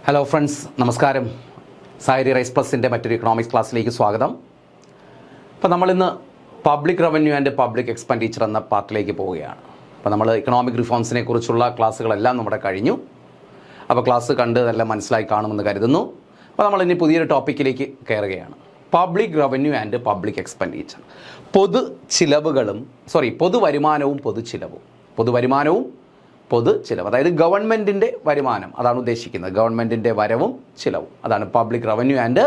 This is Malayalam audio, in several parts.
ഹലോ ഫ്രണ്ട്സ്, നമസ്കാരം. സായരി റൈസ് പ്ലസിൻ്റെ മറ്റൊരു ഇക്കണോമിക്സ് ക്ലാസ്സിലേക്ക് സ്വാഗതം. അപ്പോൾ നമ്മളിന്ന് public revenue and public expenditure എന്ന പാർട്ടിലേക്ക് പോവുകയാണ്. അപ്പോൾ നമ്മൾ ഇക്കണോമിക് റിഫോംസിനെ കുറിച്ചുള്ള ക്ലാസ്സുകളെല്ലാം നമ്മുടെ കഴിഞ്ഞു. അപ്പോൾ ക്ലാസ് കണ്ട് എല്ലാം മനസ്സിലായി കാണുമെന്ന് കരുതുന്നു. അപ്പോൾ നമ്മളിനി പുതിയൊരു ടോപ്പിക്കിലേക്ക് കയറുകയാണ്. Public revenue and public expenditure. പൊതുവരുമാനവും പൊതു ചിലവ്, അതായത് ഗവൺമെൻറ്റിൻ്റെ വരുമാനം, അതാണ് ഉദ്ദേശിക്കുന്നത്. ഗവൺമെൻറ്റിൻ്റെ വരവും ചിലവും, അതാണ് public revenue and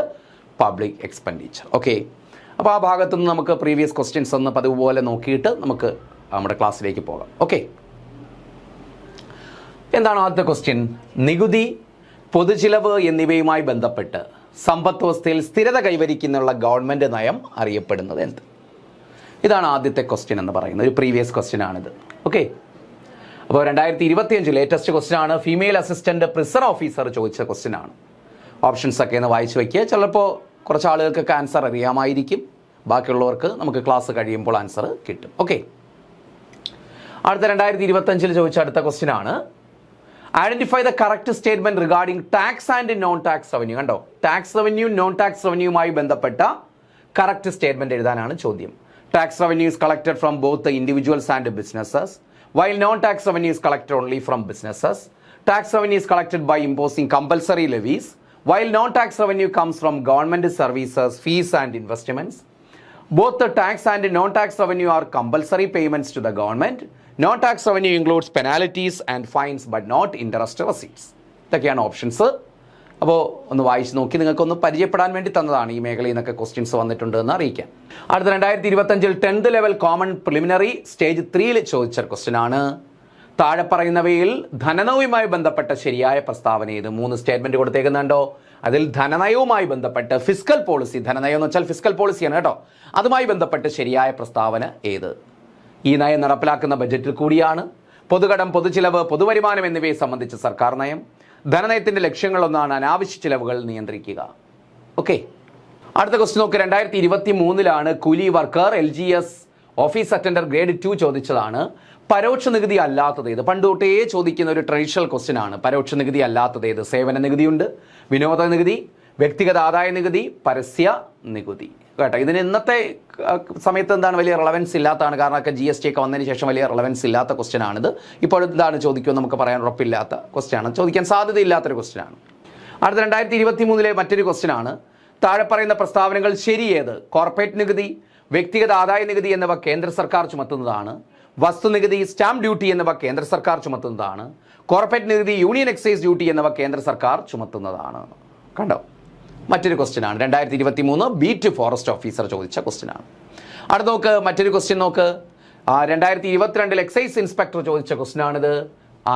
public expenditure. Okay, അപ്പോൾ ആ ഭാഗത്തുനിന്ന് നമുക്ക് പ്രീവിയസ് ക്വസ്റ്റ്യൻസ് ഒന്ന് പതിവ് പോലെ നോക്കിയിട്ട് നമുക്ക് നമ്മുടെ ക്ലാസ്സിലേക്ക് പോകാം. ഓക്കെ, എന്താണ് ആദ്യത്തെ ക്വസ്റ്റ്യൻ? നികുതി, പൊതുചിലവ് എന്നിവയുമായി ബന്ധപ്പെട്ട് സമ്പദ് വ്യവസ്ഥയിൽ സ്ഥിരത കൈവരിക്കുന്നുള്ള ഗവൺമെൻറ് നയം അറിയപ്പെടുന്നത് എന്ത്? ഇതാണ് ആദ്യത്തെ ക്വസ്റ്റ്യൻ എന്ന് പറയുന്നത്. ഒരു പ്രീവിയസ് ക്വസ്റ്റ്യൻ ആണിത്. ഓക്കെ, അപ്പോൾ 2025 ലേറ്റസ്റ്റ് ക്വസ്റ്റ്യൻ ആണ്. ഫീമെയിൽ അസിസ്റ്റൻറ്റ് പ്രിസൺ ഓഫീസർ ചോദിച്ച ക്വസ്റ്റ്യൻ ആണ്. ഓപ്ഷൻസ് ഒക്കെ ഒന്ന് വായിച്ചു വയ്ക്കുക. ചിലപ്പോൾ കുറച്ച് ആളുകൾക്കൊക്കെ ആൻസർ അറിയാമായിരിക്കും, ബാക്കിയുള്ളവർക്ക് നമുക്ക് ക്ലാസ് കഴിയുമ്പോൾ ആൻസർ കിട്ടും. ഓക്കെ, അടുത്ത 2025 ചോദിച്ച അടുത്ത ക്വസ്റ്റ്യൻ ആണ്. Identify the correct statement regarding tax and non tax revenue. കണ്ടോ, ടാക്സ് റവന്യൂ നോൺ ടാക്സ് റവന്യൂവുമായി ബന്ധപ്പെട്ട കറക്റ്റ് സ്റ്റേറ്റ്മെന്റ് എഴുതാനാണ് ചോദ്യം. Tax revenue is collected from both the individuals and businesses, while non-tax revenue is collected only from businesses. Tax revenue is collected by imposing compulsory levies, while non-tax revenue comes from government services, fees and investments. Both the tax and non-tax revenue are compulsory payments to the government. Non-tax revenue includes penalties and fines but not interest receipts. ഇതൊക്കെയാണ് ഓപ്ഷൻസ്. അപ്പോൾ ഒന്ന് വായിച്ച് നോക്കി നിങ്ങൾക്കൊന്ന് പരിചയപ്പെടാൻ വേണ്ടി തന്നതാണ്. ഈ മേഖലയിൽ നിന്നൊക്കെ ക്വസ്റ്റ്യൻസ് വന്നിട്ടുണ്ട് എന്ന് അറിയിക്കാം. അടുത്ത 2025 10th level common preliminary stage 3 ചോദിച്ച ക്വസ്റ്റ്യൻ ആണ്. താഴെ പറയുന്നവയിൽ ധനനയവുമായി ബന്ധപ്പെട്ട ശരിയായ പ്രസ്താവന ഏത്? 3 സ്റ്റേറ്റ്മെന്റ് കൊടുത്തേക്കുന്നുണ്ടോ? അതിൽ ധനനയവുമായി ബന്ധപ്പെട്ട് ഫിസ്ക്കൽ പോളിസി, ധനനയം എന്ന് വെച്ചാൽ ഫിസ്ക്കൽ പോളിസിയാണ് കേട്ടോ, അതുമായി ബന്ധപ്പെട്ട് ശരിയായ പ്രസ്താവന ഏത്? ഈ നയം നടപ്പിലാക്കുന്ന ബജറ്റിൽ കൂടിയാണ്. പൊതുകടം, പൊതുചിലവ്, പൊതുവരുമാനം എന്നിവയെ സംബന്ധിച്ച് സർക്കാർ നയം. ധനനയത്തിൻ്റെ ലക്ഷ്യങ്ങളൊന്നാണ് അനാവശ്യ ചിലവുകൾ നിയന്ത്രിക്കുക. ഓക്കെ, അടുത്ത ക്വസ്റ്റ്യൻ നോക്ക്. 2023 കൂലി worker LGS office attender grade 2 ചോദിച്ചതാണ്. പരോക്ഷ നികുതി അല്ലാത്തത് ഏത്? പണ്ട് തൊട്ടേ ചോദിക്കുന്ന ഒരു ട്രഡീഷണൽ ക്വസ്റ്റ്യൻ ആണ്. പരോക്ഷ നികുതി അല്ലാത്തത് ഏത്? സേവന നികുതിയുണ്ട്, വിനോദ നികുതി, വ്യക്തിഗത ആദായ നികുതി, പരസ്യ നികുതി. കേട്ടോ, ഇതിന് ഇന്നത്തെ സമയത്ത് എന്താണ് വലിയ റെലവൻസ് ഇല്ലാത്തതാണ്. കാരണം GST ഒക്കെ വന്നതിന് ശേഷം വലിയ റെലവൻസ് ഇല്ലാത്ത ക്വസ്റ്റ്യൻ ആണിത്. ഇപ്പോൾ എന്താണ് ചോദിക്കുമെന്ന് നമുക്ക് പറയാൻ ഉറപ്പില്ലാത്ത ക്വസ്റ്റ്യൻ ആണ്, ചോദിക്കാൻ സാധ്യതയില്ലാത്തൊരു ക്വസ്റ്റ്യൻ ആണ്. അടുത്ത 2023 മറ്റൊരു ക്വസ്റ്റ്യൻ ആണ്. താഴെ പറയുന്ന പ്രസ്താവനകൾ ശരിയേത്? കോർപ്പറേറ്റ് നികുതി, വ്യക്തിഗത ആദായ നികുതി എന്നിവ കേന്ദ്ര സർക്കാർ ചുമത്തുന്നതാണ്. വസ്തുനികുതി, സ്റ്റാമ്പ് ഡ്യൂട്ടി എന്നിവ കേന്ദ്ര സർക്കാർ ചുമത്തുന്നതാണ്. കോർപ്പറേറ്റ് നികുതി, യൂണിയൻ എക്സൈസ് ഡ്യൂട്ടി എന്നിവ കേന്ദ്ര സർക്കാർ ചുമത്തുന്നതാണ്. കണ്ടോ, മറ്റൊരു ക്വസ്റ്റ്യൻ ആണ്. 2023 ബീറ്റ് ഫോറസ്റ്റ് ഓഫീസർ ചോദിച്ച ക്വസ്റ്റ്യൻ ആണ്. അടുത്ത നോക്ക്, മറ്റൊരു ക്വസ്റ്റ്യൻ നോക്ക്. 2022 എക്സൈസ് ഇൻസ്പെക്ടർ ചോദിച്ച ക്വസ്റ്റ്യൻ ആണിത്.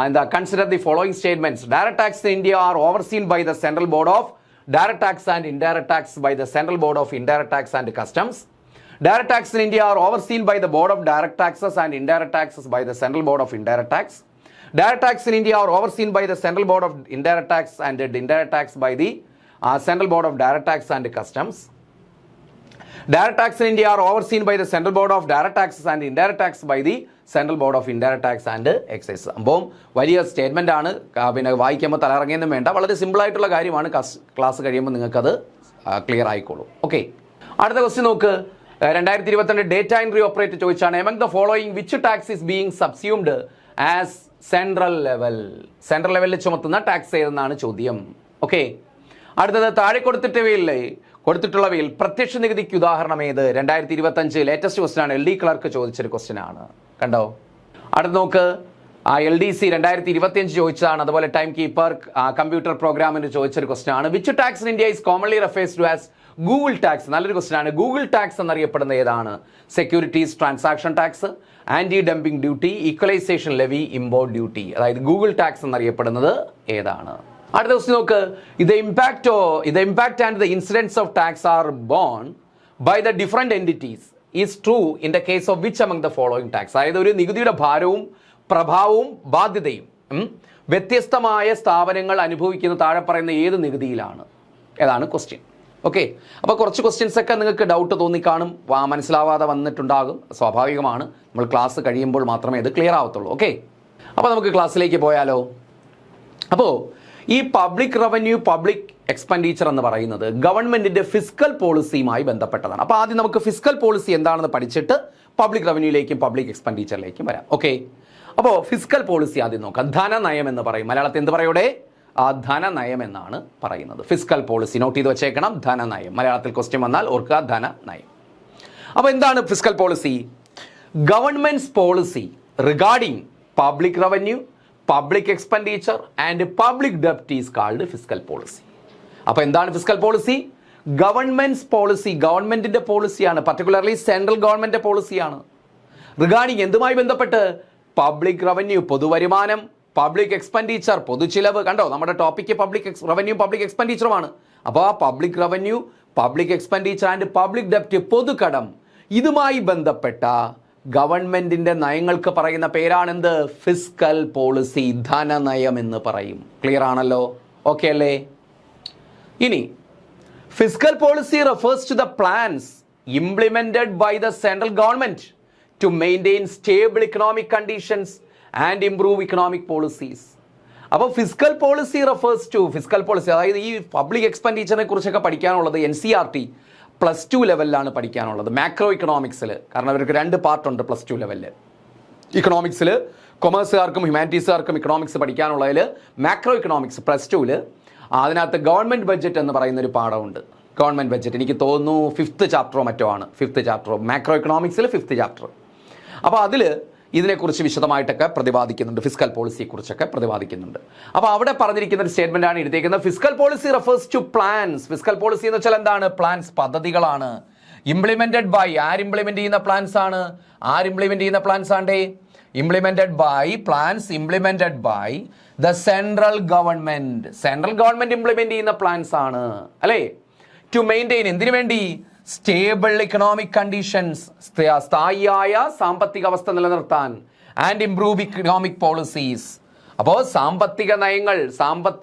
എന്താ? Consider the following statements. Direct tax in India are overseen by the central board of direct tax and indirect tax by the central board of indirect tax and customs. Direct tax in India are overseen by the Board of Direct Taxes and Indirect Taxes by the Central Board of Indirect Tax. Direct tax in India are overseen by the Central Board of Indirect Tax and Indirect Tax by the Central Board of Direct Tax and Customs. Direct tax in India are overseen by the Central Board of Direct Taxes and Indirect Tax by the Central Board of Indirect Tax and Excise. അപ്പോൾ വലിയ സ്റ്റേറ്റ്മെന്റ് ആണ്. പിന്നെ വായിക്കുമ്പോൾ തലയിറങ്ങിയൊന്നും വേണ്ട, വളരെ സിമ്പിളായിട്ടുള്ള കാര്യമാണ്. ക്ലാസ് കഴിയുമ്പോൾ നിങ്ങൾക്കത് ക്ലിയർ ആയിക്കോളും. ഓക്കെ, അടുത്ത ക്വസ്റ്റ്യൻ നോക്ക്. 2022 ഡേറ്റ എൻട്രി ഓപ്പറേറ്റർ ചോദിച്ചാണ്. Among the following which tax is being subsumed as central ലെവലിൽ ചുമത്തുന്ന ടാക്സ് ഏതെന്നാണ് ചോദ്യം. ഓക്കെ, അടുത്തത് താഴെ കൊടുത്തിട്ടുള്ളവയിൽ പ്രത്യക്ഷ നികുതിക്ക് ഉദാഹരണം ഏത്? 2025 ലേറ്റസ്റ്റ് ക്വസ്റ്റ്യൻ ആണ്. LD ക്ലർക്ക് ചോദിച്ചൊരു ക്വസ്റ്റ്യൻ ആണ്. കണ്ടോ, അടുത്ത് നോക്ക്. LDC 2025 ചോദിച്ചതാണ്. അതുപോലെ ടൈം കീപ്പർ, കമ്പ്യൂട്ടർ പ്രോഗ്രാമിന് ചോദിച്ചൊരു ക്വസ്റ്റ്യൻ ആണ്. Which tax in India is commonly refers to as Google tax? നല്ലൊരു ക്വസ്റ്റ്യൻ ആണ്. ഗൂഗിൾ ടാക്സ് എന്നറിയപ്പെടുന്ന ഏതാണ്? Securities transaction tax, anti dumping duty, equalisation levy, import duty. അതായത് ഗൂഗിൾ ടാക്സ് എന്നറിയപ്പെടുന്നത് ഏതാണ്? അടുത്ത ക്വസ്റ്റ്യൻ നോക്ക്. ഇത് impact and the incidence of tax are borne by the different entities is true in the case of which among the following tax? അതായത് ഒരു നികുതിയുടെ ഭാരവും പ്രഭാവവും ബാധ്യതയും വ്യത്യസ്തമായ സ്ഥാപനങ്ങൾ അനുഭവിക്കുന്ന താഴെ പറയുന്ന ഏത് നികുതിയിലാണ്? ഏതാണ് ക്വസ്റ്റ്യൻ. ഓക്കെ, അപ്പോൾ കുറച്ച് ക്വസ്റ്റ്യൻസ് ഒക്കെ നിങ്ങൾക്ക് ഡൗട്ട് തോന്നിക്കാണും, മനസ്സിലാവാതെ വന്നിട്ടുണ്ടാകും, സ്വാഭാവികമാണ്. നമ്മൾ ക്ലാസ് കഴിയുമ്പോൾ മാത്രമേ ഇത് ക്ലിയർ ആവത്തുള്ളൂ. ഓക്കെ, അപ്പോൾ നമുക്ക് ക്ലാസ്സിലേക്ക് പോയാലോ. അപ്പോൾ ഈ പബ്ലിക് റവന്യൂ പബ്ലിക് എക്സ്പെൻഡിച്ചർ എന്ന് പറയുന്നത് ഗവൺമെന്റിന്റെ ഫിസ്ക്കൽ പോളിസിയുമായി ബന്ധപ്പെട്ടതാണ്. അപ്പോൾ ആദ്യം നമുക്ക് ഫിസ്ക്കൽ പോളിസി എന്താണെന്ന് പഠിച്ചിട്ട് പബ്ലിക് റവന്യൂയിലേക്കും പബ്ലിക് എക്സ്പെൻഡിച്ചറിലേക്കും വരാം. ഓക്കെ, അപ്പോൾ ഫിസ്ക്കൽ പോളിസി ആദ്യം നോക്കാം. ധനനയം എന്ന് പറയും. മലയാളത്തിൽ എന്ത് പറയൂടെ? ധനനയം എന്നാണ് പറയുന്നത്. ഫിസ്ക്കൽ പോളിസി നോട്ട് ചെയ്ത് വെച്ചേക്കണം. ധനനയം. മലയാളത്തിൽ ക്വസ്റ്റ്യൻ വന്നാൽ ഓർക്കുക, ധനനയം. അപ്പോൾ എന്താണ് fiscal policy? Government's policy regarding public revenue, public expenditure and public ഡെപ്റ്റ് ഈസ് കാൾഡ് ഫിസ്ക്കൽ പോളിസി. അപ്പോൾ എന്താണ് ഫിസ്ക്കൽ പോളിസി? ഗവൺമെന്റ്സ് പോളിസി, ഗവൺമെന്റിന്റെ പോളിസിയാണ്. പർട്ടിക്കുലർലി സെൻട്രൽ ഗവൺമെന്റ് പോളിസിയാണ്. റിഗാർഡിംഗ് എന്തുമായി ബന്ധപ്പെട്ട്? പബ്ലിക് റവന്യൂ, പൊതുവരുമാനം, പബ്ലിക് എക്സ്പെൻഡിച്ചർ, പൊതുചിലവ്. കണ്ടോ, നമ്മുടെ ടോപ്പിക്ക് പബ്ലിക് റവന്യൂ പബ്ലിക് എക്സ്പെൻഡിച്ചറുമാണ്. അപ്പോൾ ആ public revenue, public expenditure and public ഡെപ്റ്റ്, പൊതുകടം, ഇതുമായി ബന്ധപ്പെട്ട ഗവൺമെന്റിന്റെ നയങ്ങൾക്ക് പറയുന്ന പേരാണെന്ത്? ഫിസ്ക്കൽ പോളിസി, ധനനയം എന്ന് പറയും. ക്ലിയർ ആണല്ലോ? ഓക്കെ അല്ലേ? ഇനി fiscal policy refers to the plans implemented by the central government to maintain stable economic conditions and improve economic policies. അപ്പോൾ fiscal policy refers to fiscal policy, അതായത് ഈ പബ്ലിക് എക്സ്പെൻഡിച്ചറിനെ കുറിച്ചൊക്കെ പഠിക്കാനുള്ളത് NCERT +2 ലെവലിലാണ് പഠിക്കാനുള്ളത്. മാക്രോ ഇക്കണോമിക്സിൽ, കാരണം അവർക്ക് 2 പാർട്ടുണ്ട് +2 ലെവലിൽ. ഇക്കണോമിക്സിൽ കൊമേഴ്സുകാർക്കും ഹ്യൂമാനിറ്റീസുകാർക്കും ഇക്കണോമിക്സ് പഠിക്കാനുള്ളതിൽ മാക്രോ ഇക്കണോമിക്സ് +2ൽ അതിനകത്ത് ഗവൺമെൻറ് ബഡ്ജറ്റ് എന്ന് പറയുന്നൊരു പാഠമുണ്ട്. ഗവൺമെൻറ് ബഡ്ജറ്റ് എനിക്ക് തോന്നുന്നു 5th ചാപ്റ്ററോ മറ്റോ ആണ്. 5th ചാപ്റ്ററോ, macro ഇക്കണോമിക്സിൽ 5th chapter. അപ്പോൾ അതിൽ ഇതിനെക്കുറിച്ച് വിശദമായിട്ടൊക്കെ പ്രതിപാദിക്കുന്നുണ്ട്. ഫിസ്ക്കൽ പോളിസിയെ കുറിച്ചൊക്കെ പ്രതിപാദിക്കുന്നുണ്ട്. അപ്പോൾ അവിടെ പറഞ്ഞിരിക്കുന്ന ഒരു സ്റ്റേറ്റ്മെന്റ് ആണ് എഴുതിയിരിക്കുന്നത്. Fiscal policy refers to plans. Fiscal policy എന്ന് വെച്ചാൽ എന്താണ്? പ്ലാൻസ്, പദ്ധതികളാണ്. ഇംപ്ലിമെന്റഡ് ബൈ, ആര് ഇംപ്ലിമെന്റ് ചെയ്യുന്ന പ്ലാൻസ് ആണ്? ആര് ഇംപ്ലിമെന്റ് ചെയ്യുന്ന പ്ലാൻസ് ആണ്ടേ? Implemented by, plans implemented by the central government. Central government implement ചെയ്യുന്ന പ്ലാൻസ് ആണ് അല്ലേ? ടു മെയിൻറ്റെയിൻ, എന്തിനു വേണ്ടി? സ്റ്റേബിൾ ഇക്കണോമിക് കണ്ടീഷൻസ്, സ്ഥായിയായ സാമ്പത്തിക അവസ്ഥ നിലനിർത്താൻ. And improve economic policies. അപ്പോൾ സാമ്പത്തിക നയങ്ങൾ,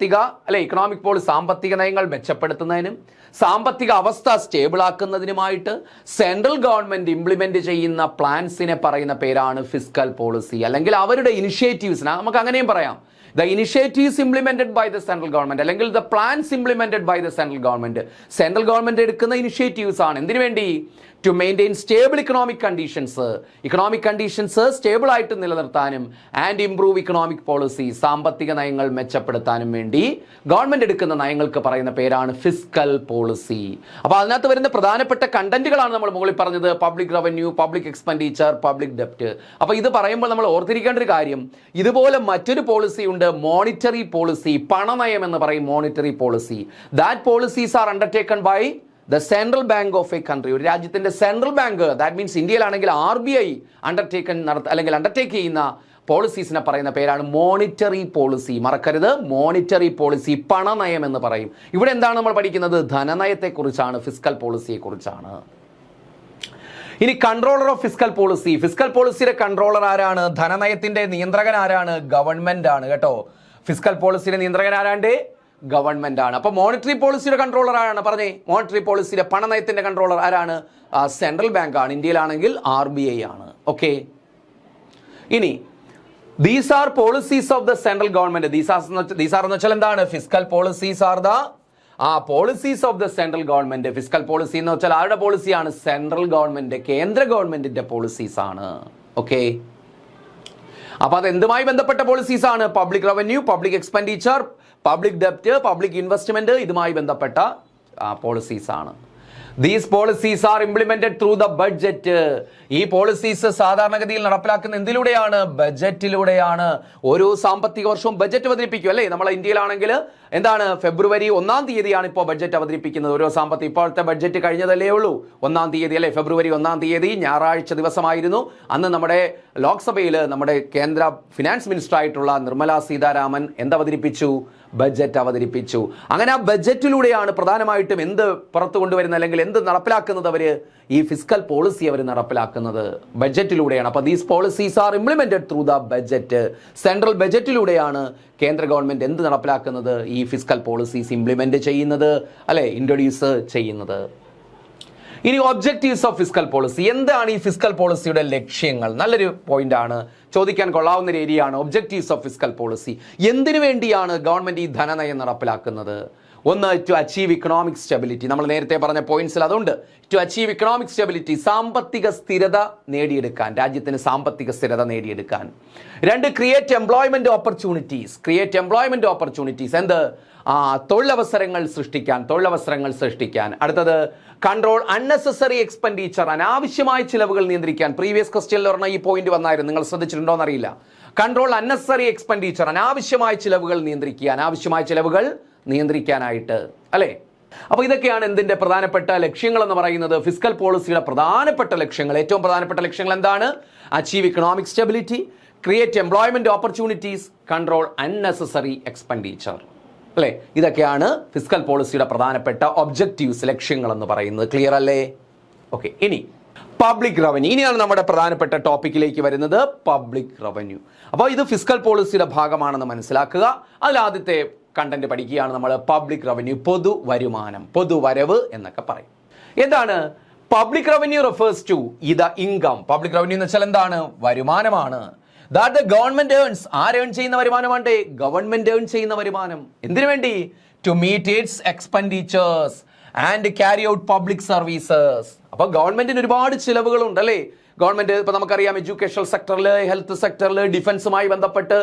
ഇക്കണോമിക് പോളിസി, സാമ്പത്തിക നയങ്ങൾ മെച്ചപ്പെടുത്തുന്നതിനും സാമ്പത്തിക അവസ്ഥ സ്റ്റേബിൾ ആക്കുന്നതിനുമായിട്ട് സെൻട്രൽ ഗവൺമെന്റ് ഇംപ്ലിമെന്റ് ചെയ്യുന്ന പ്ലാൻസിനെ പറയുന്ന പേരാണ് ഫിസ്ക്കൽ പോളിസി. അല്ലെങ്കിൽ അവരുടെ ഇനിഷ്യേറ്റീവ്സിന് നമുക്ക് അങ്ങനെയും പറയാം. The initiatives implemented by the central government, അല്ലെങ്കിൽ the plans implemented by the central government. Central government എടുക്കുന്ന ഇനിഷ്യേറ്റീവ്സ് ആണ്. എന്തിനു വേണ്ടി? To maintain stable economic conditions, economic conditions stable ആയിട്ട് നിലനിർത്താനും ആൻഡ് ഇംപ്രൂവ് ഇക്കണോമിക് പോളിസി, സാമ്പത്തിക നയങ്ങൾ മെച്ചപ്പെടുത്താനും വേണ്ടി ഗവൺമെന്റ് എടുക്കുന്ന നയങ്ങൾക്ക് പറയുന്ന പേരാണ് ഫിസ്ക്കൽ പോളിസി. അപ്പോൾ അതിനകത്ത് വരുന്ന പ്രധാനപ്പെട്ട കണ്ടന്റുകളാണ് നമ്മൾ മുകളിൽ പറഞ്ഞത്. Public revenue, public expenditure, public ഡെപ്റ്റ്. അപ്പോൾ ഇത് പറയുമ്പോൾ നമ്മൾ ഓർത്തിരിക്കേണ്ട ഒരു കാര്യം, ഇതുപോലെ മറ്റൊരു പോളിസി ഉണ്ട്, മോണിറ്ററി പോളിസി. പണനയം എന്ന് പറയും monetary policy. That policies are undertaken by the central bank of a country. ഒരു രാജ്യത്തിന്റെ സെൻട്രൽ ബാങ്ക്, ദാറ്റ് മീൻസ് ഇന്ത്യയിലാണെങ്കിൽ RBI അണ്ടർടേക്ക് ചെയ്യുന്ന പോളിസീസിനെ പറയുന്ന പേരാണ് മോണിറ്ററി പോളിസി. മറക്കരുത്, മോണിറ്ററി പോളിസി, പണനയം എന്ന് പറയും. ഇവിടെ എന്താണ് നമ്മൾ പഠിക്കുന്നത്? ധനനയത്തെക്കുറിച്ചാണ്, ഫിസ്ക്കൽ പോളിസിയെ കുറിച്ചാണ്. ഇനി controller of fiscal policy. Fiscal പോളിസിയുടെ കൺട്രോളർ ആരാണ്? ധനനയത്തിന്റെ നിയന്ത്രകൻ ആരാണ്? ഗവൺമെന്റ് ആണ് കേട്ടോ. ഫിസ്ക്കൽ പോളിസിയുടെ നിയന്ത്രകൻ ആരാണ്ട്? ഗവൺമെന്റ് ആണ്. അപ്പോൾ മോണിറ്ററി പോളിസിയുടെ കൺട്രോളർ ആരാണ്? പറഞ്ഞേ. മോണിറ്ററി പോളിസിയുടെ പണനയത്തിന്റെ കൺട്രോളർ ആരാണ്? സെൻട്രൽ ബാങ്ക് ആണ്. ഇന്ത്യയിലാണെങ്കിൽ RBI ആണ്. ഓക്കെ. ഇനി these are policies of the central government. These are എന്ന് വെച്ചാൽ എന്താണ്? Fiscal policies are the policies of the central government. Fiscal policy എന്ന് വെച്ചാൽ ആരുടെ പോളിസിയാണ്? സെൻട്രൽ ഗവൺമെന്റ്, കേന്ദ്ര ഗവൺമെന്റിന്റെ പോളിസീസ് ആണ്. ഓക്കെ. അപ്പൊ അത് എന്തുമായി ബന്ധപ്പെട്ട പോളിസീസ് ആണ്? Public revenue, public expenditure, public ഡെപ്റ്റ്, പബ്ലിക് ഇൻവെസ്റ്റ്മെന്റ്, ഇതുമായി ബന്ധപ്പെട്ട പോളിസീസ് ആണ്. These policies are implemented through the budget. ഈ പോളിസീസ് സാധാരണഗതിയിൽ നടപ്പിലാക്കുന്ന എന്തിലൂടെയാണ്? ബജറ്റിലൂടെയാണ്. ഓരോ സാമ്പത്തിക വർഷവും ബജറ്റ് അവതരിപ്പിക്കും അല്ലേ? നമ്മളെ ഇന്ത്യയിലാണെങ്കിൽ എന്താണ്? ഫെബ്രുവരി 1-ാം തീയതിയാണ് ഇപ്പോൾ ബജറ്റ് അവതരിപ്പിക്കുന്നത്. ഓരോ ഇപ്പോഴത്തെ ബഡ്ജറ്റ് കഴിഞ്ഞതല്ലേ ഉള്ളൂ. 1-ാം തീയതി അല്ലേ? ഫെബ്രുവരി 1-ാം തീയതി ഞായറാഴ്ച ദിവസമായിരുന്നു. അന്ന് നമ്മുടെ ലോക്സഭയിൽ നമ്മുടെ കേന്ദ്ര ഫിനാൻസ് മിനിസ്റ്റർ ആയിട്ടുള്ള നിർമ്മല സീതാരാമൻ അവതരിപ്പിച്ചു? ബജറ്റ് അവതരിപ്പിച്ചു. അങ്ങനെ ആ ബജറ്റിലൂടെയാണ് പ്രധാനമായിട്ടും എന്ത് പുറത്തു കൊണ്ടുവരുന്നത്, അല്ലെങ്കിൽ എന്ത് നടപ്പിലാക്കുന്നത്? അവര് ഈ ഫിസ്ക്കൽ പോളിസി അവർ നടപ്പിലാക്കുന്നത് ബജറ്റിലൂടെയാണ്. അപ്പോൾ these policies are implemented through the budget. Central ബജറ്റിലൂടെയാണ് കേന്ദ്ര ഗവൺമെന്റ് എന്ത് നടപ്പിലാക്കുന്നത്? ഈ ഫിസ്ക്കൽ പോളിസീസ് ഇംപ്ലിമെന്റ് ചെയ്യുന്നത് അല്ലെ, ഇൻട്രൊഡ്യൂസ് ചെയ്യുന്നത്. ഇനി ഒബ്ജക്റ്റീവ്സ് ഓഫ് ഫിസ്ക്കൽ പോളിസി. എന്താണ് ഈ ഫിസ്ക്കൽ പോളിസിയുടെ ലക്ഷ്യങ്ങൾ? നല്ലൊരു പോയിന്റ് ആണ്, ചോദിക്കാൻ കൊള്ളാവുന്ന ഒരു ഏരിയയാണ് ഒബ്ജക്റ്റീവ്സ് ഓഫ് ഫിസ്ക്കൽ പോളിസി. എന്തിനു വേണ്ടിയാണ് ഗവൺമെന്റ് ഈ ധനനയം നടപ്പിലാക്കുന്നത്? ഒന്ന്, ടു അച്ചീവ് ഇക്കണോമിക് സ്റ്റെബിലിറ്റി. നമ്മൾ നേരത്തെ പറഞ്ഞ പോയിന്റ്സിൽ അതുണ്ട്. ടു അച്ചീവ് ഇക്കണോമിക് സ്റ്റെബിലിറ്റി, സാമ്പത്തിക സ്ഥിരത നേടിയെടുക്കാൻ, രാജ്യത്തിന് സാമ്പത്തിക സ്ഥിരത നേടിയെടുക്കാൻ. രണ്ട്, create employment opportunities. Create employment opportunities, എന്ത്? തൊഴിലവസരങ്ങൾ സൃഷ്ടിക്കാൻ. അടുത്തത്, കൺട്രോൾ അൺനെസസറി എക്സ്പെൻഡിച്ചർ, അനാവശ്യമായ ചിലവുകൾ നിയന്ത്രിക്കാൻ. പ്രീവിയസ് ക്വസ്റ്റ്യനിൽ പറഞ്ഞ ഈ പോയിന്റ് വന്നായിരുന്നു, നിങ്ങൾ ശ്രദ്ധിച്ചിട്ടുണ്ടോ എന്നറിയില്ല. കൺട്രോൾ അൺനെസസറി എക്സ്പെൻഡിച്ചർ, അനാവശ്യമായ ചിലവുകൾ നിയന്ത്രിക്കാനായിട്ട്, അല്ലേ? അപ്പോൾ ഇതൊക്കെയാണ് എന്തിന്റെ പ്രധാനപ്പെട്ട ലക്ഷ്യങ്ങൾ എന്ന് പറയുന്നത്. ഫിസ്ക്കൽ പോളിസിയുടെ പ്രധാനപ്പെട്ട ലക്ഷ്യങ്ങൾ. ഏറ്റവും പ്രധാനപ്പെട്ട ലക്ഷ്യങ്ങൾ എന്താണ്? Achieve economic stability, create employment opportunities, control unnecessary expenditure, അല്ലേ? ഇതൊക്കെയാണ് ഫിസ്ക്കൽ പോളിസിയുടെ പ്രധാനപ്പെട്ട ഒബ്ജക്റ്റീവ്സ്, ലക്ഷ്യങ്ങൾ എന്ന് പറയുന്നത്. ക്ലിയർ അല്ലേ? ഓക്കെ. ഇനി പബ്ലിക് റവന്യൂ. ഇനിയാണ് നമ്മുടെ പ്രധാനപ്പെട്ട ടോപ്പിക്കിലേക്ക് വരുന്നത്, പബ്ലിക് റവന്യൂ. അപ്പോൾ ഇത് ഫിസ്ക്കൽ പോളിസിയുടെ ഭാഗമാണെന്ന് മനസ്സിലാക്കുക. അതിലാദ്യത്തെ കണ്ടന്റ് പഠിക്കുകയാണ് നമ്മൾ. പബ്ലിക് റവന്യൂ, പൊതുവരവ് എന്നൊക്കെ പറയും. എന്താണ് public revenue? Refers to the income. Public revenue എന്ന് വെച്ചാൽ എന്താണ്? വരുമാനമാണ്. that the government earns. ആര് ഏൺ ചെയ്യുന്ന വരുമാനമാണ്? ഗവൺമെന്റ് ഏൺ ചെയ്യുന്ന വരുമാനം. എന്തിനു വേണ്ടി? To meet its expenditures and carry out public services. അപ്പൊ ഗവൺമെന്റിന് ഒരുപാട് ചിലവുകളുണ്ട്, അല്ലേ? ഗവൺമെന്റ് ഇപ്പൊ നമുക്കറിയാം, എഡ്യൂക്കേഷൻ സെക്ടറിൽ, ഹെൽത്ത് സെക്ടറിൽ, ഡിഫൻസുമായി ബന്ധപ്പെട്ട്,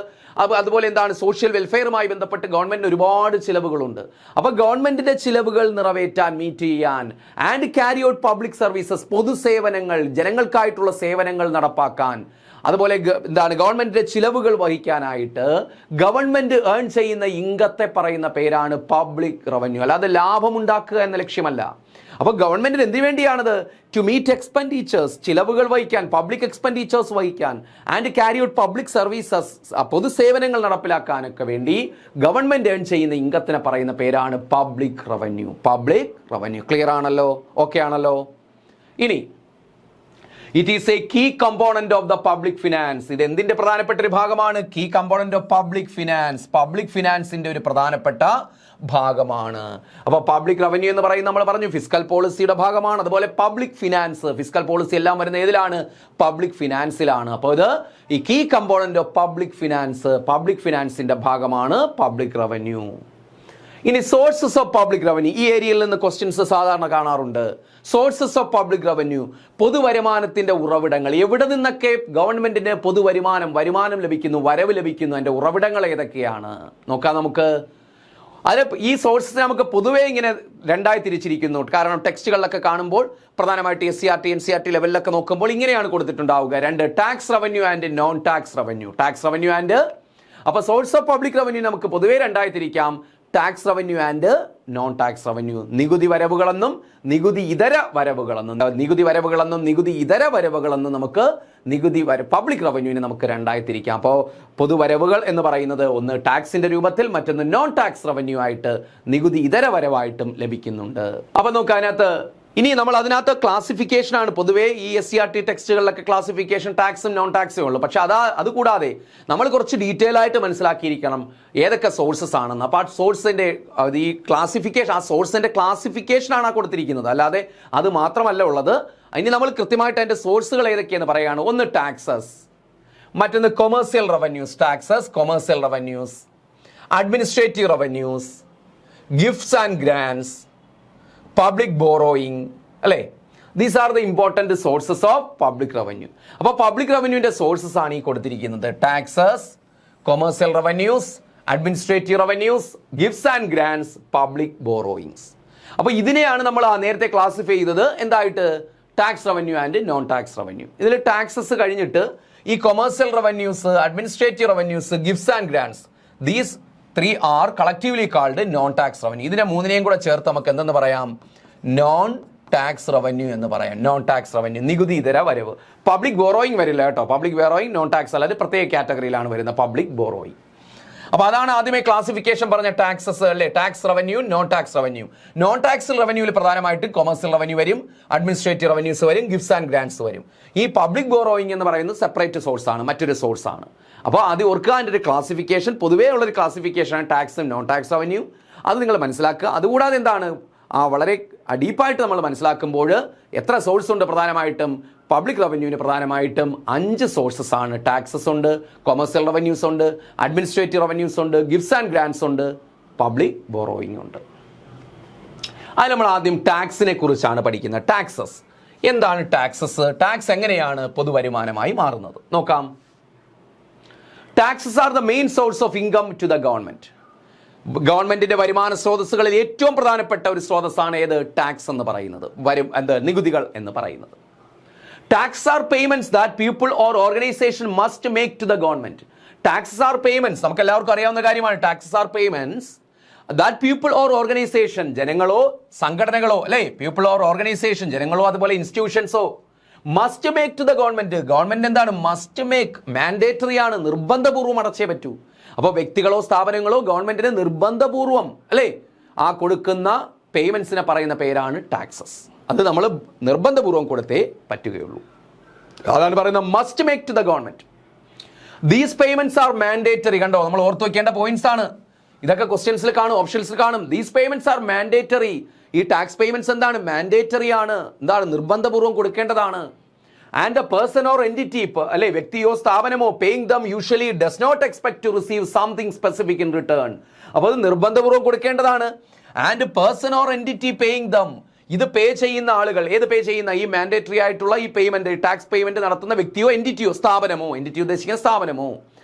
അതുപോലെ എന്താണ് സോഷ്യൽ വെൽഫെയറുമായി ബന്ധപ്പെട്ട് ഗവൺമെന്റിന് ഒരുപാട് ചിലവുകളുണ്ട്. അപ്പൊ ഗവൺമെന്റിന്റെ ചിലവുകൾ നിറവേറ്റാൻ, മീറ്റ് ചെയ്യാൻ, and carry out public services, പൊതുസേവനങ്ങൾ, ജനങ്ങൾക്കായിട്ടുള്ള സേവനങ്ങൾ നടപ്പാക്കാൻ, അതുപോലെ എന്താണ് ഗവൺമെന്റിന്റെ ചിലവുകൾ വഹിക്കാനായിട്ട് ഗവൺമെന്റ് ഏൺ ചെയ്യുന്ന ഇൻകത്തെ പറയുന്ന പേരാണ് പബ്ലിക് റവന്യൂ. അല്ലാതെ ലാഭമുണ്ടാക്കുക എന്ന ലക്ഷ്യമല്ല. അപ്പോൾ ഗവൺമെന്റിന് എന്തിനു വേണ്ടിയാണത്? ടു മീറ്റ് എക്സ്പെൻഡിച്ചേഴ്സ്, ചിലവുകൾ വഹിക്കാൻ, പബ്ലിക് എക്സ്പെൻഡിച്ചേഴ്സ് വഹിക്കാൻ, and carry out public services, പൊതുസേവനങ്ങൾ നടപ്പിലാക്കാനൊക്കെ വേണ്ടി ഗവൺമെന്റ് ഏൺ ചെയ്യുന്ന ഇൻകത്തിനെ പറയുന്ന പേരാണ് പബ്ലിക് റവന്യൂ. ക്ലിയർ ആണല്ലോ? ഓക്കെ ആണല്ലോ? ഇനി it is a key component of the public finance. ഇത് എന്തിന്റെ പ്രധാനപ്പെട്ട ഒരു ഭാഗമാണ്? Key component of public finance. പബ്ലിക് ഫിനാൻസിന്റെ ഒരു പ്രധാനപ്പെട്ട ഭാഗമാണ്. അപ്പോൾ പബ്ലിക് റവന്യൂ എന്ന് പറയുന്നത് നമ്മൾ പറഞ്ഞു ഫിസ്ക്കൽ പോളിസിയുടെ ഭാഗമാണ്. അതുപോലെ പബ്ലിക് ഫിനാൻസ്, ഫിസ്ക്കൽ പോളിസി എല്ലാം വരുന്ന ഏതിലാണ്? പബ്ലിക് ഫിനാൻസിലാണ്. അപ്പോൾ ഇത് ഈ കീ കമ്പോണന്റ് ഓഫ് പബ്ലിക് ഫിനാൻസിന്റെ ഭാഗമാണ് പബ്ലിക് റവന്യൂ. ഇനി സോഴ്സസ് ഓഫ് പബ്ലിക് റവന്യൂ. ഈ ഏരിയയിൽ നിന്ന് ക്വസ്റ്റ്യൻസ് സാധാരണ കാണാറുണ്ട്. സോഴ്സസ് ഓഫ് പബ്ലിക് റവന്യൂ, പൊതുവരുമാനത്തിന്റെ ഉറവിടങ്ങൾ. എവിടെ നിന്നൊക്കെ ഗവൺമെന്റിന് വരുമാനം ലഭിക്കുന്നു, വരവ് ലഭിക്കുന്നു, അതിന്റെ ഉറവിടങ്ങൾ ഏതൊക്കെയാണ് നോക്കാം നമുക്ക്. അത് ഈ സോഴ്സസ് നമുക്ക് പൊതുവേ ഇങ്ങനെ രണ്ടായി തിരിച്ചിരിക്കുന്നു. കാരണം ടെക്സ്റ്റുകളിലൊക്കെ കാണുമ്പോൾ പ്രധാനമായിട്ട് SCRT NCRT ലെവലിലൊക്കെ നോക്കുമ്പോൾ ഇങ്ങനെയാണ് കൊടുത്തിട്ടുണ്ടാവുക. രണ്ട്, tax revenue and non tax revenue. അപ്പോൾ സോഴ്സ് ഓഫ് പബ്ലിക് റവന്യൂ നമുക്ക് പൊതുവേ രണ്ടായി തിരിക്കാം, tax revenue and non tax revenue. നികുതി വരവുകളെന്നും നികുതി ഇതര വരവുകളെന്നും നമുക്ക് പബ്ലിക് റവന്യൂവിനെ നമുക്ക് രണ്ടായി തിരിക്കാം. അപ്പോൾ പൊതുവരവുകൾ എന്ന് പറയുന്നത് ഒന്ന് ടാക്സിന്റെ രൂപത്തിൽ, മറ്റൊന്ന് നോൺ ടാക്സ് റവന്യൂ ആയിട്ട്, നികുതി ഇതര വരവായിട്ടും ലഭിക്കുന്നുണ്ട്. അപ്പൊ നമുക്ക് അതിനകത്ത് ഇനി നമ്മൾ അതിനകത്ത് ക്ലാസിഫിക്കേഷൻ ആണ്. പൊതുവേ ഈ SCRT ടെക്സ്റ്റുകളിലൊക്കെ ക്ലാസിഫിക്കേഷൻ ടാക്സും നോൺ ടാക്സും ഉള്ളൂ. പക്ഷെ അതുകൂടാതെ നമ്മൾ കുറച്ച് ഡീറ്റെയിൽ ആയിട്ട് മനസ്സിലാക്കിയിരിക്കണം ഏതൊക്കെ സോഴ്സസ് ആണെന്ന്. അപ്പോൾ ആ സോഴ്സിന്റെ ഈ ക്ലാസിഫിക്കേഷൻ, ആ സോഴ്സിന്റെ ക്ലാസിഫിക്കേഷൻ ആണ് കൊടുത്തിരിക്കുന്നത്, അല്ലാതെ അത് മാത്രമല്ല ഉള്ളത്. ഇനി നമ്മൾ കൃത്യമായിട്ട് അതിന്റെ സോഴ്സുകൾ ഏതൊക്കെയെന്ന് പറയുകയാണ്. ഒന്ന് ടാക്സസ്, മറ്റൊന്ന് commercial revenues, administrative revenues, gifts and grants, public borrowing, അല്ലേ? These are the important sources of public revenue. അപ്പോൾ പബ്ലിക് റവന്യൂവിൻ്റെ സോഴ്സസ് ആണ് ഈ കൊടുത്തിരിക്കുന്നത്. Taxes, commercial revenues, administrative revenues, gifts and grants, public borrowings. അപ്പോൾ ഇതിനെയാണ് നമ്മൾ നേരത്തെ ക്ലാസിഫൈ ചെയ്തത് എന്തായിട്ട്? Tax revenue and non tax revenue. ഇതിൽ ടാക്സസ് കഴിഞ്ഞിട്ട് ഈ commercial revenues, administrative revenues, gifts and grants, these 3 are collectively called non tax revenue. ഇതിനെ മൂന്നിനെയും കൂടെ ചേർത്ത് നമുക്ക് എന്തെന്ന് പറയാം? നോൺ ടാക്സ് റവന്യൂ എന്ന് പറയാം. നോൺ ടാക്സ് റവന്യൂ, നികുതി ഇതര വരവ്. പബ്ലിക് ബോറോയിങ് വരില്ല കേട്ടോ. പബ്ലിക് ബോറോയിങ് നോൺ ടാക്സ് അല്ലാതെ പ്രത്യേക കാറ്റഗറിയിലാണ് വരുന്നത് പബ്ലിക് ബോറോയിങ്. അപ്പോൾ അതാണ് ആദ്യമേ ക്ലാസിഫിക്കേഷൻ പറഞ്ഞ ടാക്സസ് അല്ലേ? Tax revenue, non tax revenue. Non tax റവന്യൂവിൽ പ്രധാനമായിട്ടും കൊമേഴ്സ്യൽ റവന്യൂ വരും, അഡ്മിനിസ്ട്രേറ്റീവ് റവന്യൂസ് വരും, ഗിഫ്റ്റ്സ് ആൻഡ് ഗ്രാൻസ് വരും. ഈ പബ്ലിക് ബോറോയിങ് എന്ന് പറയുന്നത് സെപ്പറേറ്റ് സോഴ്സ് ആണ്, മറ്റൊരു സോഴ്സ് ആണ്. അപ്പോൾ ആദ്യം ഓർക്കുക, അതിൻ്റെ ഒരു ക്ലാസിഫിക്കേഷൻ, പൊതുവേ ഉള്ളൊരു ക്ലാസിഫിക്കേഷനാണ് ടാക്സും നോൺ ടാക്സ് റവന്യൂ. അത് നിങ്ങൾ മനസ്സിലാക്കുക. അതുകൂടാതെ എന്താണ് വളരെ ഡീപ്പായിട്ട് നമ്മൾ മനസ്സിലാക്കുമ്പോൾ എത്ര സോഴ്സ് ഉണ്ട്? പ്രധാനമായിട്ടും പബ്ലിക് റവന്യൂവിന് പ്രധാനമായിട്ടും 5 സോഴ്സസ് ആണ്. ടാക്സസ് ഉണ്ട്, കൊമേഴ്സ്യൽ റവന്യൂസ് ഉണ്ട്, അഡ്മിനിസ്ട്രേറ്റീവ് റവന്യൂസ് ഉണ്ട്, ഗിഫ്റ്റ്സ് ആൻഡ് ഗ്രാൻസ് ഉണ്ട്, പബ്ലിക് ബോറോയിങ് ഉണ്ട്. അത് നമ്മൾ ആദ്യം ടാക്സിനെ കുറിച്ചാണ് പഠിക്കുന്നത്. ടാക്സസ് എന്താണ്? ടാക്സസ്, ടാക്സ് എങ്ങനെയാണ് പൊതുവരുമാനമായി മാറുന്നത് നോക്കാം. Taxes are the main source of income to the government. ഗവൺമെന്റിന്റെ വരുമാന സ്രോതസ്സുകളിൽ ഏറ്റവും പ്രധാനപ്പെട്ട ഒരു സ്രോതസ്സാണ് ഏത്? ടാക്സ് എന്ന് പറയുന്നത്, നികുതികൾ എന്ന് പറയുന്നത്. Tax are payments that people or organisation must make to the government. Taxes are payments, നമുക്ക് എല്ലാവർക്കും അറിയാവുന്ന കാര്യമാണ്. Taxes are payments that people or organisation, ജനങ്ങളോ സംഘടനകളോ അല്ലേ, പീപ്പിൾ ഓർ ഓർഗനൈസേഷൻ, ജനങ്ങളോ അതുപോലെ ഇൻസ്റ്റിറ്റ്യൂഷൻസോ must make to the government. Government എന്താണ്? മസ്റ്റ് മേക്ക്, മാൻഡേറ്ററി ആണ്, നിർബന്ധപൂർവ്വം അടച്ചേ പറ്റൂ. അപ്പോൾ വ്യക്തികളോ സ്ഥാപനങ്ങളോ ഗവൺമെന്റിന് നിർബന്ധപൂർവം അല്ലേ ആ കൊടുക്കുന്ന പേയ്മെന്റ്സിനെ പറയുന്ന പേരാണ് ടാക്സസ്. അത് നമ്മൾ നിർബന്ധപൂർവ്വം കൊടുത്തേ പറ്റുകയുള്ളൂ. അതാണ് പറയുന്നത് must make to the government. These payments are mandatory. കണ്ടോ, നമ്മൾ ഓർത്ത് വെക്കേണ്ട പോയിന്റ്സ് ആണ് ഇതൊക്കെ. ക്വസ്റ്റ്യൻസിൽ കാണും, ഓപ്ഷൻസിൽ കാണും. These payments are mandatory. ഈ ടാക്സ് പേയ്മെന്റ്സ് എന്താണ്? മാൻഡേറ്ററി ആണ്, എന്താണ്? നിർബന്ധപൂർവ്വം കൊടുക്കേണ്ടതാണ്. And a person or entity, അല്ലെ വ്യക്തിയോ സ്ഥാപനമോ, paying them usually does not expect to receive something specific in return. അപ്പോൾ അത് നിർബന്ധപൂർവ്വം കൊടുക്കേണ്ടതാണ്. And person or entity paying them, ഇത് പേ ചെയ്യുന്ന ആളുകൾ, ഏത് പേ ചെയ്യുന്ന ഈ മാൻഡേറ്ററി ആയിട്ടുള്ള ഈ പേയ്മെന്റ്, ടാക്സ് പേയ്മെന്റ് നടത്തുന്ന വ്യക്തിയോ എൻറ്റിറ്റിയോ, സ്ഥാപനമോ, എൻറ്റിറ്റി ഉദ്ദേശിക്കുന്ന സ്ഥാപനമോ,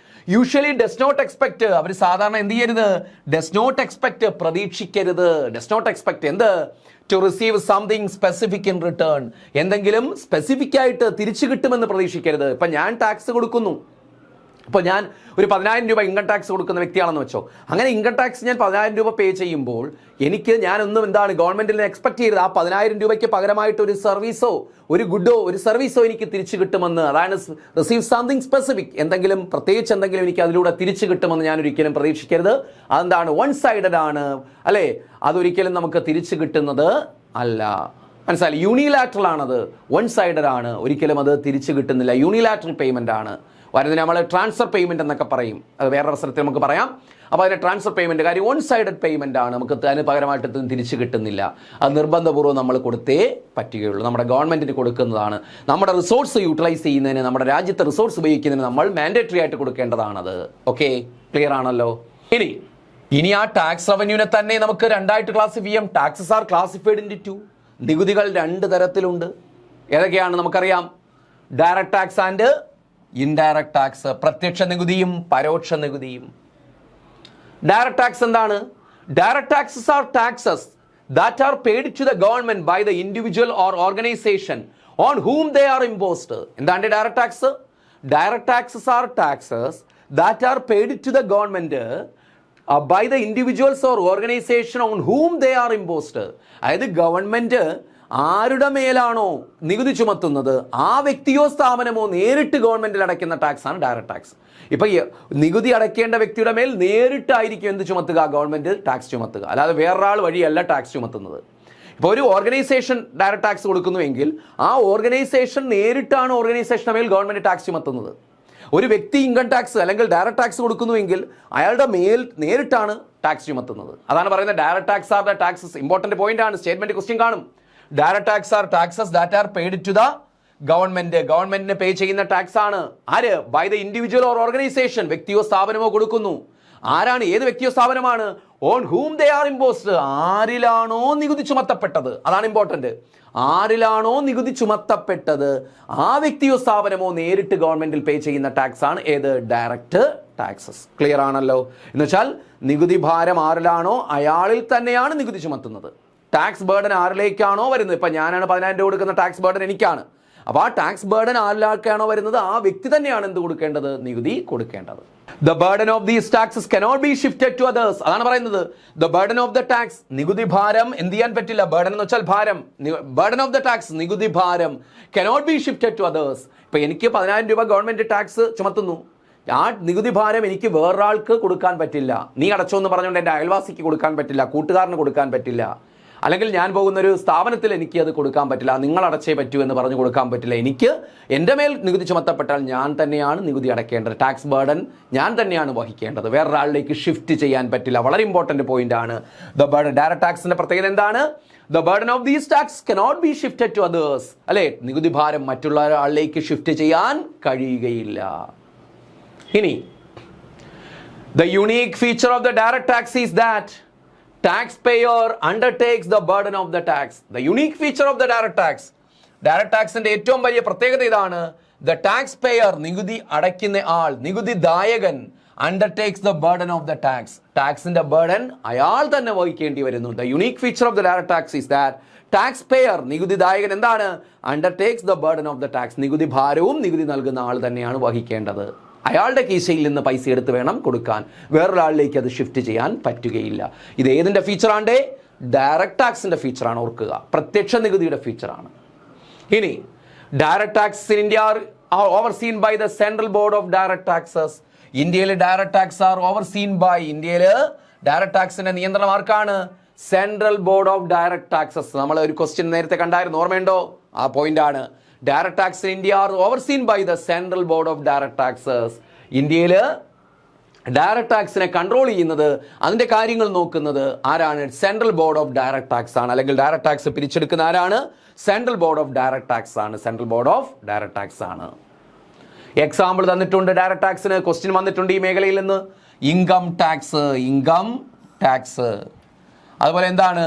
യൂഷ്വലി ഡസ് നോട്ട് എക്സ്പെക്ട്, അവർ സാധാരണ എന്ത് ചെയ്യരുത്? ഡസ് നോട്ട് എക്സ്പെക്ട്, പ്രതീക്ഷിക്കരുത്. ഡസ് നോട്ട് എക്സ്പെക്ട് എന്ത്? To receive something specific in return, എന്തെങ്കിലും സ്പെസിഫിക് ആയിട്ട് തിരിച്ചു കിട്ടുമെന്ന് പ്രതീക്ഷിക്കരുത്. ഇപ്പം ഞാൻ ടാക്സ് കൊടുക്കുന്നു, ഇപ്പോൾ ഞാൻ ഒരു 10,000 രൂപ ഇൻകം ടാക്സ് കൊടുക്കുന്ന വ്യക്തിയാണെന്ന് വെച്ചോ. അങ്ങനെ ഇൻകം ടാക്സ് ഞാൻ 10,000 രൂപ പേ ചെയ്യുമ്പോൾ ഞാനൊന്നും എന്താണ് ഗവൺമെന്റിൽ നിന്ന് എക്സ്പെക്ട് ചെയ്തത് ആ 10,000 രൂപയ്ക്ക് പകരമായിട്ട് ഒരു സർവീസോ, ഒരു ഗുഡോ, ഒരു സർവീസോ എനിക്ക് തിരിച്ചു കിട്ടുമെന്ന്. അതാണ് റിസീവ് സംതിങ് സ്പെസിഫിക്, എന്തെങ്കിലും പ്രത്യേകിച്ച് എന്തെങ്കിലും എനിക്ക് അതിലൂടെ തിരിച്ചു കിട്ടുമെന്ന് ഞാൻ ഒരിക്കലും പ്രതീക്ഷിക്കരുത്. അതെന്താണ്? വൺ സൈഡഡ് ആണ് അല്ലേ, അതൊരിക്കലും നമുക്ക് തിരിച്ചു കിട്ടുന്നത് അല്ല. മനസ്സിലായി? യൂണിലാറ്ററൽ ആണത്, വൺ സൈഡഡ് ആണ്, ഒരിക്കലും അത് തിരിച്ചു കിട്ടുന്നില്ല. യൂണിലാറ്ററൽ പേയ്മെന്റ് ആണ് വരുന്നത്. നമ്മൾ ട്രാൻസ്ഫർ പേയ്മെന്റ് എന്നൊക്കെ പറയും, അത് വേറെ അവസരത്തിൽ നമുക്ക് പറയാം. അപ്പോൾ അതിന് ട്രാൻസ്ഫർ പേയ്മെന്റ് കാര്യം വൺ സൈഡഡ് പേയ്മെന്റ് ആണ്, നമുക്ക് അതിന് പകരമായിട്ട് തിരിച്ചു കിട്ടുന്നില്ല. അത് നിർബന്ധപൂർവ്വം നമ്മൾ കൊടുത്തേ പറ്റുകയുള്ളൂ. നമ്മുടെ ഗവൺമെന്റിന് കൊടുക്കുന്നതാണ്. നമ്മുടെ റിസോഴ്സ് യൂട്ടിലൈസ് ചെയ്യുന്നതിന്, നമ്മുടെ രാജ്യത്തെ റിസോഴ്സ് ഉപയോഗിക്കുന്നതിന് നമ്മൾ മാൻഡേറ്ററി ആയിട്ട് കൊടുക്കേണ്ടതാണത്. ഓക്കെ, ക്ലിയർ ആണല്ലോ? ഇനി ആ ടാക്സ് റവന്യൂവിനെ തന്നെ നമുക്ക് രണ്ടായിട്ട് ക്ലാസിഫൈ ചെയ്യാം. Taxes are classified in two. നികുതികൾ 2 തരത്തിലുണ്ട്. ഏതൊക്കെയാണ് നമുക്കറിയാം? Direct tax and indirect tax, പ്രത്യക്ഷ നികുതിയും പരോക്ഷ നികുതിയും. ഡയറക്ട് ടാക്സ് എന്താണ്? Direct taxes are taxes that are paid to the government by the individual or organization on whom they are imposed. എന്താണ് direct tax? Direct taxes are taxes that are paid to the government by the individuals or organization on whom they are imposed. അതായത് ഗവൺമെന്റ് ആരുടെ മേലാണോ നികുതി ചുമത്തുന്നത് ആ വ്യക്തിയോ സ്ഥാപനമോ നേരിട്ട് ഗവൺമെന്റിൽ അടയ്ക്കുന്ന ടാക്സ് ആണ് ഡയറക്ട് ടാക്സ്. ഇപ്പൊ നികുതി അടയ്ക്കേണ്ട വ്യക്തിയുടെ മേൽ നേരിട്ടായിരിക്കും എന്ത് ചുമത്തുക? ഗവൺമെന്റ് ടാക്സ് ചുമത്തുക, അല്ലാതെ വേറൊരാൾ വഴിയല്ല ടാക്സ് ചുമത്തുന്നത്. ഇപ്പോൾ ഒരു ഓർഗനൈസേഷൻ ഡയറക്ട് ടാക്സ് കൊടുക്കുന്നുവെങ്കിൽ ആ ഓർഗനൈസേഷൻ നേരിട്ടാണ് ഓർഗനൈസേഷന്റെ മേൽ ഗവൺമെന്റ് ടാക്സ് ചുമത്തുന്നത്. ഒരു വ്യക്തി ഇൻകം ടാക്സ് അല്ലെങ്കിൽ ഡയറക്ട് ടാക്സ് കൊടുക്കുന്നുവെങ്കിൽ അയാളുടെ മേൽ നേരിട്ടാണ് ടാക്സ് ചുമത്തുന്നത്. അതാണ് പറയുന്നത് direct tax are the taxes. Important point ആണ്, സ്റ്റേറ്റ്മെന്റ് ക്വസ്റ്റ്യൻ കാണും. Direct tax are taxes that are paid to the government. ഗവൺമെന്റിന് പേ ചെയ്യുന്ന ടാക്സ് ആണ്. ആര്? By the individual or organisation, വ്യക്തിയോ സ്ഥാപനമോ കൊടുക്കുന്നു. ആരാണ്? ഏത് വ്യക്തിയോ സ്ഥാപനമാണ്? On whom they are imposed, ആരിലാണോ നികുതി ചുമത്തപ്പെട്ടത്. അതാണ് ഇമ്പോർട്ടന്റ്. ആരിലാണോ നികുതി ചുമത്തപ്പെട്ടത് ആ വ്യക്തിയോ സ്ഥാപനമോ നേരിട്ട് ഗവൺമെന്റിൽ പേ ചെയ്യുന്ന ടാക്സ് ആണ് ഏത്? Direct taxes. ക്ലിയർ ആണല്ലോ? എന്ന് വെച്ചാൽ നികുതി ഭാരം ആരിലാണോ അയാളിൽ തന്നെയാണ് നികുതി ചുമത്തുന്നത്. ടാക്സ് ബേർഡൻ ആരിലേക്കാണോ വരുന്നത്? ഇപ്പൊ ഞാനാണ് 10,000 രൂപ കൊടുക്കുന്ന ടാക്സ് ബേർഡൻ എനിക്കാണ്. അപ്പോൾ ആ ടാക്സ് ബേർഡൻ ആരിലേക്കാണോ വരുന്നത് ആ വ്യക്തി തന്നെയാണ് എന്ത് കൊടുക്കേണ്ടത്? നികുതി കൊടുക്കേണ്ടത്. The burden of these taxes cannot be shifted to others. അതാണ് പറയുന്നത്. The burden of the tax, നികുതി ഭാരം എന്ത് ചെയ്യാൻ പറ്റില്ല. ബർഡൻ എന്ന് വെച്ചാൽ ഭാരം. Burden of the tax, നികുതി ഭാരം cannot be shifted to others. ഇപ്പൊ എനിക്ക് 10,000 രൂപ ഗവൺമെന്റ് ടാക്സ് ചുമത്തുന്നു. ആ നികുതി ഭാരം എനിക്ക് വേറൊരാൾക്ക് കൊടുക്കാൻ പറ്റില്ല. നീ അടച്ചോ എന്ന് പറഞ്ഞുകൊണ്ട് എൻ്റെ അയൽവാസിക്ക് കൊടുക്കാൻ പറ്റില്ല, കൂട്ടുകാരന് കൊടുക്കാൻ പറ്റില്ല, അല്ലെങ്കിൽ ഞാൻ പോകുന്ന ഒരു സ്ഥാപനത്തിൽ എനിക്ക് അത് കൊടുക്കാൻ പറ്റില്ല, നിങ്ങൾ അടച്ചേ പറ്റൂ എന്ന് പറഞ്ഞു കൊടുക്കാൻ പറ്റില്ല. എനിക്ക് എൻ്റെ മേൽ നികുതി ചുമത്തപ്പെട്ടാൽ ഞാൻ തന്നെയാണ് നികുതി അടയ്ക്കേണ്ടത്. ടാക്സ് ബേർഡൻ ഞാൻ തന്നെയാണ് വഹിക്കേണ്ടത്, വേറൊരാളിലേക്ക് ഷിഫ്റ്റ് ചെയ്യാൻ പറ്റില്ല. വളരെ ഇമ്പോർട്ടൻ്റ് പോയിന്റ് ആണ്. The burden. ഡയറക്ട് ടാക്സിന്റെ പ്രത്യേകത എന്താണ്? the burden of these tax cannot be shifted to others. അല്ലേ, നികുതി ഭാരം മറ്റുള്ള ആളിലേക്ക് ഷിഫ്റ്റ് ചെയ്യാൻ കഴിയുകയില്ല. ഇനി the unique feature of the direct tax is that taxpayer undertakes the burden of the tax. The unique feature of the direct taxന്റെ ഏറ്റവും വലിയ പ്രത്യേകത ഇതാണ്. The taxpayer, നികുതി അടയ്ക്കുന്ന ആൾ, നികുതിദായകൻ, undertakes the burden of the tax. ടാക്സിന്റെ ബർഡൻ അയാൾ തന്നെ വഹിക്കേണ്ടി വരുന്നു. The unique feature of the direct tax is that taxpayer, നികുതിദായകൻ എന്താണ്? undertakes the burden of the tax. നികുതി ഭാരവും നികുതി നൽകുന്ന ആൾ തന്നെയാണ് വഹിക്കേണ്ടത്. അയാളുടെ കീശയിൽ നിന്ന് പൈസ എടുത്ത് വേണം കൊടുക്കാൻ, വേറൊരാളിലേക്ക് അത് ഷിഫ്റ്റ് ചെയ്യാൻ പറ്റുകയില്ല. ഇത് ഏതിന്റെ ഫീച്ചറാണ്? ഡയറക്ട് ടാക്സിന്റെ ഫീച്ചറാണ്. ഓർക്കുക, പ്രത്യക്ഷ നികുതിയുടെ ഫീച്ചറാണ്. ഇനി direct tax in India are overseen by the central board of direct taxes. ഇന്ത്യയിൽ direct tax are overseen by, ഇന്ത്യയിൽ ഡയറക്ട് ടാക്സിന്റെ നിയന്ത്രണം ആർക്കാണ്? Central board of direct taxes. നമ്മൾ ഒരു ക്വസ്റ്റ്യൻ നേരത്തെ കണ്ടായിരുന്നു, ഓർമ്മയുണ്ടോ? ആ പോയിന്റ് ആണ്. Direct tax in India are overseen by the central board of direct taxes. ഇന്ത്യയിൽ ഡയറക്ട് ടാക്സിനെ കൺട്രോൾ ചെയ്യുന്നത്, അതിന്റെ കാര്യങ്ങൾ നോക്കുന്നത് ആരാണ്? Central board of direct tax ആണ്. അല്ലെങ്കിൽ ഡയറക്ട് ടാക്സ് പിരിച്ചെടുക്കുന്ന ആരാണ്? Central board of direct tax ആണ്. Central board of direct tax ആണ്. എക്സാമ്പിൾ തന്നിട്ടുണ്ട് ഡയറക്ട് ടാക്സിന്, ക്വസ്റ്റ്യൻ വന്നിട്ടുണ്ട് ഈ മേഖലയിൽ നിന്ന്. ഇൻകം ടാക്സ്, അതുപോലെ എന്താണ്?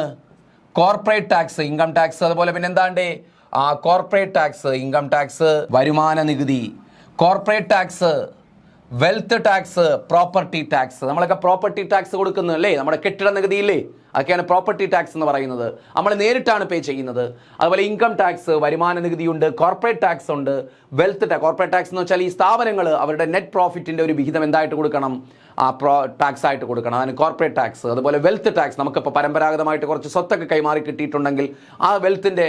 Corporate tax, income tax. അതുപോലെ പിന്നെ എന്താണ്ട്? കോർപ്പറേറ്റ് ടാക്സ്, ഇൻകം ടാക്സ്, വരുമാന നികുതി, corporate tax, wealth tax, property tax. നമ്മളൊക്കെ പ്രോപ്പർട്ടി ടാക്സ് കൊടുക്കുന്നു അല്ലേ? നമ്മുടെ കെട്ടിട നികുതി ഇല്ലേ? അതൊക്കെയാണ് പ്രോപ്പർട്ടി ടാക്സ് എന്ന് പറയുന്നത്. നമ്മൾ നേരിട്ടാണ് പേ ചെയ്യുന്നത്. അതുപോലെ ഇൻകം ടാക്സ്, വരുമാന നികുതിയുണ്ട്, കോർപ്പറേറ്റ് ടാക്സ് ഉണ്ട്, വെൽത്ത് ടാക്സ്. കോർപ്പറേറ്റ് ടാക്സ് എന്ന് വെച്ചാൽ ഈ സ്ഥാപനങ്ങൾ അവരുടെ നെറ്റ് പ്രോഫിറ്റിന്റെ ഒരു വിഹിതം എന്തായിട്ട് കൊടുക്കണം? ടാക്സ് ആയിട്ട് കൊടുക്കണം. അതിന് കോർപ്പറേറ്റ് ടാക്സ്. അതുപോലെ വെൽത്ത് ടാക്സ്, നമുക്കിപ്പോൾ പരമ്പരാഗതമായിട്ട് കുറച്ച് സ്വത്തൊക്കെ കൈമാറി കിട്ടിയിട്ടുണ്ടെങ്കിൽ ആ വെൽത്തിന്റെ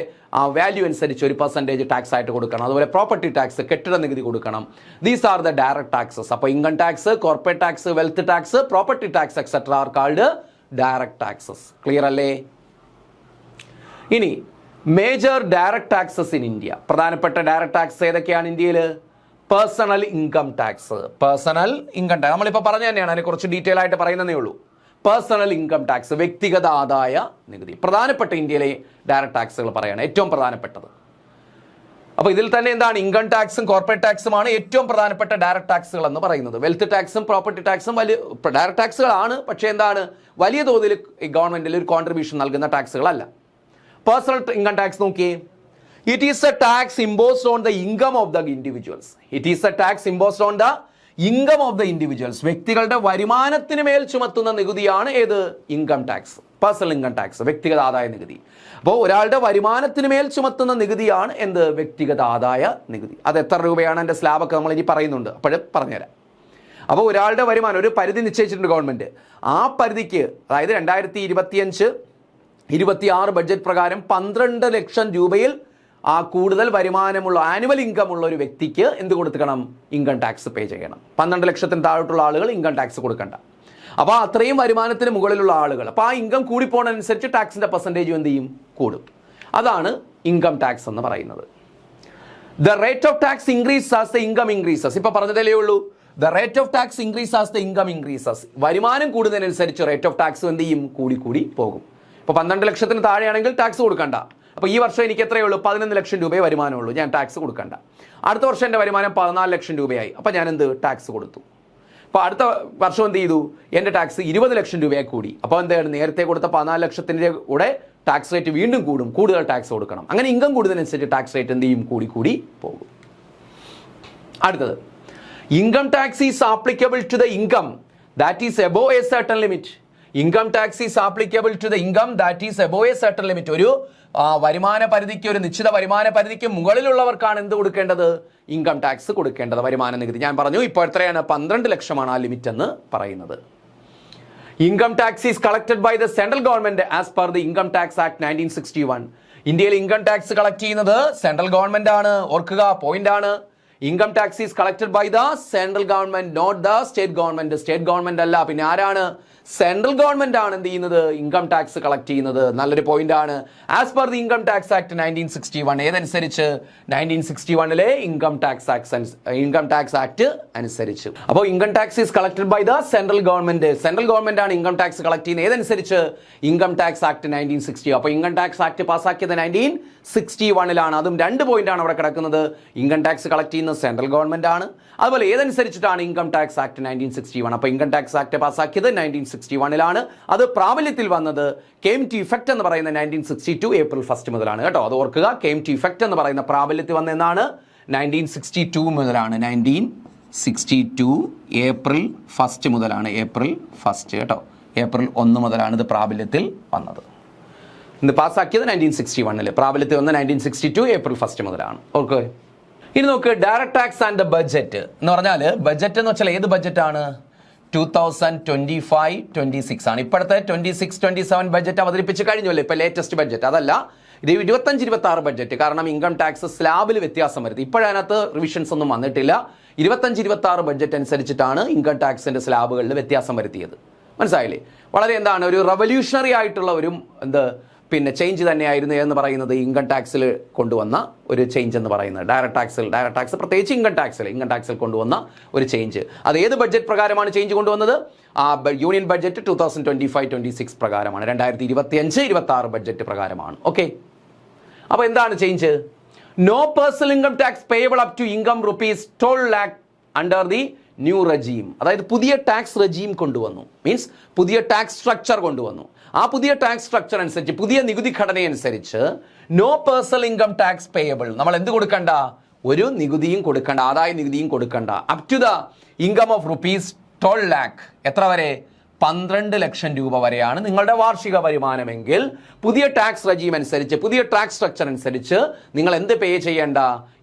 വാല്യൂ അനുസരിച്ച് ഒരു പെർസെൻറ്റേജ് ടാക്സ് ആയിട്ട് കൊടുക്കണം. അതുപോലെ പ്രോപ്പർട്ടി ടാക്സ്, കെട്ടിട നികുതി കൊടുക്കണം. These are the direct taxes. അപ്പോൾ income tax, corporate tax, wealth tax, property tax etcetera are called direct taxes. Clear അല്ലേ? ഇനി major direct taxes in India. പ്രധാനപ്പെട്ട ഡയറക്ട് ടാക്സ് ഏതൊക്കെയാണ് ഇന്ത്യയിൽ? Personal income tax. നമ്മളിപ്പോൾ പറഞ്ഞു തന്നെയാണ്, അതിനെ കുറച്ച് ഡീറ്റെയിൽ ആയിട്ട് പറയുന്നതേ ഉള്ളൂ. പേഴ്സണൽ ഇൻകം ടാക്സ്, വ്യക്തിഗത ആദായ നികുതി. പ്രധാനപ്പെട്ട ഇന്ത്യയിലെ ഡയറക്ട് ടാക്സുകൾ പറയാണ്, ഏറ്റവും പ്രധാനപ്പെട്ടത്. അപ്പോൾ ഇതിൽ തന്നെ എന്താണ്? ഇൻകം ടാക്സും കോർപ്പറേറ്റ് ടാക്സുമാണ് ഏറ്റവും പ്രധാനപ്പെട്ട ഡയറക്ട് ടാക്സുകൾ എന്ന് പറയുന്നത്. വെൽത്ത് ടാക്സും പ്രോപ്പർട്ടി ടാക്സും വലിയ ഡയറക്ട് ടാക്സുകളാണ്, പക്ഷേ എന്താണ്? വലിയ തോതിൽ ഗവൺമെന്റിൽ ഒരു കോൺട്രിബ്യൂഷൻ നൽകുന്ന ടാക്സുകളല്ല. പേഴ്സണൽ ഇൻകം ടാക്സ് നോക്കിയേ. It is a tax imposed on the income of the individuals. വ്യക്തികളുടെ വരുമാനത്തിന് മേൽ ചുമത്തുന്ന നികുതിയാണ് ഏത്? Income tax, personal income tax, വ്യക്തിഗത ആദായ നികുതി. അപ്പോൾ ഒരാളുടെ വരുമാനത്തിന് മേൽ ചുമത്തുന്ന നികുതിയാണ് എന്ത്? വ്യക്തിഗത ആദായ നികുതി. അത് എത്ര രൂപയാണ്? എൻ്റെ സ്ലാബൊക്കെ നമ്മൾ ഇനി പറയുന്നുണ്ട്, അപ്പോഴും പറഞ്ഞുതരാം. അപ്പോൾ ഒരാളുടെ വരുമാനം, ഒരു പരിധി നിശ്ചയിച്ചിട്ടുണ്ട് ഗവൺമെന്റ്. ആ പരിധിക്ക്, അതായത് 2025-26 ബഡ്ജറ്റ് പ്രകാരം 12 ലക്ഷം രൂപയിൽ കൂടുതൽ വരുമാനമുള്ള ആനുവൽ ഇൻകം ഉള്ള ഒരു വ്യക്തിക്ക് എന്ത് കൊടുക്കണം? ഇൻകം ടാക്സ് പേ ചെയ്യണം. 12 ലക്ഷത്തിന് താഴോട്ടുള്ള ആളുകൾ ഇൻകം ടാക്സ് കൊടുക്കണ്ട. അപ്പോൾ അത്രയും വരുമാനത്തിന് മുകളിലുള്ള ആളുകൾ, അപ്പോൾ ആ ഇൻകം കൂടിപ്പോണനുസരിച്ച് ടാക്സിന്റെ പെർസെൻറ്റേജ് എന്ത് ചെയ്യും? കൂടും. അതാണ് ഇൻകം ടാക്സ് എന്ന് പറയുന്നത്. The rate of tax increase as the income increases. ഇപ്പൊ പറഞ്ഞതല്ലേ ഉള്ളൂ. The rate of tax increase as the income increases. വരുമാനം കൂടുന്നതിനനുസരിച്ച് റേറ്റ് ഓഫ് ടാക്സ് എന്ത് ചെയ്യും? കൂടി പോകും. ഇപ്പോൾ 12 ലക്ഷത്തിന് താഴെയാണെങ്കിൽ ടാക്സ് കൊടുക്കണ്ട. അപ്പോൾ ഈ വർഷം എനിക്ക് എത്രയേ ഉള്ളൂ? 11 ലക്ഷം രൂപയെ വരുമാനമുള്ളൂ, ഞാൻ ടാക്സ് കൊടുക്കണ്ട. അടുത്ത വർഷം എൻ്റെ വരുമാനം 14 ലക്ഷം രൂപയായി, അപ്പോൾ ഞാൻ എന്ത്? ടാക്സ് കൊടുത്തു. അപ്പോൾ അടുത്ത വർഷം എന്ത് ചെയ്തു? എൻ്റെ ടാക്സ് 20 ലക്ഷം രൂപയായി കൂടി. അപ്പോൾ എന്താണ്? നേരത്തെ കൊടുത്ത 14 ലക്ഷത്തിൻ്റെ കൂടെ ടാക്സ് റേറ്റ് വീണ്ടും കൂടും, കൂടുതൽ ടാക്സ് കൊടുക്കണം. അങ്ങനെ ഇൻകം കൂടുന്നതിനനുസരിച്ച് ടാക്സ് റേറ്റ് എന്ത് ചെയ്യും? കൂടി പോകും. അടുത്തത്, income tax is applicable to the income that is above a certain limit. Income tax is applicable to the income that is above a certain limit. ഒരു വരുമാന പരിധിക്ക്, ഒരു നിശ്ചിത വരുമാന പരിധിക്ക് മുകളിലുള്ളവർക്കാണ് എന്ത് കൊടുക്കേണ്ടത്? ഇൻകം ടാക്സ് കൊടുക്കേണ്ടത്, വരുമാന നികുതി. ഞാൻ പറഞ്ഞു ഇപ്പോൾ എത്രയാണ്? 12 ലക്ഷമാണ് ആ ലിമിറ്റ് എന്ന് പറയുന്നത്. Income tax is collected by the central government as per the income tax act 1961. ഇന്ത്യയിൽ ഇൻകം ടാക്സ് കളക്ട് ചെയ്യുന്നത് സെൻട്രൽ ഗവൺമെന്റ് ആണ്. ഓർക്കുക, പോയിന്റ് ആണ്. Income tax is collected by the central government, not the state government. State government അല്ല, പിന്നെ ആരാണ്? സെൻട്രൽ ഗവൺമെന്റ് ആണ് എന്ത് ചെയ്യുന്നത്? ഇൻകം ടാക്സ് കളക്ട് ചെയ്യുന്നത്. നല്ലൊരു പോയിന്റ് ആണ്. As per the income tax act 1961, ഏതനുസരിച്ച്? 1961 ഇൻകം ടാക്സ് ആക്ട് അനുസരിച്ച്. അപ്പോൾ income tax is collected by the central government. Central government ആണ് ഇൻകം ടാക്സ് കളക്ട് ചെയ്യുന്നത്. ഏതനുസരിച്ച്? Income tax act 1960. അപ്പോൾ ഇൻകം ടാക്സ് ആക്ട് പാസ്സാക്കിയത് 1961. അതും 2 പോയിന്റ് ആണ് അവിടെ കിടക്കുന്നത്. ഇൻകം ടാക്സ് കളക്ട് ചെയ്യുന്നത് സെൻട്രൽ ഗവൺമെന്റ് ആണ്. അതുപോലെ ഏതനുസരിച്ചിട്ടാണ് ഇൻകം ടാക്സ് ആക്ട് 1961. അപ്പോൾ ഇൻകം ടാക്സ് ആക്ട് പാസ്സാക്കിയത് 1961. അത് പ്രാബല്യത്തിൽ വന്നത് കെയിം ടു ഇഫക്റ്റ് എന്ന് പറയുന്ന 1962 ഏപ്രിൽ 1 മുതലാണ് കേട്ടോ. അത് ഓർക്കുക. കെയിം ടു ഇഫക്റ്റ് എന്ന് പറയുന്ന പ്രാബല്യത്തിൽ വന്നതെന്നാണ് 1962 മുതലാണ്. 1962 ഏപ്രിൽ 1 മുതലാണ്. ഏപ്രിൽ 1 കേട്ടോ. ഏപ്രിൽ 1 മുതലാണ് ഇത് പ്രാബല്യത്തിൽ വന്നത്. ഇത് പാസ്സാക്കിയത് 1961. പ്രാബല്യത്തിൽ വന്ന 1962 ഏപ്രിൽ 1 മുതലാണ്. ഓക്കെ. ഇനി നോക്ക്, direct tax and the budget എന്ന് പറഞ്ഞാൽ, ബഡ്ജറ്റ് എന്ന് വെച്ചാൽ ഏത് ബഡ്ജറ്റാണ്? 2025-26 ആണ്. ഇപ്പോഴത്തെ 26-27 ബഡ്ജറ്റ് അവതരിപ്പിച്ച് കഴിഞ്ഞല്ലോ. ഇപ്പൊ ലേറ്റസ്റ്റ് ബഡ്ജറ്റ് അതല്ല, ഇത് 25-26 ബഡ്ജറ്റ്. കാരണം ഇൻകം ടാക്സ് സ്ലാബിൽ വ്യത്യാസം വരുത്തി. ഇപ്പോഴതിനകത്ത് റിവിഷൻസ് ഒന്നും വന്നിട്ടില്ല. 25-26 ബഡ്ജറ്റ് അനുസരിച്ചിട്ടാണ് ഇൻകം ടാക്സിന്റെ സ്ലാബുകളിൽ വ്യത്യാസം വരുത്തിയത്. മനസ്സിലായില്ലേ? വളരെ എന്താണ് ഒരു റവല്യൂഷണറി ആയിട്ടുള്ള ഒരു പിന്നെ ചേഞ്ച് തന്നെയായിരുന്നു എന്ന് പറയുന്നത് ഇൻകം ടാക്സിൽ കൊണ്ടുവന്ന ഒരു ചേഞ്ച് എന്ന് പറയുന്നത്. ഡയറക്ട് ടാക്സ് പ്രത്യേകിച്ച് ഇൻകം ടാക്സിൽ കൊണ്ടുവന്ന ഒരു ചേഞ്ച്. അത് ഏത് ബഡ്ജറ്റ് പ്രകാരമാണ് ചേഞ്ച് കൊണ്ടുവന്നത്? യൂണിയൻ ബഡ്ജറ്റ് 2025-26 പ്രകാരമാണ്. 2025-26 ബഡ്ജറ്റ് പ്രകാരമാണ്. ഓക്കെ. അപ്പോൾ എന്താണ് change? No personal income tax payable up to income ₹12 lakh under the new regime. അതായത് പുതിയ ടാക്സ് റെജീം കൊണ്ടുവന്നു. മീൻസ് പുതിയ ടാക്സ് സ്ട്രക്ചർ കൊണ്ടുവന്നു. ആ പുതിയ ടാക്സ് സ്ട്രക്ചർ അനുസരിച്ച്, പുതിയ നികുതി ഘടനയനുസരിച്ച് no personal income tax payable. നമ്മൾ എന്ത് കൊടുക്കണ്ട? ഒരു നികുതിയും കൊടുക്കണ്ട, ആദായ നികുതിയും കൊടുക്കണ്ട. Up to the income of ₹12 lakh. എത്ര വരെ? 12 ലക്ഷം രൂപ വരെയാണ് നിങ്ങളുടെ വാർഷിക വരുമാനമെങ്കിൽ പുതിയ ടാക്സ് റെജീം അനുസരിച്ച്, പുതിയ ടാക്സ് സ്ട്രക്ചർ അനുസരിച്ച് നിങ്ങൾ എന്ത് പേ ചെയ്യേണ്ട?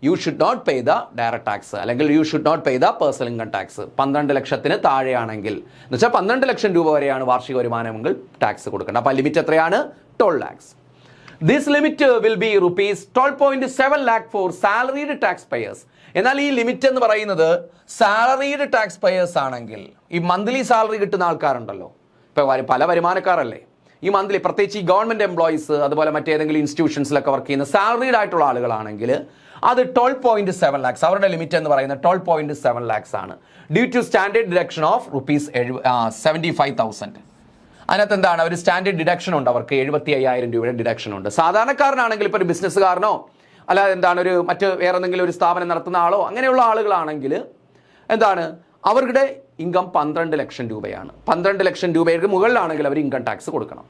You should not pay the direct tax, അല്ലെങ്കിൽ you should not pay the personal income tax. 12 ലക്ഷത്തിന് താഴെയാണെങ്കിൽ എന്ന് വെച്ചാൽ 12 ലക്ഷം രൂപ വരെയാണ് വാർഷിക വരുമാനമെങ്കിൽ ടാക്സ് കൊടുക്കേണ്ടത്. അപ്പോൾ ലിമിറ്റ് എത്രയാണ്? 12 lakhs. This limit will be ₹12.7 lakh for salaried taxpayers. എന്നാൽ ഈ ലിമിറ്റ് എന്ന് പറയുന്നത് സാലറീഡ് ടാക്സ് പേയേഴ്സ് ആണെങ്കിൽ, ഈ മന്ത്ലി സാലറി കിട്ടുന്ന ആൾക്കാരുണ്ടല്ലോ, ഇപ്പോൾ പല വരുമാനക്കാരല്ലേ ഈ മന്ത്ലി, പ്രത്യേകിച്ച് ഈ ഗവൺമെന്റ് എംപ്ലോയീസ്, അതുപോലെ മറ്റേതെങ്കിലും ഇൻസ്റ്റിറ്റ്യൂഷൻസിലൊക്കെ വർക്ക് ചെയ്യുന്ന സാലറീഡ് ആയിട്ടുള്ള ആളുകളാണെങ്കിൽ അത് 12.7 lakhs. അവരുടെ ലിമിറ്റ് എന്ന് പറയുന്നത് 12.7 lakhs ആണ്. Due to standard deduction of ₹75,000. അതിനകത്ത് എന്താണ്? ഒരു സ്റ്റാൻഡേർഡ് ഡിഡക്ഷൻ ഉണ്ട് അവർക്ക്. 75,000 രൂപയുടെ ഡിഡക്ഷൻ ഉണ്ട്. സാധാരണക്കാരനാണെങ്കിൽ ഇപ്പോൾ ഒരു ബിസിനസ്സുകാരനോ അല്ലാതെ എന്താണ് ഒരു മറ്റ് വേറെ എന്തെങ്കിലും ഒരു സ്ഥാപനം നടത്തുന്ന ആളോ അങ്ങനെയുള്ള ആളുകളാണെങ്കിൽ എന്താണ് അവരുടെ ഇൻകം 12 ലക്ഷം രൂപയാണ്. 12 ലക്ഷം രൂപയ്ക്ക് മുകളിലാണെങ്കിൽ അവർ ഇൻകം ടാക്സ് കൊടുക്കണം.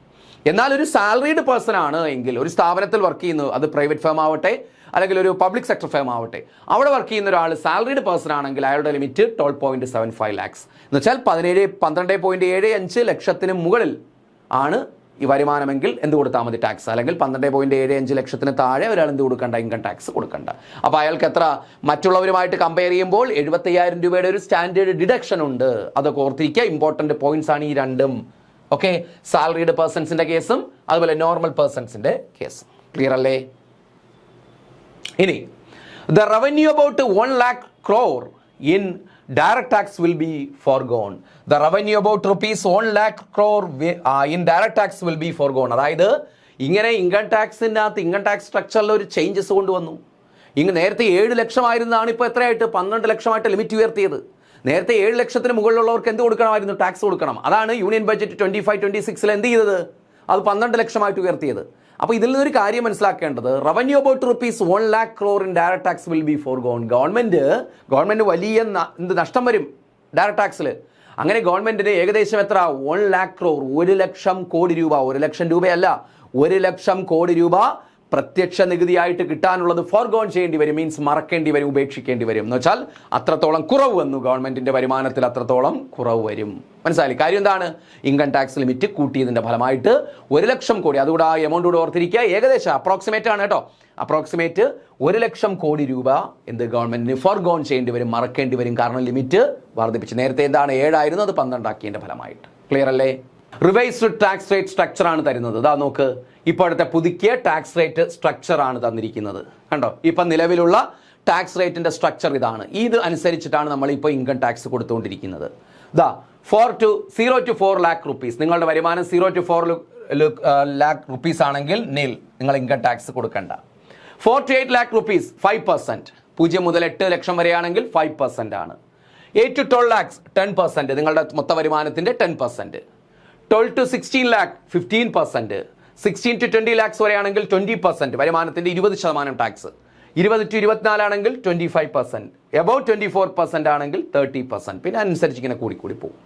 എന്നാൽ ഒരു സാലറീഡ് പേഴ്സൺ ആണ് എങ്കിൽ, ഒരു സ്ഥാപനത്തിൽ വർക്ക് ചെയ്യുന്നു, അത് പ്രൈവറ്റ് ഫേം ആവട്ടെ അല്ലെങ്കിൽ ഒരു പബ്ലിക് സെക്ടർ ഫേം ആവട്ടെ, അവിടെ വർക്ക് ചെയ്യുന്ന ഒരാൾ സാലറീഡ് പേഴ്സൺ ആണെങ്കിൽ അയാളുടെ ലിമിറ്റ് 12.75 lakhs എന്ന് വെച്ചാൽ 12.75 ലക്ഷത്തിന് മുകളിൽ ആണ് ഈ വരുമാനമെങ്കിൽ എന്ത് കൊടുത്താൽ മതി? ടാക്സ്. അല്ലെങ്കിൽ 12.75 ലക്ഷത്തിന് താഴെ ഒരാൾ എന്ത് കൊടുക്കണ്ട? ഇൻകം ടാക്സ് കൊടുക്കണ്ട. അപ്പോൾ അയാൾക്ക് എത്ര? മറ്റുള്ളവരുമായിട്ട് കമ്പയർ ചെയ്യുമ്പോൾ 75,000 രൂപയുടെ ഒരു സ്റ്റാൻഡേർഡ് ഡിഡക്ഷൻ ഉണ്ട്. അതൊക്കെ ഓർത്തിരിക്കുക. ഇമ്പോർട്ടന്റ് പോയിന്റ്സ് ആണ് ഈ രണ്ടും. ഓക്കെ. സാലറീഡ് പേഴ്സൺസിന്റെ കേസും അതുപോലെ നോർമൽ പേഴ്സൺസിന്റെ കേസും. ക്ലിയർ അല്ലേ? ഇനി the revenue about 1 lakh crore in direct tax will be foregone. The revenue about ₹1 lakh crore in direct tax will be foregone. അതായത് ഇങ്ങനെ ഇൻകം ടാക്സിനകത്ത് ഇൻകം ടാക്സ് സ്ട്രക്ചറിൽ ഒരു ചേഞ്ചസ് കൊണ്ടുവന്നു. നേരത്തെ 7 ലക്ഷമായിരുന്നതാണ് ഇപ്പോൾ എത്രയായിട്ട് 12 ലക്ഷമായിട്ട് ലിമിറ്റ് ഉയർത്തിയത്. നേരത്തെ 7 ലക്ഷത്തിന് മുകളിലുള്ളവർക്ക് എന്ത് കൊടുക്കണമായിരുന്നു? ടാക്സ് കൊടുക്കണം. അതാണ് യൂണിയൻ ബഡ്ജറ്റ് 25-26 എന്ത് ചെയ്തത്? അത് 12 ലക്ഷമായിട്ട് ഉയർത്തിയത്. അപ്പോൾ ഇതിൽ നിന്നൊരു കാര്യം മനസ്സിലാക്കേണ്ടത്, revenue about ₹1 lakh crore in direct tax will be forgone. Government വലിയ നഷ്ടം വരും ഡയറക്ട് ടാക്സിൽ. അങ്ങനെ ഗവൺമെന്റിന് ഏകദേശം എത്ര? 1 lakh crore, 1 ലക്ഷം കോടി രൂപ. 1 ലക്ഷം രൂപയല്ല, 1 ലക്ഷം കോടി രൂപ പ്രത്യക്ഷ നികുതിയായിട്ട് കിട്ടാനുള്ളത് ഫോർഗോൺ ചെയ്യേണ്ടി വരും. മീൻസ് മറക്കേണ്ടി വരും, ഉപേക്ഷിക്കേണ്ടി വരും. എന്ന് വെച്ചാൽ അത്രത്തോളം കുറവ് വന്നു ഗവൺമെന്റിന്റെ വരുമാനത്തിൽ, അത്രത്തോളം കുറവ് വരും. മനസ്സിലായി കാര്യം എന്താണ്? ഇൻകം ടാക്സ് ലിമിറ്റ് കൂട്ടിയതിന്റെ ഫലമായിട്ട് 1 ലക്ഷം കോടി, അതുകൂടെ ആ എമൗണ്ട് കൂടെ ഓർത്തിരിക്കുക. ഏകദേശം അപ്രോക്സിമേറ്റ് ആണ് കേട്ടോ, അപ്രോക്സിമേറ്റ് 1 ലക്ഷം കോടി രൂപ എന്ത് ഗവൺമെന്റിന് ഫോർഗോൺ ചെയ്യേണ്ടി വരും, മറക്കേണ്ടി വരും. കാരണം ലിമിറ്റ് വർദ്ധിപ്പിച്ചു. നേരത്തെ എന്താണ് 7 ആയിരുന്നു, അത് 12 ആക്കിയതിന്റെ ഫലമായിട്ട്. ക്ലിയർ അല്ലേ? റിവൈസ്ഡ് ടാക്സ് റേറ്റ് സ്ട്രക്ചർ ആണ് തരുന്നത്. ഇതാ നോക്ക്, ഇപ്പോഴത്തെ പുതുക്കിയ ടാക്സ് റേറ്റ് സ്ട്രക്ചർ ആണ് തന്നിരിക്കുന്നത്. കണ്ടോ? ഇപ്പം നിലവിലുള്ള ടാക്സ് റേറ്റിൻ്റെ സ്ട്രക്ചർ ഇതാണ്. ഇത് അനുസരിച്ചിട്ടാണ് നമ്മളിപ്പോൾ income tax കൊടുത്തുകൊണ്ടിരിക്കുന്നത്. 0 to 4 lakh rupees നിങ്ങളുടെ വരുമാനം 0 to 4 lakh rupees ആണെങ്കിൽ നിൽ, നിങ്ങൾ ഇൻകം ടാക്സ് കൊടുക്കണ്ട. 4 to 8 lakh rupees 5%, 0 മുതൽ 8 ലക്ഷം വരെയാണെങ്കിൽ 5% ആണ്. 8 to 12 lakhs 10%, നിങ്ങളുടെ മൊത്ത വരുമാനത്തിൻ്റെ 10%. 12 to 16 lakh 15%, 16 to 20 lakhs വരെയാണെങ്കിൽ 20%, വരുമാനത്തിൻ്റെ 20% ടാക്സ്. 20 to 24 ആണെങ്കിൽ 25%, എബവ് 24% ആണെങ്കിൽ 30%, പിന്നെ അനുസരിച്ച് ഇങ്ങനെ കൂടി പോകും.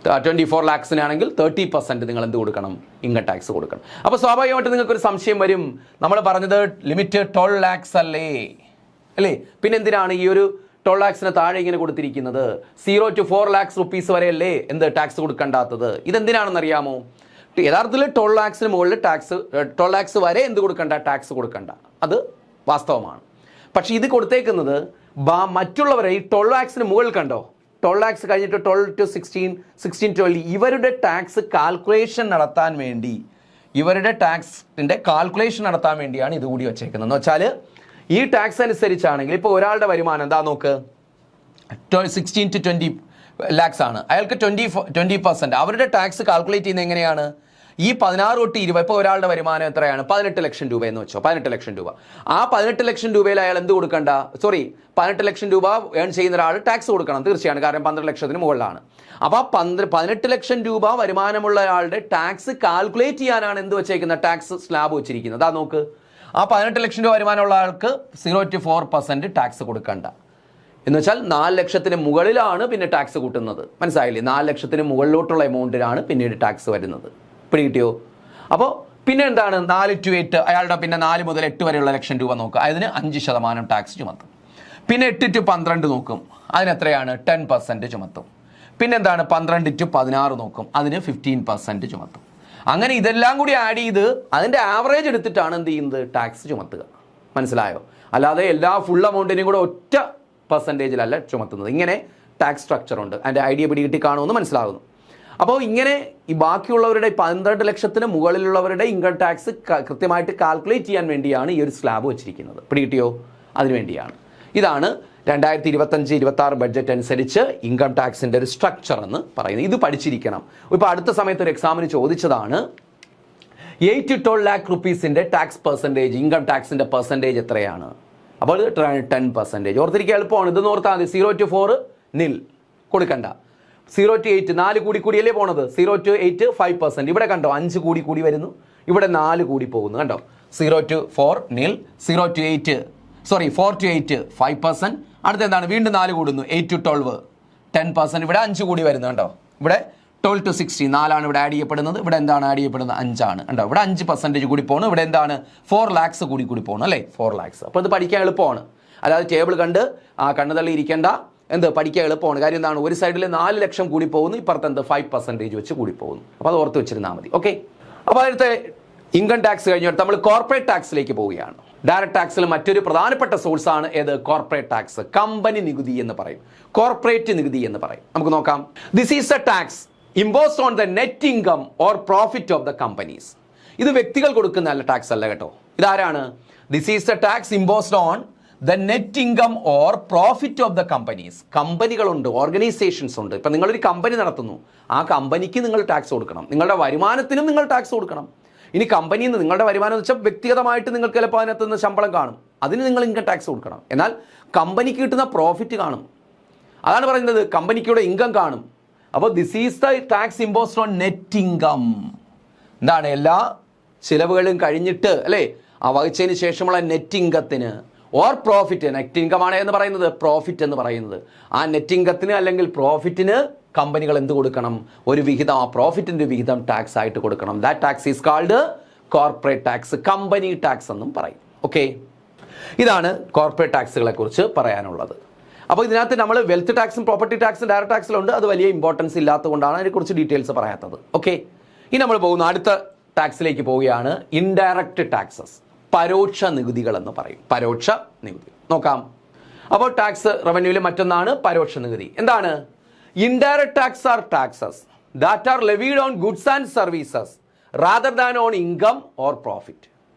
24 lakhsനാണെങ്കിൽ 30% നിങ്ങൾ എന്ത് കൊടുക്കണം? ഇൻകം ടാക്സ് കൊടുക്കണം. അപ്പോൾ സ്വാഭാവികമായിട്ട് നിങ്ങൾക്കൊരു സംശയം വരും, നമ്മൾ പറഞ്ഞത് ലിമിറ്റ് 12 lakhs അല്ലേ, പിന്നെ എന്തിനാണ് ഈ ഒരു 12 lakhsന് താഴെ ഇങ്ങനെ കൊടുത്തിരിക്കുന്നത്? 0 to 4 lakhs rupees വരെയല്ലേ എന്ത് ടാക്സ് കൊടുക്കേണ്ടാത്തത്? ഇതെന്തിനാണെന്ന് അറിയാമോ? യഥാർത്ഥത്തിൽ 12 lakhsന് മുകളിൽ 12 lakhs വരെ എന്ത് കൊടുക്കണ്ട? ടാക്സ് കൊടുക്കണ്ട, അത് വാസ്തവമാണ്. പക്ഷേ ഇത് കൊടുത്തേക്കുന്നത് മറ്റുള്ളവരെ ഈ 12 lakhsന് മുകളിൽ കണ്ടോ, 12 lakhs കഴിഞ്ഞിട്ട് 12 to 16, 16 to 12 ഇവരുടെ ടാക്സ് കാൽക്കുലേഷൻ നടത്താൻ വേണ്ടി, ഇവരുടെ ടാക്സിൻ്റെ കാൽക്കുലേഷൻ നടത്താൻ വേണ്ടിയാണ് ഇത് കൂടി വച്ചേക്കുന്നത്. എന്ന് വെച്ചാൽ ഈ ടാക്സ് അനുസരിച്ചാണെങ്കിൽ ഇപ്പോൾ ഒരാളുടെ വരുമാനം എന്താ നോക്ക്, 16 to 20 lakhs ആണ്, അയാൾക്ക് 20%. അവരുടെ ടാക്സ് കാൽക്കുലേറ്റ് ചെയ്യുന്നത് എങ്ങനെയാണ്? ഈ 16 തൊട്ട് 20, ഇപ്പോൾ ഒരാളുടെ വരുമാനം എത്രയാണ്? 18 ലക്ഷം രൂപ എന്ന് വെച്ചോ, 18 ലക്ഷം രൂപ. ആ 18 ലക്ഷം രൂപയിൽ അയാൾ എന്ത് കൊടുക്കണ്ട? 18 ലക്ഷം രൂപ ഏൺ ചെയ്യുന്ന ഒരാൾ ടാക്സ് കൊടുക്കണം തീർച്ചയാണ്, കാരണം 12 ലക്ഷത്തിന് മുകളിലാണ്. അപ്പോൾ 18 ലക്ഷം രൂപ വരുമാനമുള്ള ഒരാളുടെ ടാക്സ് കാൽക്കുലേറ്റ് ചെയ്യാനാണ് എന്ത് വെച്ചേക്കുന്നത്? ടാക്സ് സ്ലാബ് വെച്ചിരിക്കുന്നത്. അതാ നോക്ക്, ആ 18 ലക്ഷം രൂപ വരുമാനമുള്ള ആൾക്ക് 0 to 4% ടാക്സ് കൊടുക്കണ്ട. എന്ന് വെച്ചാൽ 4 ലക്ഷത്തിന് മുകളിലാണ് പിന്നെ ടാക്സ് കൂട്ടുന്നത്. മനസ്സിലായില്ലേ? 4 ലക്ഷത്തിന് മുകളിലോട്ടുള്ള എമൗണ്ടിലാണ് പിന്നീട് ടാക്സ് വരുന്നത്. പിടികിട്ടിയോ? അപ്പോൾ പിന്നെ എന്താണ്? 4 to 8, അയാളുടെ പിന്നെ 4 മുതൽ 8 വരെയുള്ള ലക്ഷം രൂപ നോക്കുക, അതിന് 5% ടാക്സ് ചുമത്തും. പിന്നെ 8 to 12 നോക്കും, അതിന് എത്രയാണ്? 10% ചുമത്തും. പിന്നെന്താണ്? 12 to 16 നോക്കും, അതിന് 15% ചുമത്തും. അങ്ങനെ ഇതെല്ലാം കൂടി ആഡ് ചെയ്ത് അതിൻ്റെ ആവറേജ് എടുത്തിട്ടാണ് എന്ത് ചെയ്യുന്നത്? ടാക്സ് ചുമത്തുക. മനസ്സിലായോ? അല്ലാതെ എല്ലാ ഫുൾ എമൗണ്ടിനെയും കൂടെ ഒറ്റ പെർസെൻറ്റേജിലല്ല ചുമത്തുന്നത്. ഇങ്ങനെ ടാക്സ് സ്ട്രക്ചർ ഉണ്ട്. അതിൻ്റെ ഐഡിയ പിടികിട്ടി കാണുമെന്ന് മനസ്സിലാകുന്നു. അപ്പോൾ ഇങ്ങനെ ഈ ബാക്കിയുള്ളവരുടെ 12 ലക്ഷത്തിന് മുകളിലുള്ളവരുടെ ഇൻകം ടാക്സ് കൃത്യമായിട്ട് കാൽക്കുലേറ്റ് ചെയ്യാൻ വേണ്ടിയാണ് ഈ ഒരു സ്ലാബ് വെച്ചിരിക്കുന്നത്. പിടികിട്ടിയോ? അതിനുവേണ്ടിയാണ്. ഇതാണ് 2025-26 ബഡ്ജറ്റ് അനുസരിച്ച് ഇൻകം ടാക്സിൻ്റെ ഒരു സ്ട്രക്ചർ എന്ന് പറയുന്നത്. ഇത് പഠിച്ചിരിക്കണം. ഇപ്പോൾ അടുത്ത സമയത്ത് ഒരു എക്സാമിന് ചോദിച്ചതാണ് 8 to 12 lakh rupeesൻ്റെ ടാക്സ് പെർസെൻറ്റേജ്, ഇൻകം ടാക്സിൻ്റെ പെർസെൻറ്റേജ് എത്രയാണ്? അപ്പോൾ 10%. ഓർത്തിരിക്കുക, എളുപ്പമാണ്. ഇതെന്ന് ഓർത്താൽ മതി. 0 to 4 നിൽ കൊടുക്കണ്ട. 0 to 8 4 കൂടിയല്ലേ പോണത്. 0 to 8 5%. ഇവിടെ കണ്ടോ 5 കൂടി വരുന്നു, ഇവിടെ 4 കൂടി പോകുന്നു. കണ്ടോ 0 to 4 നിൽ, 4 to 8 5%. അടുത്ത എന്താണ്? വീണ്ടും 4 കൂടുന്നു, 8 to 12 10%. ഇവിടെ 5 കൂടി വരുന്നു. കണ്ടോ ഇവിടെ 12 to 16 4 ഇവിടെ ആഡ് ചെയ്യപ്പെടുന്നത്. ഇവിടെ എന്താണ് ആഡ് ചെയ്യപ്പെടുന്നത്? 5 ആണ്. കണ്ടോ ഇവിടെ 5% കൂടി പോകണം. ഇവിടെ എന്താണ്? 4 lakhs കൂടി പോകണം അല്ലേ? 4 lakhs. അപ്പോൾ ഇത് പഠിക്കാൻ എളുപ്പമാണ്. അല്ലാതെ ടേബിൾ കണ്ട് കണ്ണു തള്ളി ഇരിക്കേണ്ട. പഠിക്കാൻ എളുപ്പമാണ്. കാര്യം എന്താണ്? ഒരു സൈഡിൽ 4 ലക്ഷം കൂടി പോകുന്നു, ഇപ്പുറത്ത് 5% വെച്ച് കൂടി പോകുന്നു. അപ്പോൾ അത് ഓർത്ത് വെച്ചിരുന്നാൽ മതി. ഓക്കെ. അപ്പോൾ അടുത്ത ഇൻകം ടാക്സ് കഴിഞ്ഞിട്ട് നമ്മൾ കോർപ്പറേറ്റ് ടാക്സിലേക്ക് പോവുകയാണ്. ഡയറക്ട് ടാക്സിൽ മറ്റൊരു പ്രധാനപ്പെട്ട സോഴ്സ് ആണ് ഏത്? Corporate tax. കമ്പനി നികുതി എന്ന് പറയും, കോർപ്പറേറ്റ് നികുതി എന്ന് പറയും. നമുക്ക് നോക്കാം. This is a tax imposed on the net income or profit of the companies. ഇത് വ്യക്തികൾ കൊടുക്കുന്ന അല്ല, ടാക്സ് അല്ല കേട്ടോ. ഇതാരാണ്? This is a tax imposed on the net income or profit of the companies. കമ്പനികളുണ്ട്, ഓർഗനൈസേഷൻസ് ഉണ്ട്. ഇപ്പം നിങ്ങളൊരു കമ്പനി നടത്തുന്നു, ആ കമ്പനിക്ക് നിങ്ങൾ ടാക്സ് കൊടുക്കണം. നിങ്ങളുടെ വരുമാനത്തിനും നിങ്ങൾ ടാക്സ് കൊടുക്കണം. ഇനി കമ്പനിയിൽ നിന്ന് നിങ്ങളുടെ വരുമാനം എന്ന് വെച്ചാൽ വ്യക്തിഗതമായിട്ട് നിങ്ങൾക്ക് ചിലപ്പോൾ അതിനകത്ത് നിന്ന് ശമ്പളം കാണും, അതിന് നിങ്ങൾ ഇൻകം ടാക്സ് കൊടുക്കണം. എന്നാൽ കമ്പനിക്ക് കിട്ടുന്ന പ്രോഫിറ്റ് കാണും, അതാണ് പറയുന്നത്. കമ്പനിക്കൂടെ ഇൻകം കാണും. അപ്പോൾ this is the tax imposed on net income. എന്താണ്? എല്ലാ ചിലവുകളും കഴിഞ്ഞിട്ട് അല്ലേ, ആ വഹിച്ചതിന് ശേഷമുള്ള നെറ്റ് ഇൻകത്തിന് ഓർ പ്രോഫിറ്റ്. നെറ്റ് ഇൻകം ആണ് എന്ന് പറയുന്നത്, പ്രോഫിറ്റ് എന്ന് പറയുന്നത്. ആ നെറ്റ് ഇൻകത്തിന് അല്ലെങ്കിൽ പ്രോഫിറ്റിന് കമ്പനികൾ എന്ത് കൊടുക്കണം? ഒരു വിഹിതം, ആ പ്രോഫിറ്റിൻ്റെ വിഹിതം ടാക്സ് ആയിട്ട് കൊടുക്കണം. That tax is called corporate tax, company tax എന്നും പറയും. ഓക്കെ, ഇതാണ് കോർപ്പറേറ്റ് ടാക്സുകളെ കുറിച്ച് പറയാനുള്ളത്. അപ്പോൾ ഇതിനകത്ത് നമ്മൾ വെൽത്ത് ടാക്സും പ്രോപ്പർട്ടി ടാക്സും ഡയറക്ട് ടാക്സിലുണ്ട്. അത് വലിയ ഇമ്പോർട്ടൻസ് ഇല്ലാത്തതുകൊണ്ടാണ് അതിനെക്കുറിച്ച് ഡീറ്റെയിൽസ് പറയാത്തത്. ഓക്കെ, ഇനി നമ്മൾ പോകുന്ന അടുത്ത ടാക്സിലേക്ക് പോവുകയാണ്. ഇൻഡയറക്റ്റ് ടാക്സസ്, പരോക്ഷ നികുതികൾ എന്ന് പറയും. പരോക്ഷ നികുതി നോക്കാം. അപ്പോൾ ടാക്സ് റവന്യൂവിൽ മറ്റൊന്നാണ് പരോക്ഷ നികുതി. എന്താണ്? Indirect tax are taxes that are levied on goods and services rather than on income or profit.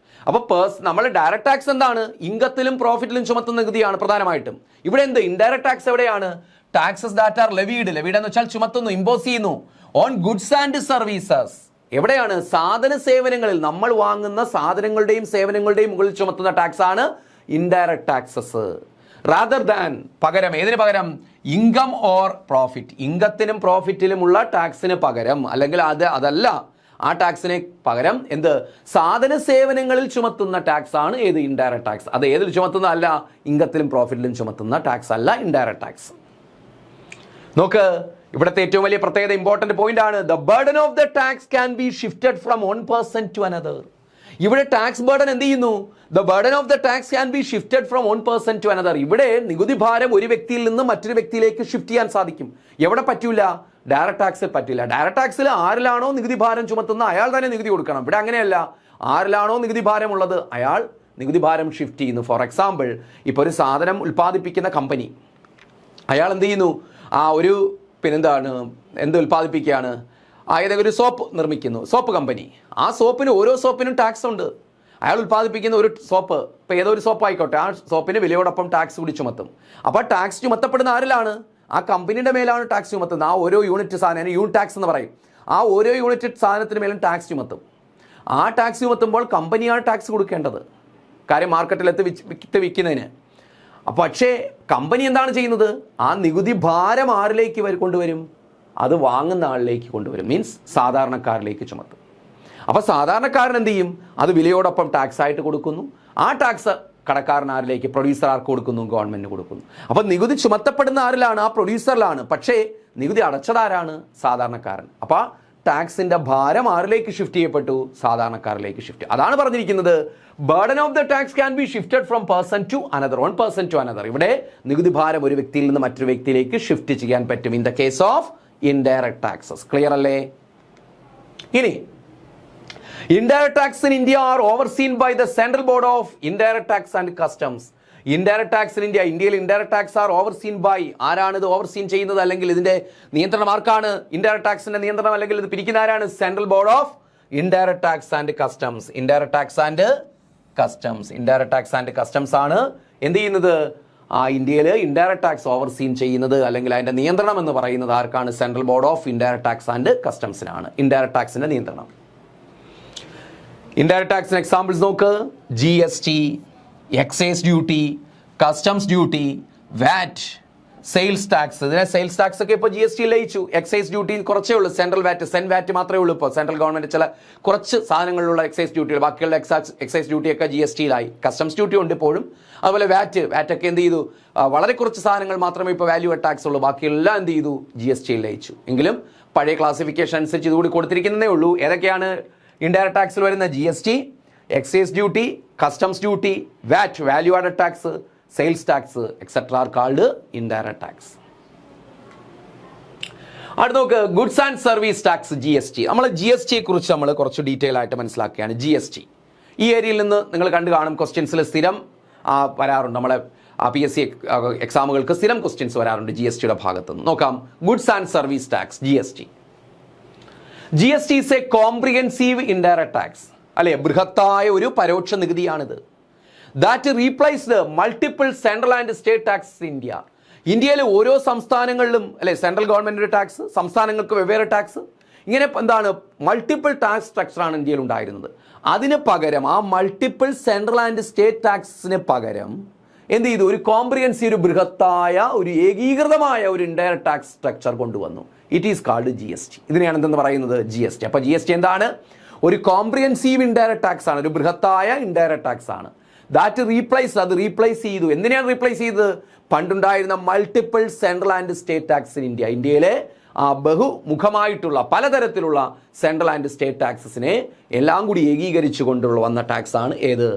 അപ്പോൾ നമ്മൾ ഡയറക്റ്റ് ടാക്സ് എന്താണ്? ഇൻകത്തിലും പ്രോഫിറ്റിലും ചുമത്തുന്ന നികുതിയാണ് പ്രധാനമായിട്ടും. ഇവിടെ എന്ത് ഇൻഡയറക്റ്റ് ടാക്സ് എവിടെയാണ്? ടാക്സസ് ദാറ്റ് ആർ ലെവീഡ് എന്ന് വെച്ചാൽ ചുമത്തുന്നു, ഇമ്പോസ് ചെയ്യുന്നു ഓൺ ഗുഡ്സ് ആൻഡ് സർവീസസ്. എവിടെയാണ്? സാധന സേവനങ്ങളിൽ, നമ്മൾ വാങ്ങുന്ന സാധനങ്ങളുടെയും സേവനങ്ങളുടെയും മുകളിൽ ചുമത്തുന്ന ടാക്സ് ആണ് ഇൻഡയറക്റ്റ് ടാക്സസ്. റാദർ ദാൻ, പകരം, ഏതിന് പകരം? Income or profit. ഇൻകത്തിനും പ്രോഫിറ്റിലുമുള്ള ടാക്സിന് പകരം, അല്ലെങ്കിൽ അതല്ല, ആ ടാക്സിന് പകരം എന്ത്? സാധന സേവനങ്ങളിൽ ചുമത്തുന്ന ടാക്സ് ആണ് ഏത്? Indirect tax. അത് ഏതിൽ ചുമത്തുന്ന അല്ല? ഇൻകത്തിലും പ്രോഫിറ്റിലും ചുമത്തുന്ന ടാക്സ് അല്ല ഇൻഡയറക്റ്റ് ടാക്സ്. നോക്ക്, ഇവിടുത്തെ ഏറ്റവും വലിയ പ്രത്യേകത, ഇമ്പോർട്ടന്റ് പോയിന്റ് ആണ്. The burden of the tax can be shifted from one person to another. ഇവിടെ ടാക്സ് ബർഡൻ എന്ത് ചെയ്യുന്നു? The burden of the tax can be shifted from one person to another. ഇവിടെ നികുതി ഭാരം ഒരു വ്യക്തിയിൽ നിന്ന് മറ്റൊരു വ്യക്തിയിലേക്ക് ഷിഫ്റ്റ് ചെയ്യാൻ സാധിക്കും. എവിടെ പറ്റൂല? ഡയറക്റ്റ് ടാക്സിൽ പറ്റില്ല. ഡയറക്റ്റ് ടാക്സിൽ ആരിലാണോ നികുതി ഭാരം ചുമത്തുന്ന അയാൾ തന്നെ നികുതി കൊടുക്കണം. ഇവിടെ അങ്ങനെയല്ല. ആരിലാണോ നികുതി ഭാരം ഉള്ളത് അയാൾ നികുതി ഭാരം ഷിഫ്റ്റ് ചെയ്യുന്നു. ഫോർ എക്സാമ്പിൾ, ഇപ്പോൾ ഒരു സാധനം ഉൽപ്പാദിപ്പിക്കുന്ന കമ്പനി, അയാൾ എന്ത് ചെയ്യുന്നു? എന്ത് ഉൽപ്പാദിപ്പിക്കുകയാണ്? ഏതെങ്കിലും ഒരു സോപ്പ് നിർമ്മിക്കുന്നു, സോപ്പ് കമ്പനി. ആ സോപ്പിന്, ഓരോ സോപ്പിനും ടാക്സ് ഉണ്ട്. അയാൾ ഉൽപ്പാദിപ്പിക്കുന്ന ഒരു സോപ്പ്, ഇപ്പോൾ ഏതോ ഒരു സോപ്പ് ആയിക്കോട്ടെ, ആ സോപ്പിന് വിലയോടൊപ്പം ടാക്സ് കൂടി ചുമത്തും. അപ്പോൾ ടാക്സ് ചുമത്തപ്പെടുന്ന ആരിലാണ്? ആ കമ്പനിയുടെ മേലാണ് ടാക്സ് ചുമത്തുന്നത്. ആ ഓരോ യൂണിറ്റ് സാധനം യൂണിറ്റ് ടാക്സ് എന്ന് പറയും. ആ ഓരോ യൂണിറ്റ് സാധനത്തിന് മേലും ടാക്സ് ചുമത്തും. ആ ടാക്സ് ചുമത്തുമ്പോൾ കമ്പനിയാണ് ടാക്സ് കൊടുക്കേണ്ടത്, കാര്യം മാർക്കറ്റിലെത്തി വിൽക്കുന്നതിന്. പക്ഷേ കമ്പനി എന്താണ് ചെയ്യുന്നത്? ആ നികുതി ഭാരം ആരിലേക്ക് കൊണ്ടുവരും? അത് വാങ്ങുന്ന ആളിലേക്ക് കൊണ്ടുവരും. മീൻസ് സാധാരണക്കാരിലേക്ക് ചുമത്തും. അപ്പോൾ സാധാരണക്കാരൻ എന്ത് ചെയ്യും? അത് വിലയോടൊപ്പം ടാക്സ് ആയിട്ട് കൊടുക്കുന്നു. ആ ടാക്സ് കടക്കാരൻ ആരിലേക്ക്? പ്രൊഡ്യൂസർ ആർക്ക് കൊടുക്കുന്നു? ഗവൺമെന്റിന് കൊടുക്കുന്നു. അപ്പോൾ നികുതി ചുമത്തപ്പെടുന്ന ആരിലാണ്? ആ പ്രൊഡ്യൂസറിലാണ്. പക്ഷേ നികുതി അടച്ചതാരാണ്? സാധാരണക്കാരൻ. അപ്പോൾ ടാക്സിന്റെ ഭാരം ആരിലേക്ക് ഷിഫ്റ്റ് ചെയ്യപ്പെട്ടു? സാധാരണക്കാരിലേക്ക് ഷിഫ്റ്റ്. അതാണ് പറഞ്ഞിരിക്കുന്നത്, burden of the tax can be shifted from person to another, one person to another. ഇവിടെ നികുതി ഭാരം ഒരു വ്യക്തിയിൽ നിന്ന് മറ്റൊരു വ്യക്തിയിലേക്ക് ഷിഫ്റ്റ് ചെയ്യാൻ പറ്റും in the case of indirect taxes. Clear അല്ലേ? ഇനി indirect tax in India are overseen by the Central Board of Indirect Tax and Customs. Indirect tax in India, ഇന്ത്യയിൽ indirect tax are overseen by, ആരാണ് ഇത് ഓവർസീൻ ചെയ്യുന്നത്? അല്ലെങ്കിൽ ഇതിന്റെ നിയന്ത്രണം ആർക്കാണ്? ഇൻഡയറക്റ്റ് ടാക്സിന്റെ നിയന്ത്രണം അല്ലെങ്കിൽ ഇത് പിരിക്കുന്ന ആരാണ്? Central board of indirect tax and customs. Indirect tax and customs, indirect tax and customs ആണ് എന്ത് ചെയ്യുന്നത്? ഇന്ത്യയിൽ ഇൻഡയറക്റ്റ് ടാക്സ് ഓവർസീൻ ചെയ്യുന്നത്, അല്ലെങ്കിൽ അതിന്റെ നിയന്ത്രണം എന്ന് പറയുന്നത് ആർക്കാണ്? Central board of indirect tax and കസ്റ്റംസിനാണ് ഇൻഡയറക്റ്റ് ടാക്സിന്റെ നിയന്ത്രണം. ഇൻഡയറക്റ്റ് ടാക്സിന് എക്സാമ്പിൾസ് നോക്ക്. GST, excise duty, customs duty, VAT, sales tax. ഇതിനെ സെയിൽസ് ടാക്സ് ഒക്കെ ഇപ്പോൾ GST ലയിച്ചു. എക്സൈസ് ഡ്യൂട്ടി കുറച്ചേ ഉള്ളൂ. സെൻട്രൽ വാറ്റ്, വാറ്റ് മാത്രമേ ഉള്ളൂ. ഇപ്പോൾ സെൻട്രൽ ഗവൺമെന്റ് ചില കുറച്ച് സാധനങ്ങളിലുള്ള എക്സൈസ് ഡ്യൂട്ടികൾ, ബാക്കിയുള്ള എക്സൈസ് ഡ്യൂട്ടിയൊക്കെ GSTയിലായി. കസ്റ്റംസ് ഡ്യൂട്ടി ഉണ്ട് ഇപ്പോഴും. അതുപോലെ വാറ്റ് ഒക്കെ എന്ത് ചെയ്തു? വളരെ കുറച്ച് സാധനങ്ങൾ മാത്രമേ ഇപ്പോൾ വാല്യൂ ടാക്സ് ഉള്ളൂ. ബാക്കിയെല്ലാം എന്ത് ചെയ്തു? GSTയിൽ ലയിച്ചു. എങ്കിലും പഴയ ക്ലാസിഫിക്കേഷൻ അനുസരിച്ച് ഇതുകൂടി കൊടുത്തിരിക്കുന്നതേ ഉള്ളൂ. ഏതൊക്കെയാണ് ഇൻഡയറക്റ്റ് ടാക്സിൽ വരുന്ന? GST, excise duty, customs duty, VAT value added tax, sales tax etcetera are called indirect tax. അടുത്ത നോക്ക്, goods and service tax, GST. നമ്മൾ GSTയെ കുറിച്ച് നമ്മൾ കുറച്ച് ഡീറ്റെയിൽ ആയിട്ട് മനസ്സിലാക്കുകയാണ്. GST ഈ ഏരിയയിൽ നിന്ന് നിങ്ങൾ കണ്ടു കാണും, ക്വസ്റ്റ്യൻസിൽ സ്ഥിരം വരാറുണ്ട്. നമ്മളെ PSC എക്സാമുകൾക്ക് സ്ഥിരം ക്വസ്റ്റ്യൻസ് വരാറുണ്ട് GSTയുടെ ഭാഗത്തുനിന്ന്. നോക്കാം, goods and service tax, GST. GST is a comprehensive indirect tax. അല്ലെ, ബൃഹത്തായ ഒരു പരോക്ഷ നികുതിയാണിത്. That replaced multiple central and state tax in India. ഇന്ത്യയിലെ ഓരോ സംസ്ഥാനങ്ങളിലും അല്ലെ സെൻട്രൽ ഗവൺമെന്റിന്റെ ടാക്സ്, സംസ്ഥാനങ്ങൾക്ക് വെവ്വേറെ ടാക്സ്, ഇങ്ങനെ എന്താണ് മൾട്ടിപ്പിൾ ടാക്സ് സ്ട്രക്ചറാണ് ഇന്ത്യയിൽ ഉണ്ടായിരുന്നത്. അതിന് പകരം ആ മൾട്ടിപ്പിൾ സെൻട്രൽ ആൻഡ് സ്റ്റേറ്റ് ടാക്സിന് പകരം എന്ത് ചെയ്തു? ഒരു കോംപ്രിഹെൻസീവ്, ഒരു ബൃഹത്തായ, ഒരു ഏകീകൃതമായ ഒരു ഇൻഡയറക്റ്റ് ടാക്സ് സ്ട്രക്ചർ കൊണ്ടുവന്നു. It is called GST. ഇതിനെയാണ് എന്തെന്ന് പറയുന്നത്? GST. അപ്പോൾ GST എന്താണ്? ഒരു കോംപ്രിഹെൻസീവ് ഇൻഡയറക്റ്റ് ടാക്സ് ആണ്, ഒരു ബൃഹത്തായ ഇൻഡയറക്റ്റ് ടാക്സ് ആണ്. ദാറ്റ് റീപ്ലേസ്, അത് റീപ്ലേസ് ചെയ്തു. എന്തിനാണ് റീപ്ലേസ് ചെയ്തത്? പണ്ടുണ്ടായിരുന്ന multiple central and state tax in India. ഇന്ത്യയിലെ ബഹുമുഖമായിട്ടുള്ള പലതരത്തിലുള്ള സെൻട്രൽ ആൻഡ് സ്റ്റേറ്റ് ടാക്സസിനെ എല്ലാം കൂടി ഏകീകരിച്ചു കൊണ്ടുള്ള വന്ന ടാക്സ് ആണ് ഏത്?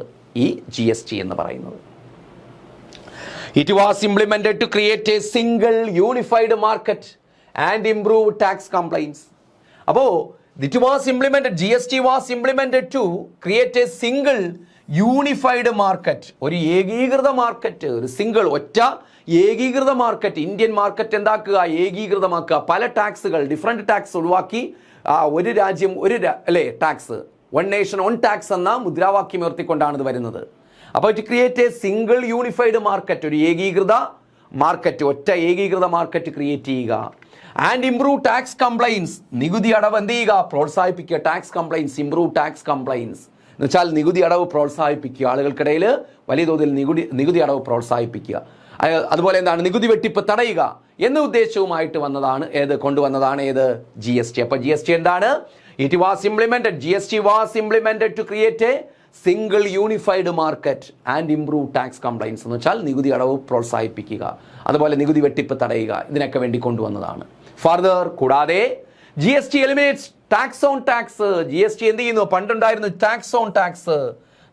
ഈ GST എന്ന് പറയുന്നത്. It was implemented to create a single unified market and improve tax compliance. അപ്പോൾ it was implemented, GST was implemented to create a single unified market. ഒരു ഏകീകൃത മാർക്കറ്റ്, ഒരു സിംഗിൾ ഒറ്റ ഏകീകൃത മാർക്കറ്റ്, ഇന്ത്യൻ മാർക്കറ്റ് എന്താക്കുക? ഏകീകൃതമാക്കുക. പല ടാക്സുകൾ, ഡിഫറെന്റ് ടാക്സ് ഒഴിവാക്കി ഒരു രാജ്യം, അല്ലേ tax, one nation one tax എന്ന മുദ്രാവാക്യം ഉയർത്തിക്കൊണ്ടാണ് ഇത് വരുന്നത്. അപ്പോൾ to create a single unified market, ഒരു ഏകീകൃത മാർക്കറ്റ്, ഒറ്റ ഏകീകൃത മാർക്കറ്റ് ക്രിയേറ്റ് ചെയ്യുക. ആൻഡ് ഇംപ്രൂവ് ടാക്സ് കംപ്ലൈൻസ്, നികുതി അടവ് എന്ത് ചെയ്യുക, പ്രോത്സാഹിപ്പിക്കുക. Tax compliance, improve tax compliance എന്ന് വെച്ചാൽ നികുതി അടവ് പ്രോത്സാഹിപ്പിക്കുക, ആളുകൾക്കിടയിൽ വലിയ തോതിൽ നികുതി അടവ് പ്രോത്സാഹിപ്പിക്കുക. അതുപോലെ എന്താണ്, നികുതി വെട്ടിപ്പ് തടയുക എന്ന ഉദ്ദേശവുമായിട്ട് കൊണ്ടുവന്നതാണ് GST. അപ്പോൾ GST എന്താണ്? It was implemented, GST was implemented to create a single unified market and improve tax compliance എന്ന് വെച്ചാൽ നികുതി അടവ് പ്രോത്സാഹിപ്പിക്കുക, അതുപോലെ നികുതി വെട്ടിപ്പ് തടയുക, ഇതിനൊക്കെ വേണ്ടി കൊണ്ടുവന്നതാണ്. ഫർദർ, കൂടാതെ GST eliminates tax on tax. GST എന്ത് ചെയ്യുന്നു? പണ്ടുണ്ടായിരുന്നു ടാക്സ് ഓൺ ടാക്സ്,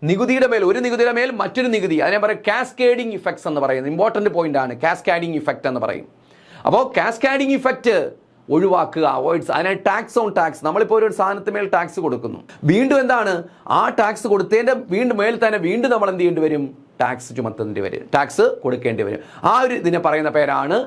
നികുതിയുടെ മേൽ, ഒരു നികുതിയുടെ മേൽ മറ്റൊരു നികുതി, അതിനെ പറയും കാസ്കേഡിംഗ് ഇഫക്ട്സ് എന്ന് പറയുന്നത്. ഇമ്പോർട്ടന്റ് പോയിന്റ് ആണ് കാസ്കേഡിംഗ് ഇഫക്റ്റ് എന്ന് പറയും. അപ്പോൾ കാസ്കേഡിംഗ് ഇഫക്റ്റ് ഒഴിവാക്കുക, അവോയ്ഡ്സ്. അതിനെ ടാക്സ് ഓൺ ടാക്സ്. നമ്മളിപ്പോൾ ഒരു സാധനത്തിന് മേൽ ടാക്സ് കൊടുക്കുന്നു, വീണ്ടും എന്താണ്, ആ ടാക്സ് കൊടുത്തതിൻ്റെ വീണ്ടും മേൽ തന്നെ വീണ്ടും നമ്മൾ എന്ത് ചെയ്യേണ്ടി വരും? ടാക്സ് ചുമത്തേണ്ടി വരും, ടാക്സ് കൊടുക്കേണ്ടി വരും. ആ ഒരു ഇതിനെ പറയുന്ന പേരാണ്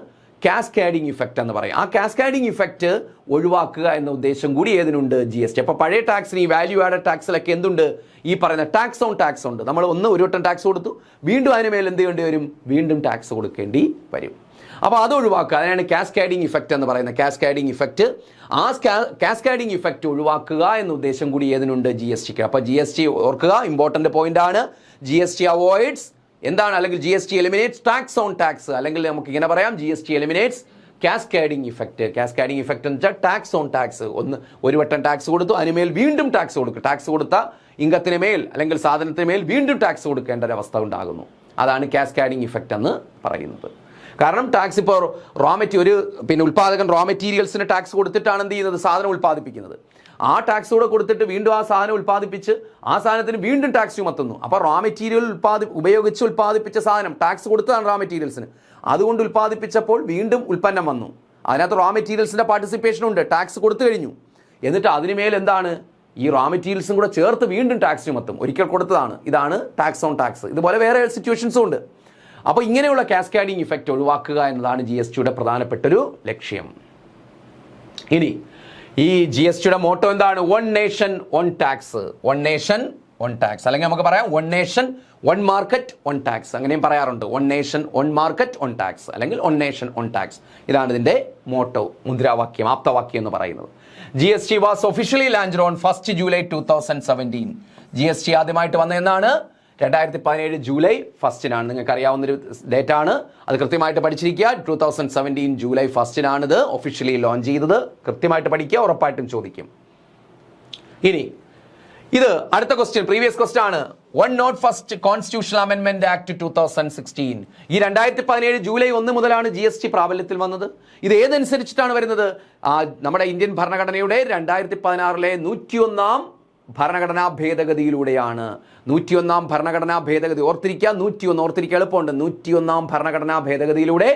കാസ്കേഡിംഗ് ഇഫക്റ്റ് എന്ന് പറയും. ആ കാസ്കേഡിംഗ് ഇഫക്റ്റ് ഒഴിവാക്കുക എന്ന ഉദ്ദേശം കൂടി ഏതിനുണ്ട്? GST. അപ്പോൾ പഴയ ടാക്സിന്, ഈ വാല്യൂ ആഡഡ് ടാക്സിലൊക്കെ എന്തുണ്ട്? ഈ പറയുന്ന ടാക്സ് ഓൺ ടാക്സ് ഉണ്ട്. നമ്മൾ ഒരു വട്ടം ടാക്സ് കൊടുത്തു, വീണ്ടും അതിന് മേൽ എന്ത് ചെയ്യേണ്ടി വരും? വീണ്ടും ടാക്സ് കൊടുക്കേണ്ടി വരും. അപ്പോൾ അത് ഒഴിവാക്കുക, അതിനാണ് കാസ്കേഡിംഗ് ഇഫക്റ്റ് എന്ന് പറയുന്നത്. കാസ്കേഡിംഗ് ഇഫക്റ്റ്, ആ കാസ്കേഡിംഗ് ഇഫക്റ്റ് ഒഴിവാക്കുക എന്ന ഉദ്ദേശം കൂടി ഏതിനുണ്ട്? GSTക്ക്. അപ്പോൾ GST ഓർക്കുക, ഇമ്പോർട്ടന്റ് പോയിന്റ് ആണ്. GST അവോയ്ഡ്സ് എന്താണ്, അല്ലെങ്കിൽ GST eliminates tax on tax, അല്ലെങ്കിൽ നമുക്ക് ഇങ്ങനെ പറയാം, GST eliminates cascading effect. Cascading effect എന്ന് വെച്ചാൽ ടാക്സ് ഓൺ ടാക്സ്. ഒരു വട്ടം ടാക്സ് കൊടുത്തു, അതിനുമേൽ വീണ്ടും ടാക്സ് കൊടുക്കും. ടാക്സ് കൊടുത്ത ഇംഗത്തിന് മേൽ അല്ലെങ്കിൽ സാധനത്തിന് മേൽ വീണ്ടും ടാക്സ് കൊടുക്കേണ്ട ഒരവസ്ഥ ഉണ്ടാകുന്നു. അതാണ് കാസ്കേഡിംഗ് ഇഫക്റ്റ് എന്ന് പറയുന്നത്. കാരണം ടാക്സ് ഇപ്പോൾ ഉൽപ്പാദകൻ റോ മെറ്റീരിയൽസിന് ടാക്സ് കൊടുത്തിട്ടാണ് എന്ത് ചെയ്യുന്നത്? സാധനം ഉൽപ്പാദിപ്പിക്കുന്നത്. ആ ടാക്സ് കൂടെ കൊടുത്തിട്ട് വീണ്ടും ആ സാധനം ഉൽപ്പാദിപ്പിച്ച് ആ സാധനത്തിന് വീണ്ടും ടാക്സ് ചുമത്തുന്നു. അപ്പോൾ റോ മെറ്റീരിയൽ ഉപയോഗിച്ച് ഉൽപ്പാദിപ്പിച്ച സാധനം ടാക്സ് കൊടുത്തതാണ് റോ മെറ്റീരിയൽസിന്. അതുകൊണ്ട് ഉൽപ്പാദിപ്പിച്ചപ്പോൾ വീണ്ടും ഉൽപ്പന്നം വന്നു, അതിനകത്ത് റോ മെറ്റീരിയൽസിൻ്റെ പാർട്ടിസിപ്പേഷൻ ഉണ്ട്, ടാക്സ് കൊടുത്തു കഴിഞ്ഞു. എന്നിട്ട് അതിനുമേൽ എന്താണ്, ഈ റോ മെറ്റീരിയൽസും കൂടെ ചേർത്ത് വീണ്ടും ടാക്സ് ചുമത്തും. ഒരിക്കൽ കൊടുത്തതാണ്. ഇതാണ് ടാക്സ് ഓൺ ടാക്സ്. ഇതുപോലെ വേറെ സിറ്റുവേഷൻസും ഉണ്ട്. അപ്പോൾ ഇങ്ങനെയുള്ള കാസ്കേഡിംഗ് ഇഫക്റ്റ് ഒഴിവാക്കുക എന്നതാണ് GSTയുടെ പ്രധാനപ്പെട്ടൊരു ലക്ഷ്യം. ഇനി ഈ GSTയുടെ മോട്ടോ എന്താണ്? One nation one tax. One nation one tax, അല്ലെങ്കിൽ നമുക്ക് പറയാം one nation one market one tax, അങ്ങനെയും പറയാറുണ്ട്. One nation one market one tax, അല്ലെങ്കിൽ വൺ നേഷൻ വൺ ടാക്സ്. ഇതാണ് ഇതിൻ്റെ മോട്ടോ, മുദ്രാവാക്യം, ആപ്തവാക്യം എന്ന് പറയുന്നത്. GST was officially launched on 1 July 2017. GST ആദ്യമായിട്ട് വന്നതെന്നാണ് 2017 ജൂലൈ 1 നിങ്ങൾക്ക് അറിയാവുന്നൊരു ഡേറ്റ് ആണ്. അത് കൃത്യമായിട്ട് പഠിച്ചിരിക്കുക. 2017 ജൂലൈ 1 ഇത് ഒഫീഷ്യലി ലോഞ്ച് ചെയ്തത്. കൃത്യമായിട്ട് പഠിക്കുക, ഉറപ്പായിട്ടും ചോദിക്കും. ഇനി ഇത് അടുത്ത ക്വസ്റ്റ്യൻ, പ്രീവിയസ് ക്വസ്റ്റ്യൻ ആണ്. 101 കോൺസ്റ്റിറ്റ്യൂഷണൽ അമെൻമെന്റ് ആക്ട് 2016. ഈ 2017 ജൂലൈ 1 മുതലാണ് GST പ്രാബല്യത്തിൽ വന്നത്. ഇത് ഏതനുസരിച്ചിട്ടാണ് വരുന്നത്? നമ്മുടെ ഇന്ത്യൻ ഭരണഘടനയുടെ 2016 101 ഭരണഘടനാ ഭേദഗതിയിലൂടെയാണ്. 101 ഭരണഘടനാ ഭേദഗതി ഓർത്തിരിക്കുക. 101 ഓർത്തിരിക്കുക, എളുപ്പമുണ്ട്. 101 ഭരണഘടനാ ഭേദഗതിയിലൂടെ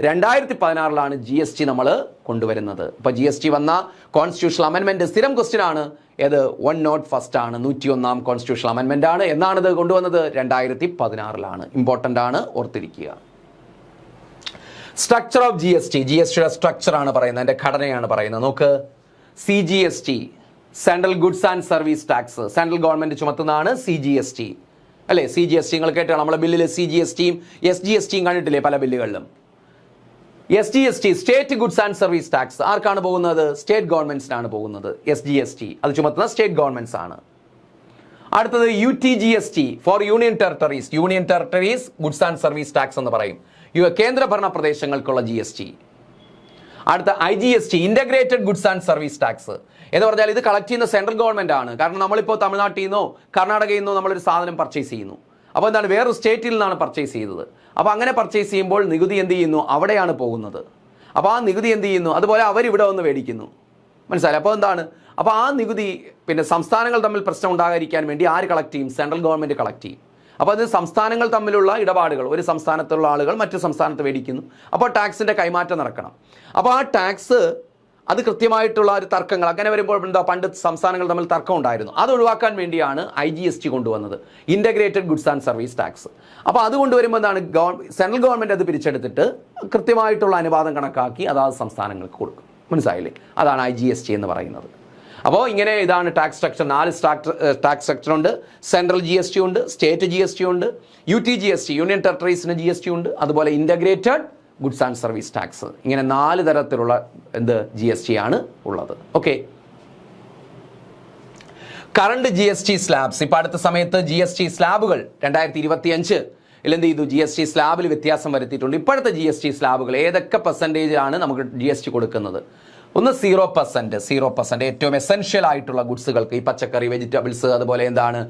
2016 GST നമ്മൾ കൊണ്ടുവരുന്നത്. ഇപ്പോൾ GST വന്ന കോൺസ്റ്റിറ്റ്യൂഷണൽ അമെൻമെന്റ് സ്ഥിരം ക്വസ്റ്റ്യൻ ആണ്. ഏത്? 101 ആണ്, 101 കോൺസ്റ്റിറ്റ്യൂഷണൽ അമെൻമെന്റ് ആണ്. എന്നാണിത് കൊണ്ടുവന്നത്? 2016. ഇമ്പോർട്ടൻ്റ് ആണ്, ഓർത്തിരിക്കുക. സ്ട്രക്ചർ ഓഫ് GSTയുടെ സ്ട്രക്ചർ ആണ് പറയുന്നത്, അതിന്റെ ഘടനയാണ് പറയുന്നത്. നോക്ക്, CGST, central goods and service tax, central government ചുമത്തുന്നതാണ് CGST അല്ലേ? CGST നിങ്ങൾ കേട്ടോ, നമ്മളെ ബില്ലിൽ CGSTയും SGSTയും കണ്ടിട്ടില്ലേ പല ബില്ലുകളിലും? SGST state goods and service tax ആർക്കാണ് പോകുന്നത്? സ്റ്റേറ്റ് ഗവൺമെന്റ്സിനാണ് പോകുന്നത്. SGST അത് ചുമത്തുന്ന സ്റ്റേറ്റ് ഗവൺമെന്റ്സ് ആണ്. അടുത്തത് UTGST for union territories goods and service tax എന്ന് പറയും. കേന്ദ്രഭരണ പ്രദേശങ്ങൾക്കുള്ള GST. അടുത്ത IGST integrated goods and service tax എന്ന് പറഞ്ഞാൽ ഇത് കളക്ട് ചെയ്യുന്ന സെൻട്രൽ ഗവൺമെന്റ് ആണ്. കാരണം നമ്മളിപ്പോൾ തമിഴ്നാട്ടിൽ നിന്നോ കർണാടകയിൽ നിന്നോ നമ്മളൊരു സാധനം പർച്ചേസ് ചെയ്യുന്നു. അപ്പോൾ എന്താണ്, വേറൊരു സ്റ്റേറ്റിൽ നിന്നാണ് പർച്ചേസ് ചെയ്തത്. അപ്പോൾ അങ്ങനെ പർച്ചേസ് ചെയ്യുമ്പോൾ നികുതി എന്ത് ചെയ്യുന്നു? അവിടെയാണ് പോകുന്നത്. അപ്പോൾ ആ നികുതി എന്ത് ചെയ്യുന്നു? അതുപോലെ അവരിവിടെ വന്ന് മേടിക്കുന്നു. മനസ്സിലായി? അപ്പോൾ എന്താണ്, അപ്പോൾ ആ നികുതി സംസ്ഥാനങ്ങൾ തമ്മിൽ പ്രശ്നം ഉണ്ടാകാതിരിക്കാൻ വേണ്ടി ആര് കളക്ട് ചെയ്യും? സെൻട്രൽ ഗവൺമെന്റ് കളക്ട് ചെയ്യും. അപ്പോൾ അത് സംസ്ഥാനങ്ങൾ തമ്മിലുള്ള ഇടപാടുകൾ, ഒരു സംസ്ഥാനത്തുള്ള ആളുകൾ മറ്റു സംസ്ഥാനത്ത് മേടിക്കുന്നു. അപ്പോൾ ടാക്സിന്റെ കൈമാറ്റം നടക്കണം. അപ്പോൾ ആ ടാക്സ് അത് കൃത്യമായിട്ടുള്ള ഒരു തർക്കങ്ങൾ അങ്ങനെ വരുമ്പോൾ എന്താ, പണ്ട് സംസ്ഥാനങ്ങൾ തമ്മിൽ തർക്കം ഉണ്ടായിരുന്നു. അത് ഒഴിവാക്കാൻ വേണ്ടിയാണ് IGST കൊണ്ടുവന്നത്, integrated goods and service tax. അപ്പോൾ അത് കൊണ്ടുവരുമ്പോൾ എന്താണ്, സെൻട്രൽ ഗവൺമെന്റ് അത് പിരിച്ചെടുത്തിട്ട് കൃത്യമായിട്ടുള്ള അനുപാതം കണക്കാക്കി അതാത് സംസ്ഥാനങ്ങൾക്ക് കൊടുക്കും. മനസ്സിലായില്ലേ? അതാണ് IGST എന്ന് പറയുന്നത്. അപ്പോൾ ഇങ്ങനെ ഇതാണ് ടാക്സ് സ്ട്രക്ചർ. 4 ടാക്സ് സ്ട്രക്ചർ ഉണ്ട്. സെൻട്രൽ GST ഉണ്ട്, സ്റ്റേറ്റ് GST ഉണ്ട്, UTGST യൂണിയൻ ടെറിട്ടറീസിന് GST ഉണ്ട്, അതുപോലെ integrated goods and service tax. ഇങ്ങനെ 4 തരത്തിലുള്ള GST ആണ് ഉള്ളത്. Okay, current GST slabs. ഇപ്പം അടുത്ത സമയത്ത് GST സ്ലാബുകൾ 2025 എന്ത് ചെയ്തു? GST സ്ലാബിൽ വ്യത്യാസം വരുത്തിയിട്ടുണ്ട്. ഇപ്പോഴത്തെ GST സ്ലാബുകൾ ഏതൊക്കെ പെർസെൻറ്റേജ് ആണ് നമുക്ക് GST കൊടുക്കുന്നത്? ഒന്ന് 0%, ഏറ്റവും എസെൻഷ്യൽ ആയിട്ടുള്ള ഗുഡ്സുകൾക്ക്, ഈ പച്ചക്കറി, വെജിറ്റബിൾസ്, അതുപോലെ എന്താണ്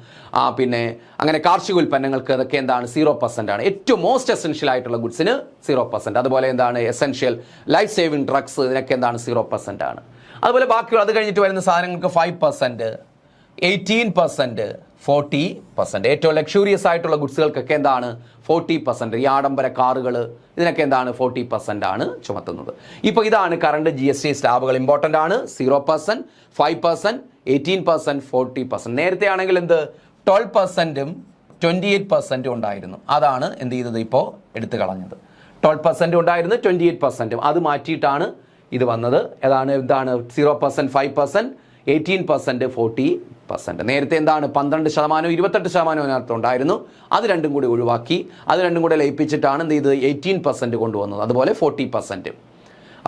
പിന്നെ അങ്ങനെ കാർഷിക ഉൽപ്പന്നങ്ങൾക്ക് അതൊക്കെ എന്താണ് 0% ആണ്. ഏറ്റവും മോസ്റ്റ് എസെൻഷ്യൽ ആയിട്ടുള്ള ഗുഡ്സിന് 0%. അതുപോലെ എന്താണ് എസെൻഷ്യൽ ലൈഫ് സേവിങ് ഡ്രഗ്സ്, ഇതിനൊക്കെ എന്താണ് 0% ആണ്. അതുപോലെ ബാക്കിയുള്ള അത് കഴിഞ്ഞിട്ട് വരുന്ന സാധനങ്ങൾക്ക് 5%, 18%, 40%. ഏറ്റവും ലക്ഷൂറിയസ് ആയിട്ടുള്ള ഗുഡ്സുകൾക്കൊക്കെ എന്താണ് 40%. ഈ ആഡംബര കാറുകൾ ഇതിനൊക്കെ എന്താണ് 40% ആണ് ചുമത്തുന്നത്. ഇപ്പോൾ ഇതാണ് കറണ്ട് GST സ്ലാബുകൾ. ഇമ്പോർട്ടൻ്റ് ആണ്. 0%, 5%, 18%, 40%. നേരത്തെ ആണെങ്കിൽ 12%ഉം 28% ഉണ്ടായിരുന്നു. അതാണ് എന്ത് ചെയ്തത്? ഇപ്പോൾ എടുത്തു കളഞ്ഞത്. 12% ഉണ്ടായിരുന്നു, 28%. അത് മാറ്റിയിട്ടാണ് ഇത് വന്നത്. എന്താണ് 0%, 5%, 18%, 40%. നേരത്തെ എന്താണ് 12%, 28% അതിനകത്ത് ഉണ്ടായിരുന്നു. അത് രണ്ടും കൂടി ഒഴിവാക്കി, അത് രണ്ടും കൂടെ ലയിപ്പിച്ചിട്ടാണ് എന്ത് ചെയ്ത് 18% കൊണ്ടുവന്നത്. അതുപോലെ 40%.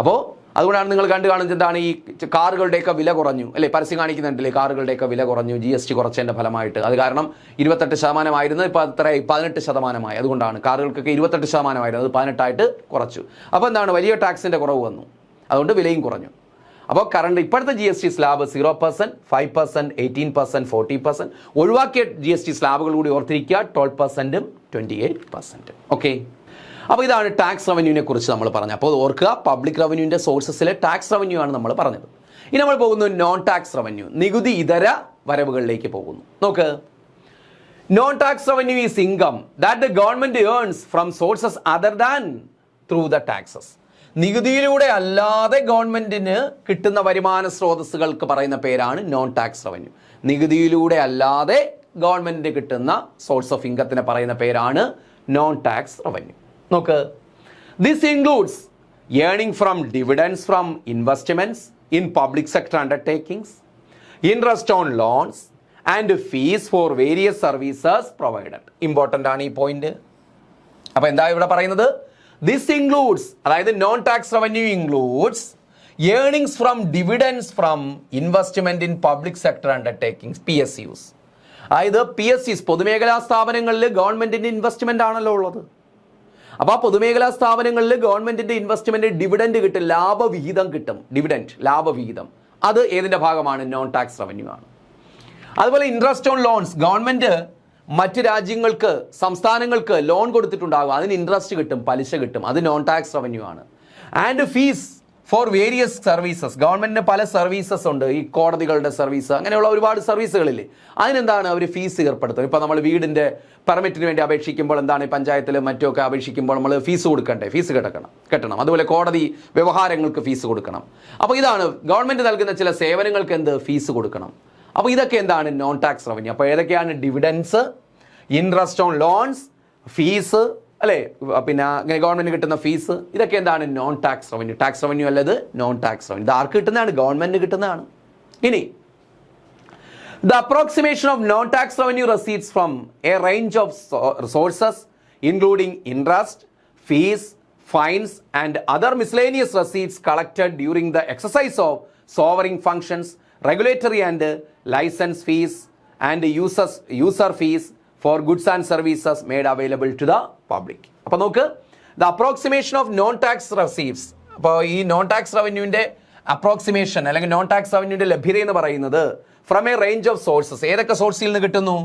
അപ്പോൾ അതുകൊണ്ടാണ് നിങ്ങൾ കണ്ടു കാണുന്നത് എന്താണ് ഈ കാറുകളുടെയൊക്കെ വില കുറഞ്ഞു അല്ലേ? പരസ്യം കാണിക്കുന്നുണ്ടല്ലേ? കാറുകളുടെയൊക്കെ വില കുറഞ്ഞു GST കുറച്ചതിൻ്റെ ഫലമായിട്ട്. അത് കാരണം 28% ആയിരുന്നു, ഇപ്പോൾ അത്ര 18%. അതുകൊണ്ടാണ് കാറുകൾക്കൊക്കെ 28% ആയിരുന്നു, അത് 18% കുറച്ചു. അപ്പോൾ എന്താണ് വലിയ ടാക്സിൻ്റെ കുറവ് വന്നു, അതുകൊണ്ട് വിലയും കുറഞ്ഞു. അപ്പോൾ കറണ്ട് ഇപ്പോഴത്തെ GST സ്ലാബ് 0%, 5%, 18%, 40%. ഒഴിവാക്കിയ GST സ്ലാബുകൾ കൂടി ഓർത്തിരിക്കുക, 12%ഉം 28%. ഓക്കെ, അപ്പോൾ ഇതാണ് ടാക്സ് റവന്യൂവിനെ കുറിച്ച് നമ്മൾ പറഞ്ഞത്. അപ്പോൾ ഓർക്കുക, പബ്ലിക് റവന്യൂവിൻ്റെ സോഴ്സസിലെ ടാക്സ് റവന്യൂ ആണ് നമ്മൾ പറഞ്ഞത്. ഇനി നമ്മൾ പോകുന്നു നോൺ ടാക്സ് റവന്യൂ, നികുതി ഇതര വരവുകളിലേക്ക് പോകുന്നു. നോക്ക്, non tax revenue is income that the government earns from sources other than through the taxes. നികുതിയിലൂടെ അല്ലാതെ ഗവൺമെന്റിന് കിട്ടുന്ന വരുമാന സ്രോതസ്സുകൾക്ക് പറയുന്ന പേരാണ് നോൺ ടാക്സ് റവന്യൂ. നികുതിയിലൂടെ അല്ലാതെ ഗവൺമെന്റിന് കിട്ടുന്ന സോഴ്സ് ഓഫ് ഇൻകത്തിന് പറയുന്ന പേരാണ് നോൺ ടാക്സ് റവന്യൂ. നോക്ക്, this includes earning from dividends from investments in public sector undertakings, interest on loans and fees for various services provided. Important ആണ് ഈ പോയിന്റ്. അപ്പോൾ എന്താ ഇവിടെ പറയുന്നത്? ദിസ് ഇൻക്ലൂഡ്സ്, അതായത് non tax revenue includes earnings from dividends from investment in public sector undertakings, PSUs. അതായത് PSUs പൊതുമേഖലാ സ്ഥാപനങ്ങളിൽ ഗവൺമെന്റിന്റെ ഇൻവെസ്റ്റ്മെന്റ് ആണല്ലോ ഉള്ളത്. അപ്പോൾ ആ പൊതുമേഖലാ സ്ഥാപനങ്ങളിൽ ഗവൺമെന്റിന്റെ ഇൻവെസ്റ്റ്മെന്റ് ഡിവിഡൻഡ് കിട്ടും, ലാഭവിഹിതം കിട്ടും. ഡിവിഡൻഡ്, ലാഭവിഹിതം, അത് ഏതിന്റെ ഭാഗമാണ്? നോൺ ടാക്സ് റവന്യൂ ആണ്. അതുപോലെ ഇൻട്രസ്റ്റ് ഓൺ ലോൺസ്, ഗവൺമെന്റ് മറ്റ് രാജ്യങ്ങൾക്ക്, സംസ്ഥാനങ്ങൾക്ക് ലോൺ കൊടുത്തിട്ടുണ്ടാകും, അതിന് ഇൻട്രസ്റ്റ് കിട്ടും, പലിശ കിട്ടും, അത് നോൺ ടാക്സ് റവന്യൂ ആണ്. And fees for various services, ഗവൺമെന്റിന് പല സർവീസസ് ഉണ്ട്, ഈ കോടതികളുടെ സർവീസ്, അങ്ങനെയുള്ള ഒരുപാട് സർവീസുകളില്ലേ, അതിനെന്താണ് അവർ ഫീസ് ഏർപ്പെടുത്തും. ഇപ്പോൾ നമ്മൾ വീടിൻ്റെ പെർമിറ്റിന് വേണ്ടി അപേക്ഷിക്കുമ്പോൾ എന്താണ് പഞ്ചായത്തിൽ മറ്റുമൊക്കെ അപേക്ഷിക്കുമ്പോൾ നമ്മൾ ഫീസ് കൊടുക്കണ്ടേ? ഫീസ് കെട്ടണം. അതുപോലെ കോടതി വ്യവഹാരങ്ങൾക്ക് ഫീസ് കൊടുക്കണം. അപ്പോൾ ഇതാണ് ഗവൺമെന്റ് നൽകുന്ന ചില സേവനങ്ങൾക്ക് എന്ത് ഫീസ് കൊടുക്കണം. അപ്പോൾ ഇതൊക്കെ എന്താണ്? Non tax revenue. അപ്പോൾ ഏതൊക്കെയാണ്? Dividends, interest on loans, fees അല്ലേ, പിന്നെ ഗവൺമെന്റ് കിട്ടുന്ന ഫീസ്, ഇതൊക്കെ എന്താണ്? Non tax revenue. Tax revenue അല്ലത് നോൺ ടാക്സ് റവന്യൂ. ഇത് ആർക്ക് കിട്ടുന്നതാണ്? ഗവൺമെന്റ് കിട്ടുന്നതാണ്. ഇനി the approximation of non tax revenue receipts from A range of sources including interest, fees, fines and other miscellaneous receipts collected during the exercise of sovereign functions, regulatory and license fees and user fees for goods and services made available to the public. അപ്പോൾ നോക്ക്, the approximation of non tax receipts. അപ്പോൾ ഈ നോൺ ടാക്സ് റവന്യൂവിൻ്റെ അപ്രോക്സിമേഷൻ അല്ലെങ്കിൽ നോൺ ടാക്സ് റവന്യൂവിൻ്റെ ലഭ്യത എന്ന് പറയുന്നത് from A range of sources, ഏതൊക്കെ സോഴ്സിൽ നിന്ന് കിട്ടുന്നു?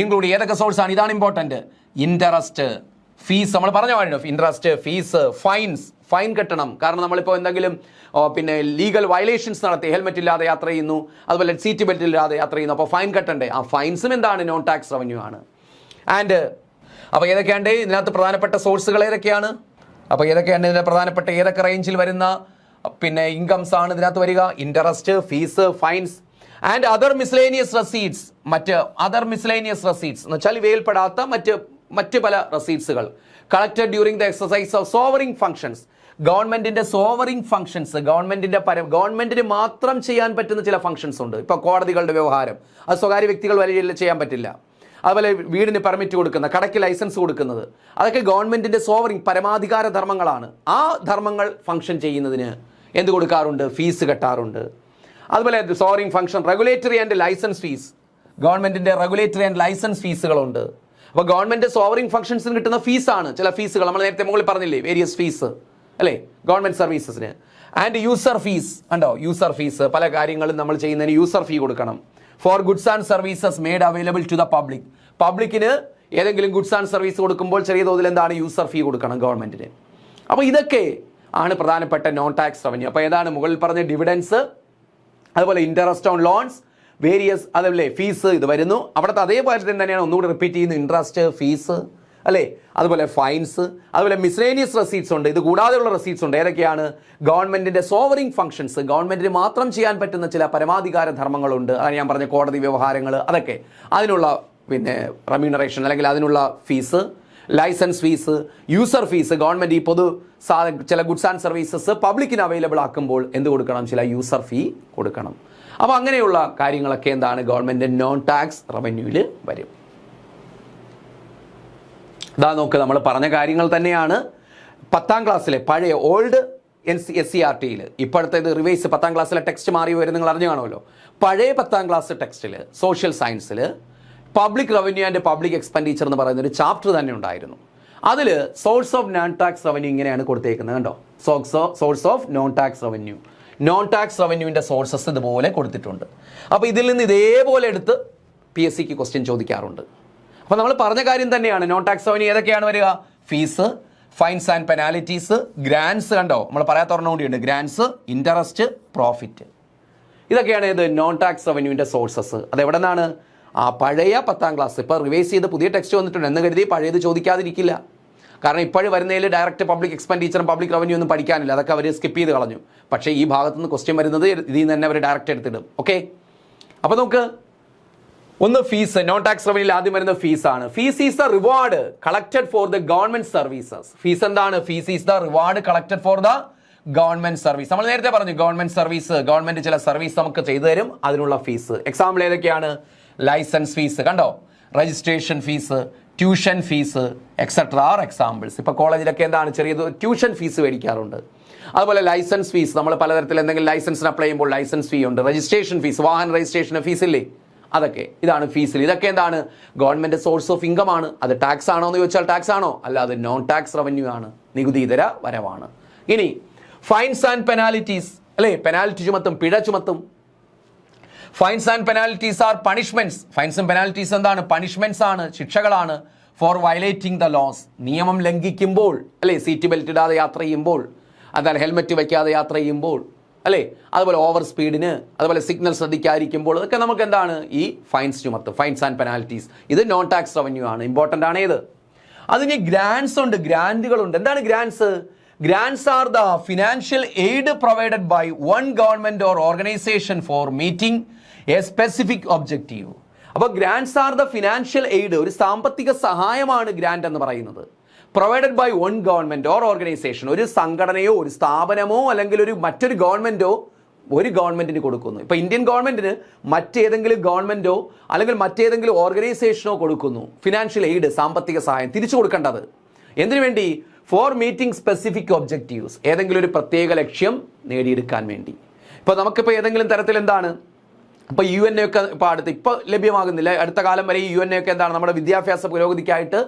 ഇൻക്ലൂഡ് ഏതൊക്കെ സോഴ്സാണ്? ഇതാണ് ഇമ്പോർട്ടൻറ്റ്. ഇൻട്രസ്റ്റ്, ഫീസ്, നമ്മൾ പറഞ്ഞ പാടില്ല, ഇൻട്രസ്റ്റ്, ഫീസ്, ഫൈൻസ്, ഫൈൻ കെട്ടണം. കാരണം നമ്മളിപ്പോൾ എന്തെങ്കിലും പിന്നെ ലീഗൽ വയലേഷൻസ് നടത്തി, ഹെൽമെറ്റ് ഇല്ലാതെ യാത്ര ചെയ്യുന്നു, അതുപോലെ സീറ്റ് ബെൽറ്റ് ഇല്ലാതെ യാത്ര ചെയ്യുന്നു, അപ്പോൾ ഫൈൻ കെട്ടണ്ടേ? ആ ഫൈൻസും എന്താണ്? നോൺ ടാക്സ് റവന്യൂ ആണ്. ആൻഡ് അപ്പോൾ ഏതൊക്കെയാണ് ഇതിനകത്ത് പ്രധാനപ്പെട്ട സോഴ്സുകൾ ഏതൊക്കെയാണ്? അപ്പോൾ ഏതൊക്കെയാണ് ഇതിൻ്റെ പ്രധാനപ്പെട്ട ഏതൊക്കെ റേഞ്ചിൽ വരുന്ന പിന്നെ ഇൻകംസ് ആണ് ഇതിനകത്ത് വരിക? Interest, fees, fines and other miscellaneous receipts. മറ്റ് അതർ മിസ്ലേനിയസ് റെസീറ്റ്സ് എന്ന് വെച്ചാൽ ഇവയിൽപ്പെടാത്ത മറ്റ് മറ്റ് പല റെസീറ്റ്സുകൾ collected during the exercise of sovereign functions. ഗവൺമെന്റിന്റെ സോവറിംഗ് ഫംഗ്ഷൻസ്, ഗവൺമെന്റിന് മാത്രം ചെയ്യാൻ പറ്റുന്ന ചില ഫംഗ്ഷൻസ് ഉണ്ട്. ഇപ്പോൾ കോടതികളുടെ വ്യവഹാരം, അത് സ്വകാര്യ വ്യക്തികൾ വലിയ ചെയ്യാൻ പറ്റില്ല. അതുപോലെ വീടിന് പെർമിറ്റ് കൊടുക്കുന്ന, കടയ്ക്ക് ലൈസൻസ് കൊടുക്കുന്നത്, അതൊക്കെ ഗവൺമെന്റിന്റെ സോവറിംഗ് പരമാധികാര ധർമ്മങ്ങളാണ്. ആ ധർമ്മങ്ങൾ ഫംഗ്ഷൻ ചെയ്യുന്നതിന് എന്ത് കൊടുക്കാറുണ്ട്? ഫീസ് കെട്ടാറുണ്ട്. അതുപോലെ sovereign function regulatory and licence fees, ഗവൺമെന്റിന്റെ റെഗുലേറ്ററി ആൻഡ് ലൈസൻസ് ഫീസുകളുണ്ട്. അപ്പോൾ ഗവൺമെന്റ് സോവറിംഗ് ഫംഗ്ഷൻസിന് കിട്ടുന്ന ഫീസാണ് ചില ഫീസുകൾ. നമ്മൾ നേരത്തെ മുകളിൽ പറഞ്ഞില്ലേ, വേരിയസ് ഫീസ് അല്ലേ ഗവൺമെന്റ് സർവീസസിന്. ആൻഡ് യൂസർ ഫീസ് ഉണ്ടോ? യൂസർ ഫീസ്, പല കാര്യങ്ങളും നമ്മൾ ചെയ്യുന്നതിന് യൂസർ ഫീ കൊടുക്കണം. For goods and services made available to the public, പബ്ലിക്കിന് ഏതെങ്കിലും ഗുഡ്സ് ആൻഡ് സർവീസ് കൊടുക്കുമ്പോൾ ചെറിയ തോതിൽ എന്താണ്? യൂസർ ഫീ കൊടുക്കണം ഗവൺമെന്റിന്. അപ്പോൾ ഇതൊക്കെ ആണ് പ്രധാനപ്പെട്ട നോൺ ടാക്സ് റവന്യൂ. അപ്പോൾ ഏതാണ് മുകളിൽ പറഞ്ഞ ഡിവിഡൻസ്, അതുപോലെ ഇൻട്രസ്റ്റ് ഓൺ ലോൺസ്, വേരിയസ്, അതല്ലേ ഫീസ്, ഇത് വരുന്നു. അവിടുത്തെ അതേപോലെ തന്നെയാണ് ഒന്നുകൂടി റിപ്പീറ്റ് ചെയ്യുന്നത്, ഇൻട്രസ്റ്റ്, ഫീസ് അല്ലേ, അതുപോലെ ഫൈൻസ്, അതുപോലെ മിസ്ലേനിയസ് റെസീറ്റ്സ് ഉണ്ട്. ഇത് കൂടാതെയുള്ള റെസീറ്റ്സ് ഉണ്ട്. ഏതൊക്കെയാണ്? ഗവൺമെന്റിന്റെ സോവറിംഗ് ഫംഗ്ഷൻസ്, ഗവൺമെന്റിന് മാത്രം ചെയ്യാൻ പറ്റുന്ന ചില പരമാധികാര ധർമ്മങ്ങളുണ്ട്. അതാണ് ഞാൻ പറഞ്ഞ കോടതി വ്യവഹാരങ്ങൾ, അതൊക്കെ അതിനുള്ള റെമ്യൂണറേഷൻ അല്ലെങ്കിൽ അതിനുള്ള fees, licence fees, user fees. Government ഈ ചില ഗുഡ്സ് ആൻഡ് സർവീസസ് പബ്ലിക്കിന് അവൈലബിൾ ആക്കുമ്പോൾ എന്ത് കൊടുക്കണം? ചില യൂസർ ഫീ കൊടുക്കണം. അപ്പോൾ അങ്ങനെയുള്ള കാര്യങ്ങളൊക്കെ എന്താണ്? ഗവൺമെന്റ് നോൺ ടാക്സ് റവന്യൂവിൽ വരും. ഇതാ നോക്ക്, നമ്മൾ പറഞ്ഞ കാര്യങ്ങൾ തന്നെയാണ് 10ാം ക്ലാസ്സിലെ പഴയ ഓൾഡ് SCERT-യിൽ. ഇപ്പോഴത്തെ ഇത് റിവൈസ് 10ാം ക്ലാസ്സിലെ ടെക്സ്റ്റ് മാറി വരും, നിങ്ങൾ അറിഞ്ഞു കാണുമല്ലോ. പഴയ 10ാം ക്ലാസ് ടെക്സ്റ്റിൽ സോഷ്യൽ സയൻസിൽ public revenue and public expenditure എന്ന് പറയുന്ന ഒരു ചാപ്റ്റർ തന്നെ ഉണ്ടായിരുന്നു. അതിൽ source of non tax revenue ഇങ്ങനെയാണ് കൊടുത്തേക്കുന്നത്, കണ്ടോ? Source of non tax revenue, non tax റവന്യൂവിൻ്റെ സോഴ്സസ് ഇതുപോലെ കൊടുത്തിട്ടുണ്ട്. അപ്പോൾ ഇതിൽ നിന്ന് ഇതേപോലെ എടുത്ത് PSCക്ക് ക്വസ്റ്റ്യൻ ചോദിക്കാറുണ്ട്. അപ്പോൾ നമ്മൾ പറഞ്ഞ കാര്യം തന്നെയാണ്. നോൺ ടാക്സ് റവന്യൂ ഏതൊക്കെയാണ് വരിക? Fees, fines and penalties, grants, കണ്ടോ നമ്മൾ പറയാത്ത ഒരെണ്ണം കൂടിയുണ്ട്, ഗ്രാൻസ്, ഇൻട്രസ്റ്റ്, പ്രോഫിറ്റ്. ഇതൊക്കെയാണ് ഇത് നോൺ ടാക്സ് റവന്യൂവിൻ്റെ സോഴ്സസ്. അതെവിടെ നിന്നാണ്? ആ പഴയ 10ാം ക്ലാസ്. ഇപ്പോൾ റിവൈസ് ചെയ്ത് പുതിയ ടെക്സ്റ്റ് വന്നിട്ടുണ്ട് എന്ന് കരുതി പഴയത് ചോദിക്കാതിരിക്കില്ല. കാരണം ഇപ്പോഴും വരുന്നതിൽ ഡയറക്റ്റ് പബ്ലിക് എക്സ്പെൻഡിച്ചറും പബ്ലിക് റവന്യൂ ഒന്നും പഠിക്കാനില്ല, അതൊക്കെ അവർ സ്കിപ്പ് ചെയ്ത് കളഞ്ഞു. പക്ഷേ ഈ ഭാഗത്തുനിന്ന് ക്വസ്റ്റ്യൻ വരുന്നത് ഇതിൽ നിന്ന് തന്നെ അവർ ഡയറക്റ്റ് എടുത്തിടും. ഓക്കെ, അപ്പോൾ നമുക്ക് ഒന്ന് ഫീസ്, നോൺ ടാക്സ് റവന്യൂവിൽ ആദ്യം വരുന്ന ഫീസാണ്. Fees is the reward collected for the government services. Fees എന്താണ്? Fees is the reward collected for the government service. നമ്മൾ നേരത്തെ പറഞ്ഞു ഗവൺമെന്റ് സർവീസ്, ഗവൺമെന്റ് ചില സർവീസ് നമുക്ക് ചെയ്തു തരും, അതിനുള്ള ഫീസ്. എക്സാമ്പിൾ ഏതൊക്കെയാണ്? ലൈസൻസ് ഫീസ്, കണ്ടോ? Registration fees, tuition fees, etcetera are examples. ഇപ്പോൾ കോളേജിലൊക്കെ എന്താണ്? ചെറിയ ട്യൂഷൻ ഫീസ് മേടിക്കാറുണ്ട്. അതുപോലെ ലൈസൻസ് ഫീസ്, നമ്മൾ പലതരത്തിൽ എന്തെങ്കിലും ലൈസൻസിന് അപ്ലൈ ചെയ്യുമ്പോൾ ലൈസൻസ് ഫീ ഉണ്ട്. രജിസ്ട്രേഷൻ ഫീസ്, വാഹന രജിസ്ട്രേഷന് ഫീസ് ഇല്ലേ, അതൊക്കെ ഇതാണ് ഫീസിൽ. ഇതൊക്കെ എന്താണ്? ഗവൺമെന്റ് സോഴ്സ് ഓഫ് ഇൻകം ആണ്. അത് ടാക്സ് ആണോ എന്ന് ചോദിച്ചാൽ ടാക്സ് ആണോ? അല്ല, അത് നോൺ ടാക്സ് റവന്യൂ ആണ്, നികുതിയിതര വരവാണ്. ഇനി ഫൈൻസ് ആൻഡ് പെനാലിറ്റീസ് അല്ലേ, പെനാൽറ്റി ചുമത്തും, പിഴ ചുമത്തും. Fines and penalties are punishments. ഫൈൻസും പെനാൽറ്റീസ് എന്താണ്? പണിഷ്മെന്റ്സ് ആണ്, ശിക്ഷകളാണ്. ഫോർ വയലേറ്റിംഗ് ദ ലോസ്, നിയമം ലംഘിക്കുമ്പോൾ അല്ലേ, സീറ്റ് ബെൽറ്റ് ഇടാതെ യാത്ര ചെയ്യുമ്പോൾ, എന്നാൽ ഹെൽമെറ്റ് വയ്ക്കാതെ യാത്ര ചെയ്യുമ്പോൾ അല്ലേ, അതുപോലെ ഓവർ സ്പീഡിന്, അതുപോലെ സിഗ്നൽ ശ്രദ്ധിക്കാതിരിക്കുമ്പോൾ, ഇതൊക്കെ നമുക്ക് എന്താണ്? ഈ ഫൈൻസ് ചുമത്തും, ഫൈൻസ് ആൻഡ് പെനാൽറ്റീസ്. ഇത് നോൺ ടാക്സ് റവന്യൂ ആണ്, ഇമ്പോർട്ടൻ്റ് ആണ്. ഇത് അതിന് ഗ്രാൻസ് ഉണ്ട്, ഗ്രാൻറ്റുകളുണ്ട്. എന്താണ് grants? Grants are the financial aid provided by one government or organization for meeting a specific objective. അപ്പോൾ grants are the financial aid, ഒരു സാമ്പത്തിക സഹായമാണ് ഗ്രാൻഡ് എന്ന് പറയുന്നത്. Provided by one government or organisation, ഒരു സംഘടനയോ ഒരു സ്ഥാപനമോ അല്ലെങ്കിൽ മറ്റൊരു ഗവൺമെന്റോ ഒരു ഗവൺമെന്റിന് കൊടുക്കുന്നു. ഇപ്പോൾ ഇന്ത്യൻ ഗവൺമെന്റിന് മറ്റേതെങ്കിലും ഗവൺമെന്റോ അല്ലെങ്കിൽ മറ്റേതെങ്കിലും ഓർഗനൈസേഷനോ കൊടുക്കുന്നു ഫിനാൻഷ്യൽ എയ്ഡ്, സാമ്പത്തിക സഹായം. തിരിച്ചു കൊടുക്കേണ്ടത് എന്തിനു വേണ്ടി? ഫോർ മീറ്റിംഗ് സ്പെസിഫിക് ഒബ്ജക്റ്റീവ്സ്, ഏതെങ്കിലും ഒരു പ്രത്യേക ലക്ഷ്യം നേടിയെടുക്കാൻ വേണ്ടി. ഇപ്പോൾ നമുക്കിപ്പോൾ ഏതെങ്കിലും തരത്തിൽ എന്താണ്, ഇപ്പോൾ UN ഒക്കെ ഇപ്പോൾ ലഭ്യമാകുന്നില്ല, അടുത്ത കാലം വരെ ഈ UN ഒക്കെ എന്താണ്, നമ്മുടെ വിദ്യാഭ്യാസ പുരോഗതിക്കായിട്ട്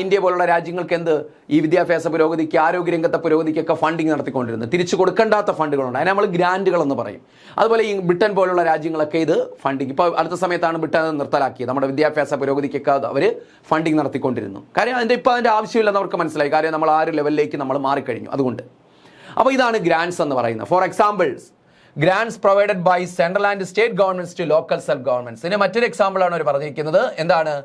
ഇന്ത്യ പോലുള്ള രാജ്യങ്ങൾക്ക് ഈ വിദ്യാഭ്യാസ പുരോഗതിക്ക്, ആരോഗ്യരംഗത്തെ പുരോഗതിക്കൊക്കെ ഫണ്ടിങ് നടത്തിക്കൊണ്ടിരുന്നത്. തിരിച്ചു കൊടുക്കേണ്ടാത്ത ഫണ്ടുകളുണ്ട്, അതിനെ നമ്മൾ ഗ്രാൻറ്റുകൾ എന്ന് പറയും. അതുപോലെ ഈ ബ്രിട്ടൻ പോലുള്ള രാജ്യങ്ങളൊക്കെ ഇത് ഫണ്ടിങ്, ഇപ്പോൾ അടുത്ത സമയത്താണ് ബ്രിട്ടൻ നിർത്തലാക്കിയത്. നമ്മുടെ വിദ്യാഭ്യാസ പുരോഗതിക്കൊക്കെ അവർ ഫണ്ടിങ് നടത്തിക്കൊണ്ടിരുന്നു. കാര്യം അതിൻ്റെ ആവശ്യമില്ലെന്ന് അവർക്ക് മനസ്സിലായി. കാര്യം നമ്മൾ ആ ഒരു ലെവലിലേക്ക് നമ്മൾ മാറിക്കഴിഞ്ഞു. അതുകൊണ്ട് അപ്പോൾ ഇതാണ് ഗ്രാൻസ് എന്ന് പറയുന്നത്. For examples, grants provided by central and state governments to local self governments. ഇതിന് മറ്റൊരു എക്സാമ്പിളാണ് അവർ പറഞ്ഞിരിക്കുന്നത്. എന്താണ്?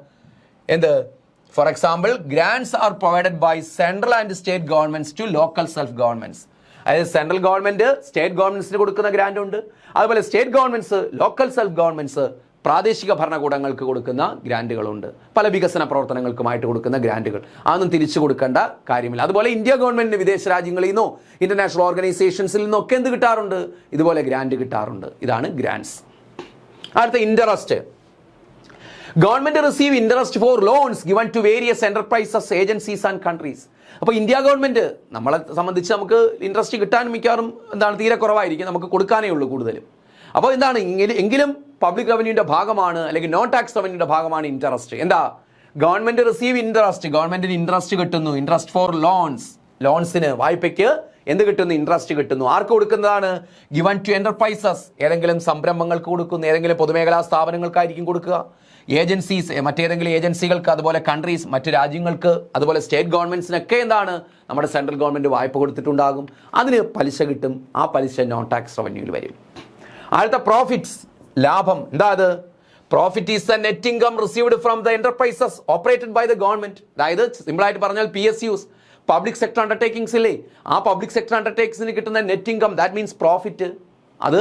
For example, grants are provided by central and state governments to local self governments. അതായത് സെൻട്രൽ ഗവൺമെന്റ് സ്റ്റേറ്റ് ഗവൺമെന്റ്സിന് കൊടുക്കുന്ന ഗ്രാൻഡ് ഉണ്ട്, അതുപോലെ state governments local self governments പ്രാദേശിക ഭരണകൂടങ്ങൾക്ക് കൊടുക്കുന്ന ഗ്രാൻറ്റുകളുണ്ട്, പല വികസന പ്രവർത്തനങ്ങൾക്കുമായിട്ട് കൊടുക്കുന്ന ഗ്രാൻറ്റുകൾ, അതൊന്നും തിരിച്ചു കൊടുക്കേണ്ട കാര്യമില്ല. അതുപോലെ ഇന്ത്യ ഗവൺമെൻറ്റിന് വിദേശ രാജ്യങ്ങളിൽ നിന്നോ ഇൻ്റർനാഷണൽ ഓർഗനൈസേഷൻസിൽ നിന്നോ ഒക്കെ എന്ത് കിട്ടാറുണ്ട്? ഇതുപോലെ ഗ്രാൻറ്റ് കിട്ടാറുണ്ട്. ഇതാണ് ഗ്രാൻറ്റ്സ്. അടുത്ത interest. Government receive interest for loans given to various enterprises, agencies and countries. അപ്പോൾ ഇന്ത്യ ഗവൺമെൻറ് നമ്മളെ സംബന്ധിച്ച് നമുക്ക് ഇൻട്രസ്റ്റ് കിട്ടാൻ മിക്കവാറും തീരെ കുറവായിരിക്കും, നമുക്ക് കൊടുക്കാനേ ഉള്ളൂ കൂടുതലും. അപ്പോൾ എന്താണ് എങ്കിലും പബ്ലിക് റവന്യൂവിൻ്റെ ഭാഗമാണ്, അല്ലെങ്കിൽ നോൺ ടാക്സ് റവന്യൂവിൻ്റെ ഭാഗമാണ് ഇൻട്രസ്റ്റ്. എന്താ? ഗവൺമെൻറ് റിസീവ് ഇൻട്രസ്റ്റ്, ഗവൺമെൻറ്റിന് ഇൻട്രസ്റ്റ് കിട്ടുന്നു. ഇൻട്രസ്റ്റ് ഫോർ ലോൺസ്, ലോൺസിന്, വായ്പയ്ക്ക് എന്ത് കിട്ടുന്നു? ഇൻട്രസ്റ്റ് കിട്ടുന്നു. ആർക്ക് കൊടുക്കുന്നതാണ്? ഗിവൺ ടു എൻ്റർപ്രൈസസ്, ഏതെങ്കിലും സംരംഭങ്ങൾക്ക് കൊടുക്കുന്നു, ഏതെങ്കിലും പൊതുമേഖലാ സ്ഥാപനങ്ങൾക്കായിരിക്കും കൊടുക്കുക. ഏജൻസീസ്, മറ്റേതെങ്കിലും ഏജൻസികൾക്ക്, അതുപോലെ കൺട്രീസ്, മറ്റ് രാജ്യങ്ങൾക്ക്, അതുപോലെ സ്റ്റേറ്റ് ഗവൺമെൻറ്റ്സിനൊക്കെ എന്താണ് നമ്മുടെ സെൻട്രൽ ഗവൺമെൻറ് വായ്പ കൊടുത്തിട്ടുണ്ടാകും. അതിന് പലിശ കിട്ടും. ആ പലിശ നോൺ ടാക്സ് റവന്യൂവിൽ വരും. അടുത്ത പ്രോഫിറ്റ്സ്, ലാഭം. എന്താ അത്? Profit is the net income received from the enterprises operated by the government. അതായത് സിമ്പിളായിട്ട് പറഞ്ഞാൽ PSUs, പബ്ലിക് സെക്ടർ അണ്ടർടേക്കിംഗ്സ് ഇല്ലേ, ആ പബ്ലിക് സെക്ടർ അണ്ടർടേക്കിംഗ്സിന് കിട്ടുന്ന net income, that means profit, അത്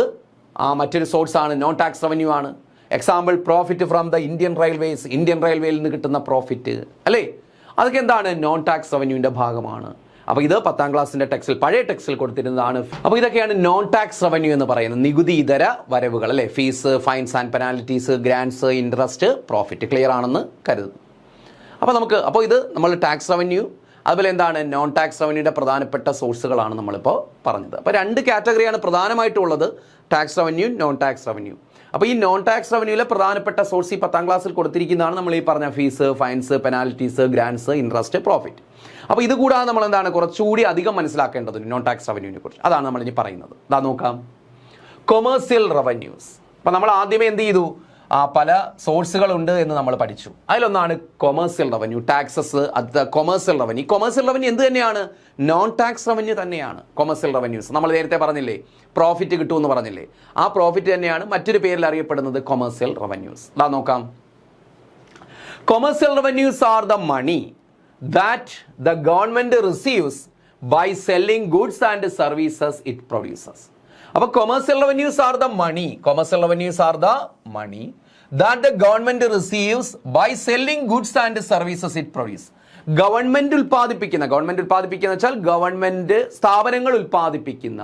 മറ്റൊരു സോഴ്സ് ആണ്, നോൺ ടാക്സ് റവന്യൂ ആണ്. Example, profit from the Indian railways, Indian റെയിൽവേയിൽ നിന്ന് കിട്ടുന്ന പ്രോഫിറ്റ് അല്ലേ, അതൊക്കെ എന്താണ്? നോൺ ടാക്സ് റവന്യൂവിൻ്റെ ഭാഗമാണ്. അപ്പോൾ ഇത് 10ാം ക്ലാസ്സിൻ്റെ ടെക്സ്റ്റിൽ, പഴയ ടെക്സ്റ്റിൽ കൊടുത്തിരുന്നതാണ്. അപ്പോൾ ഇതൊക്കെയാണ് നോൺ ടാക്സ് റവന്യൂ എന്ന് പറയുന്നത്, നികുതി ഇതര വരവുകൾ അല്ലേ. Fees, fines and penalties, grants, interest, profit. Clear ആണെന്ന് കരുതുന്നു. അപ്പോൾ ഇത് നമ്മൾ ടാക്സ് റവന്യൂ, അതുപോലെ എന്താണ് നോൺ ടാക്സ് റവന്യൂയുടെ പ്രധാനപ്പെട്ട സോഴ്സുകളാണ് നമ്മളിപ്പോൾ പറഞ്ഞത്. അപ്പോൾ 2 കാറ്റഗറിയാണ് പ്രധാനമായിട്ടുള്ളത്, tax revenue, non tax revenue. അപ്പോൾ ഈ നോൺ ടാക്സ് റവന്യൂവിലെ പ്രധാനപ്പെട്ട സോഴ്സ് ഈ 10ാം ക്ലാസ്സിൽ കൊടുത്തിരിക്കുന്നതാണ് നമ്മൾ ഈ പറഞ്ഞ fees, fines, penalties, grants, interest, profit. അപ്പോൾ ഇത് കൂടാതെ നമ്മൾ എന്താണ് കുറച്ചുകൂടി അധികം മനസ്സിലാക്കേണ്ടത് നോൺ ടാക്സ് റവന്യൂവിനെ കുറിച്ച്, അതാണ് നമ്മൾ ഇനി പറയുന്നത്. അതാ നോക്കാം, കൊമേഴ്സ്യൽ റവന്യൂസ്. അപ്പോൾ നമ്മൾ ആദ്യമേ എന്ത് ചെയ്തു? പല സോഴ്സുകളുണ്ട് എന്ന് നമ്മൾ പഠിച്ചു. അതിലൊന്നാണ് കൊമേഴ്സ്യൽ റവന്യൂ, ടാക്സസ്, അത് കൊമേഴ്സ്യൽ റവന്യൂ. കൊമേഴ്സ്യൽ റവന്യൂ എന്ത് തന്നെയാണ്? നോൺ ടാക്സ് റവന്യൂ തന്നെയാണ് കൊമേഴ്സ്യൽ റവന്യൂസ്. നമ്മൾ നേരത്തെ പറഞ്ഞില്ലേ, പ്രോഫിറ്റ് കിട്ടുമെന്ന് പറഞ്ഞില്ലേ, ആ പ്രോഫിറ്റ് തന്നെയാണ് മറ്റൊരു പേരിൽ അറിയപ്പെടുന്നത് കൊമേഴ്സ്യൽ റവന്യൂസ്. അതാ നോക്കാം, commercial revenues are the money that the government receives by selling goods and services it produces. അപ്പോൾ commercial revenues are the money, commercial revenues are the money that the government receives by selling goods and services it produce. Government ഉൽപ്പാദിപ്പിക്കുന്ന വെച്ചാൽ ഗവൺമെന്റ് സ്ഥാപനങ്ങൾ ഉൽപ്പാദിപ്പിക്കുന്ന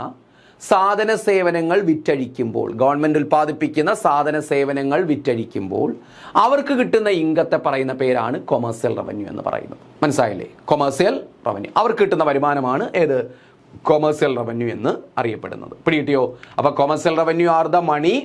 സാധന സേവനങ്ങൾ വിറ്റഴിക്കുമ്പോൾ, ഗവൺമെന്റ് ഉൽപ്പാദിപ്പിക്കുന്ന സാധന സേവനങ്ങൾ വിറ്റഴിക്കുമ്പോൾ അവർക്ക് കിട്ടുന്ന ഇൻകത്തെ പറയുന്ന പേരാണ് കൊമേഴ്സ്യൽ റവന്യൂ എന്ന് പറയുന്നത്. മനസ്സിലായില്ലേ? കൊമേഴ്സ്യൽ റവന്യൂ, അവർക്ക് കിട്ടുന്ന വരുമാനമാണ് ഏത്? കൊമേഴ്സ്യൽ റവന്യൂ എന്ന് അറിയപ്പെടുന്നത്. പിടികിട്ടിയോ? അപ്പോൾ commercial revenue are the money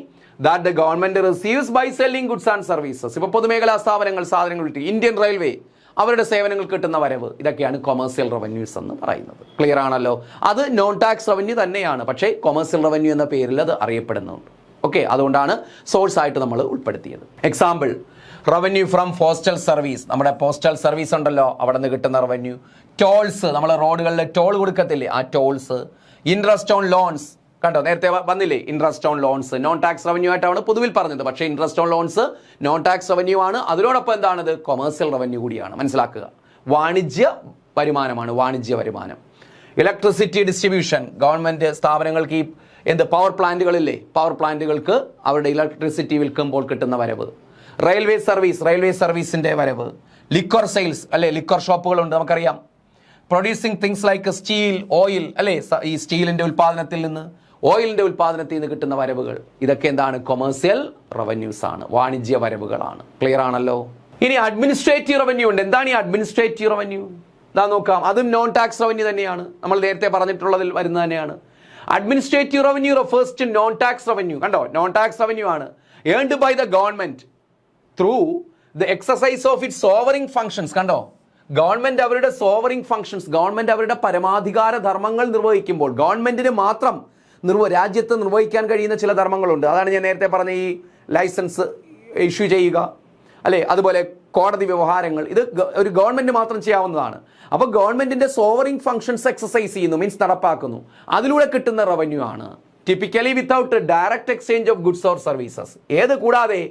that the government receives by selling goods and services. ഇപ്പോൾ പൊതുമേഖലാ സ്ഥാപനങ്ങൾ സാധനങ്ങൾ വിറ്റ്, ഇന്ത്യൻ റെയിൽവേ, അവരുടെ സേവനങ്ങൾ കിട്ടുന്ന വരവ്, ഇതൊക്കെയാണ് കൊമേഴ്സ്യൽ റവന്യൂസ് എന്ന് പറയുന്നത്. ക്ലിയർ ആണല്ലോ? അത് നോൺ ടാക്സ് റവന്യൂ തന്നെയാണ്, പക്ഷേ കൊമേഴ്സ്യൽ റവന്യൂ എന്ന പേരിൽ അത് അറിയപ്പെടുന്നുണ്ട്. ഓക്കെ, അതുകൊണ്ടാണ് സോഴ്സ് ആയിട്ട് നമ്മൾ ഉൾപ്പെടുത്തിയത്. Example, revenue from postal service, നമ്മുടെ പോസ്റ്റൽ സർവീസ് ഉണ്ടല്ലോ, അവിടെ നിന്ന് കിട്ടുന്ന റവന്യൂ. ടോൾസ്, നമ്മൾ റോഡുകളിൽ ടോൾ കൊടുക്കത്തില്ലേ, ആ ടോൾസ്. ഇൻട്രസ്റ്റ് ഓൺ ലോൺസ്, കണ്ടോ നേരത്തെ വന്നില്ലേ, interest on loans non tax revenue ആയിട്ടാണ് പൊതുവിൽ പറഞ്ഞത്, പക്ഷേ interest on loans non tax revenue ആണ്. അതിനോടൊപ്പം എന്താണത്? കൊമേഴ്സ്യൽ റവന്യൂ കൂടിയാണ്. മനസ്സിലാക്കുക, വാണിജ്യ വരുമാനമാണ്, വാണിജ്യ വരുമാനം. ഇലക്ട്രിസിറ്റി ഡിസ്ട്രിബ്യൂഷൻ, ഗവൺമെന്റ് സ്ഥാപനങ്ങൾക്ക് ഈ പവർ പ്ലാന്റുകളില്ലേ, പവർ പ്ലാന്റുകൾക്ക് അവരുടെ ഇലക്ട്രിസിറ്റി വിൽക്കുമ്പോൾ കിട്ടുന്ന വരവ്. റെയിൽവേ സർവീസ്, റെയിൽവേ സർവീസിന്റെ വരവ്. ലിക്വർ സെയിൽസ് അല്ലെ, ലിക്വർ ഷോപ്പുകളുണ്ട് നമുക്കറിയാം. Producing things like steel, oil അല്ലെ, ഈ സ്റ്റീലിന്റെ ഉൽപ്പാദനത്തിൽ നിന്ന്, ഓയിലിന്റെ ഉൽപ്പാദനത്തിൽ നിന്ന് കിട്ടുന്ന വരവുകൾ, ഇതൊക്കെ എന്താണ്? കൊമേഴ്സ്യൽ റവന്യൂസ് ആണ്, വാണിജ്യ വരവുകളാണ്. ക്ലിയർ ആണല്ലോ? ഇനി അഡ്മിനിസ്ട്രേറ്റീവ് റവന്യൂ ഉണ്ട്. എന്താണ് ഈ അഡ്മിനിസ്ട്രേറ്റീവ് റവന്യൂ? ഇതാ നോക്കാം, അതും നോൺ ടാക്സ് റവന്യൂ തന്നെയാണ്, നമ്മൾ നേരത്തെ പറഞ്ഞിട്ടുള്ളതിൽ വരുന്നത് തന്നെയാണ്. Administrative revenue refers to non tax revenue. കണ്ടോ, നോൺ ടാക്സ് റവന്യൂ ആണ്. Earned by the government through the exercise of it sovereign functions. കണ്ടോ, ഗവൺമെന്റ് അവരുടെ സോവറിംഗ് ഫംഗ്ഷൻസ്, ഗവൺമെന്റ് അവരുടെ പരമാധികാര ധർമ്മങ്ങൾ നിർവഹിക്കുമ്പോൾ, ഗവൺമെന്റിന് മാത്രം രാജ്യത്ത് നിർവഹിക്കാൻ കഴിയുന്ന ചില ധർമ്മങ്ങളുണ്ട്. അതാണ് ഞാൻ നേരത്തെ പറഞ്ഞ ഈ ലൈസൻസ് ഇഷ്യൂ ചെയ്യുക അല്ലേ, അതുപോലെ കോടതി വ്യവഹാരങ്ങൾ, ഇത് ഒരു ഗവൺമെന്റ് മാത്രം ചെയ്യാവുന്നതാണ്. അപ്പോൾ ഗവൺമെന്റിന്റെ സോവറിംഗ് ഫംഗ്ഷൻസ് എക്സസൈസ് ചെയ്യുന്നു, മീൻസ് നടപ്പാക്കുന്നു, അതിലൂടെ കിട്ടുന്ന റവന്യൂ ആണ്. Typically without direct exchange of goods or services. ഏത് കൂടാതെ?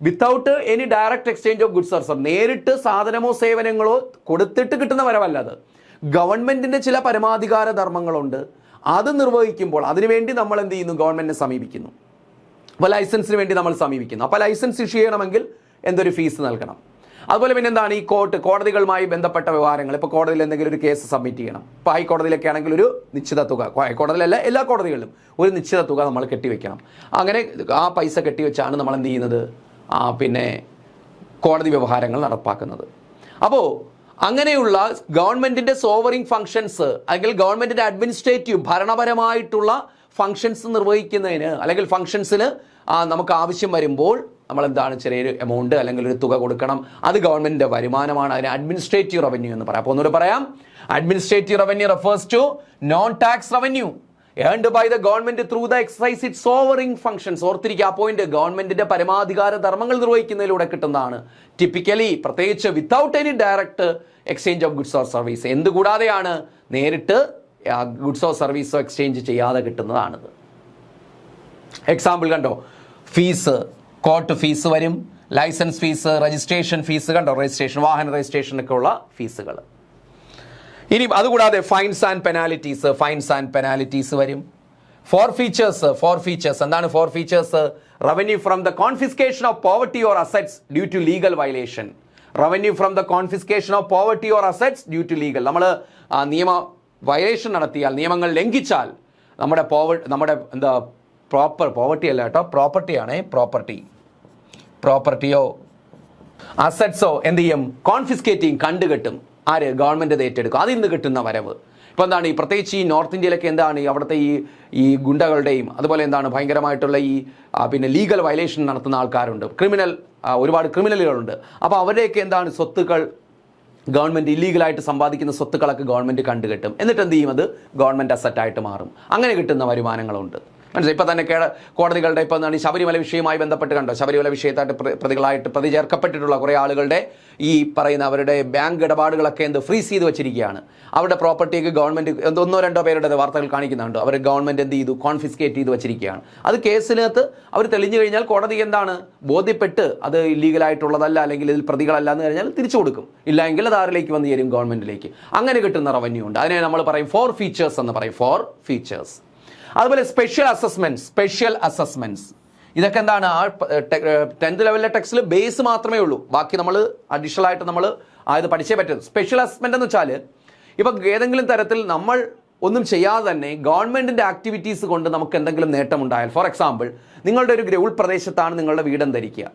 Without any direct exchange of goods or service, നേരിട്ട് സാധനമോ സേവനങ്ങളോ കൊടുത്തിട്ട് കിട്ടുന്ന വരവല്ല അത്. ഗവൺമെന്റിന്റെ ചില പരമാധികാര ധർമ്മങ്ങളുണ്ട്, അത് നിർവഹിക്കുമ്പോൾ അതിനുവേണ്ടി നമ്മൾ എന്ത് ചെയ്യുന്നു? ഗവൺമെന്റിനെ സമീപിക്കുന്നു. അപ്പോൾ ലൈസൻസിന് വേണ്ടി നമ്മൾ സമീപിക്കുന്നു. അപ്പോൾ ലൈസൻസ് ഇഷ്യൂ ചെയ്യണമെങ്കിൽ എന്തൊരു ഫീസ് നൽകണം. അതുപോലെ പിന്നെ എന്താണ് ഈ കോടതികളുമായി ബന്ധപ്പെട്ട വ്യവഹാരങ്ങൾ. ഇപ്പോൾ കോടതിയിൽ എന്തെങ്കിലും ഒരു കേസ് സബ്മിറ്റ് ചെയ്യണം. ഇപ്പോൾ ഹൈക്കോടതിയിലൊക്കെ ആണെങ്കിൽ ഒരു നിശ്ചിത തുക, ഹൈക്കോടതിയിലല്ല എല്ലാ കോടതികളിലും ഒരു നിശ്ചിത തുക നമ്മൾ കെട്ടിവെക്കണം. അങ്ങനെ ആ പൈസ കെട്ടിവെച്ചാണ് നമ്മൾ എന്ത് ചെയ്യുന്നത്, പിന്നെ കോടതി വ്യവഹാരങ്ങൾ നടപ്പാക്കുന്നത്. അപ്പോൾ അങ്ങനെയുള്ള ഗവൺമെൻറ്റിൻ്റെ സോവറിംഗ് ഫങ്ഷൻസ് അല്ലെങ്കിൽ ഗവൺമെൻറ്റിൻ്റെ അഡ്മിനിസ്ട്രേറ്റീവ് ഭരണപരമായിട്ടുള്ള ഫങ്ഷൻസ് നിർവഹിക്കുന്നതിന് അല്ലെങ്കിൽ ഫങ്ഷൻസിന് നമുക്ക് ആവശ്യം വരുമ്പോൾ നമ്മൾ എന്താണ് ചെറിയൊരു എമൗണ്ട് അല്ലെങ്കിൽ ഒരു തുക കൊടുക്കണം. അത് ഗവൺമെൻറ്റിൻ്റെ വരുമാനമാണ്. അതിന് അഡ്മിനിസ്ട്രേറ്റീവ് റവന്യൂ എന്ന് പറയാം. അപ്പോൾ ഒന്നുകൂടെ പറയാം, administrative revenue refers to non tax revenue earned by the government through the exercise it sovereign functions. ഓർത്തിരിക്കുക ആ പോയിന്റ്, ഗവൺമെന്റിന്റെ പരമാധികാര ധർമ്മങ്ങൾ നിർവഹിക്കുന്നതിലൂടെ കിട്ടുന്നതാണ്. ടിപ്പിക്കലി പ്രത്യേകിച്ച് without any direct exchange of goods or service, എന്തുകൂടാതെയാണ് നേരിട്ട് ഗുഡ്സോ സർവീസോ എക്സ്ചേഞ്ച് ചെയ്യാതെ കിട്ടുന്നതാണിത്. എക്സാമ്പിൾ കണ്ടോ, ഫീസ്, കോർട്ട് ഫീസ് വരും, ലൈസൻസ് ഫീസ്, രജിസ്ട്രേഷൻ ഫീസ് കണ്ടോ, രജിസ്ട്രേഷൻ, വാഹന രജിസ്ട്രേഷനൊക്കെ ഉള്ള ഫീസുകൾ. ഇനി അതുകൂടാതെ ഫൈൻസ് ആൻഡ് പെനാലിറ്റീസ് വരും. ഫോർഫീച്ചേഴ്സ് എന്താണ് forfeitures? Revenue from the confiscation of poverty or assets due to legal violation. Revenue from the confiscation of poverty or assets due to legal. നമ്മൾ നിയമ വയലേഷൻ നടത്തിയാൽ, നിയമങ്ങൾ ലംഘിച്ചാൽ നമ്മുടെ എന്താ പോവർട്ടി അല്ല കേട്ടോ, പ്രോപ്പർട്ടിയാണേ, പ്രോപ്പർട്ടിയോ അസറ്റ്സോ എന്ത് ചെയ്യും, കോൺഫിസ്കേറ്റ് ചെയ്യും, കണ്ടുകെട്ടും. ആര്? ഗവൺമെൻറ് അത് ഏറ്റെടുക്കും. അതിൽ നിന്ന് കിട്ടുന്ന വരവ്. ഇപ്പോൾ എന്താണ് ഈ പ്രത്യേകിച്ച് ഈ നോർത്ത് ഇന്ത്യയിലൊക്കെ എന്താണ് അവിടുത്തെ ഈ ഗുണ്ടകളുടെയും അതുപോലെ എന്താണ് ഭയങ്കരമായിട്ടുള്ള പിന്നെ ലീഗൽ വയലേഷൻ നടത്തുന്ന ആൾക്കാരുണ്ട്, ഒരുപാട് ക്രിമിനലുകളുണ്ട്. അപ്പോൾ അവരുടെയൊക്കെ എന്താണ് സ്വത്തുക്കൾ ഗവൺമെൻറ് ഇല്ലീഗലായിട്ട് സമ്പാദിക്കുന്ന സ്വത്തുക്കളൊക്കെ ഗവൺമെൻറ് കണ്ടുകെട്ടും. എന്നിട്ട് എന്ത് ചെയ്യും, അത് ഗവൺമെൻറ് അസറ്റായിട്ട് മാറും. അങ്ങനെ കിട്ടുന്ന വരുമാനങ്ങളുണ്ട്. മനസ്സിലായി? ഇപ്പം തന്നെ കോടതികളുടെ ഇപ്പോൾ എന്താണ് ഈ ശബരിമല വിഷയവുമായി ബന്ധപ്പെട്ട് കണ്ടോ, ശബരിമല വിഷയത്തായിട്ട് പ്രതി ചേർക്കപ്പെട്ടിട്ടുള്ള കുറേ ആളുകളുടെ ഈ പറയുന്ന അവരുടെ ബാങ്ക് ഇടപാടുകളൊക്കെ ഫ്രീസ് ചെയ്ത് വെച്ചിരിക്കുകയാണ്. അവരുടെ പ്രോപ്പർട്ടിയൊക്കെ ഗവൺമെൻറ് 1-2 പേരുടെ വാർത്തകൾ കാണിക്കുന്നുണ്ട്. അവർ ഗവൺമെൻറ് എന്ത് ചെയ്തു, കോൺഫിസ്കേറ്റ് ചെയ്ത് വെച്ചിരിക്കുകയാണ്. അത് കേസിനകത്ത് അവർ തെളിഞ്ഞു കഴിഞ്ഞാൽ കോടതി എന്താണ് ബോധ്യപ്പെട്ട് അത് ഇല്ലീഗലായിട്ടുള്ളതല്ല അല്ലെങ്കിൽ ഇതിൽ പ്രതികളല്ല എന്ന് കഴിഞ്ഞാൽ തിരിച്ചു കൊടുക്കും. ഇല്ലെങ്കിൽ അത് ആരിലേക്ക് വന്ന് ചേരും, ഗവൺമെൻറ്റിലേക്ക്. അങ്ങനെ കിട്ടുന്ന റവന്യൂ ഉണ്ട്. അതിനെ നമ്മൾ പറയും ഫോർ ഫീച്ചേഴ്സ് എന്ന് പറയും, ഫോർ ഫീച്ചേഴ്സ്. അതുപോലെ സ്പെഷ്യൽ അസസ്മെന്റ്സ് ഇതൊക്കെ എന്താണ്, 10th ലെവലിലെ ടെക്സ്റ്റിൽ ബേസ് മാത്രമേ ഉള്ളൂ. ബാക്കി നമ്മൾ അഡീഷണൽ ആയിട്ട് നമ്മൾ അത് പഠിച്ചേ പറ്റും. സ്പെഷ്യൽ അസസ്മെന്റ് എന്ന് വെച്ചാൽ ഇപ്പം ഏതെങ്കിലും തരത്തിൽ നമ്മൾ ഒന്നും ചെയ്യാതെ തന്നെ ഗവൺമെന്റിന്റെ ആക്ടിവിറ്റീസ് കൊണ്ട് നമുക്ക് എന്തെങ്കിലും നേട്ടമുണ്ടായാൽ, ഫോർ എക്സാമ്പിൾ നിങ്ങളുടെ ഒരു ഉൾപ്രദേശത്താണ് നിങ്ങളുടെ വീടെന്ന് ധരിക്കുക.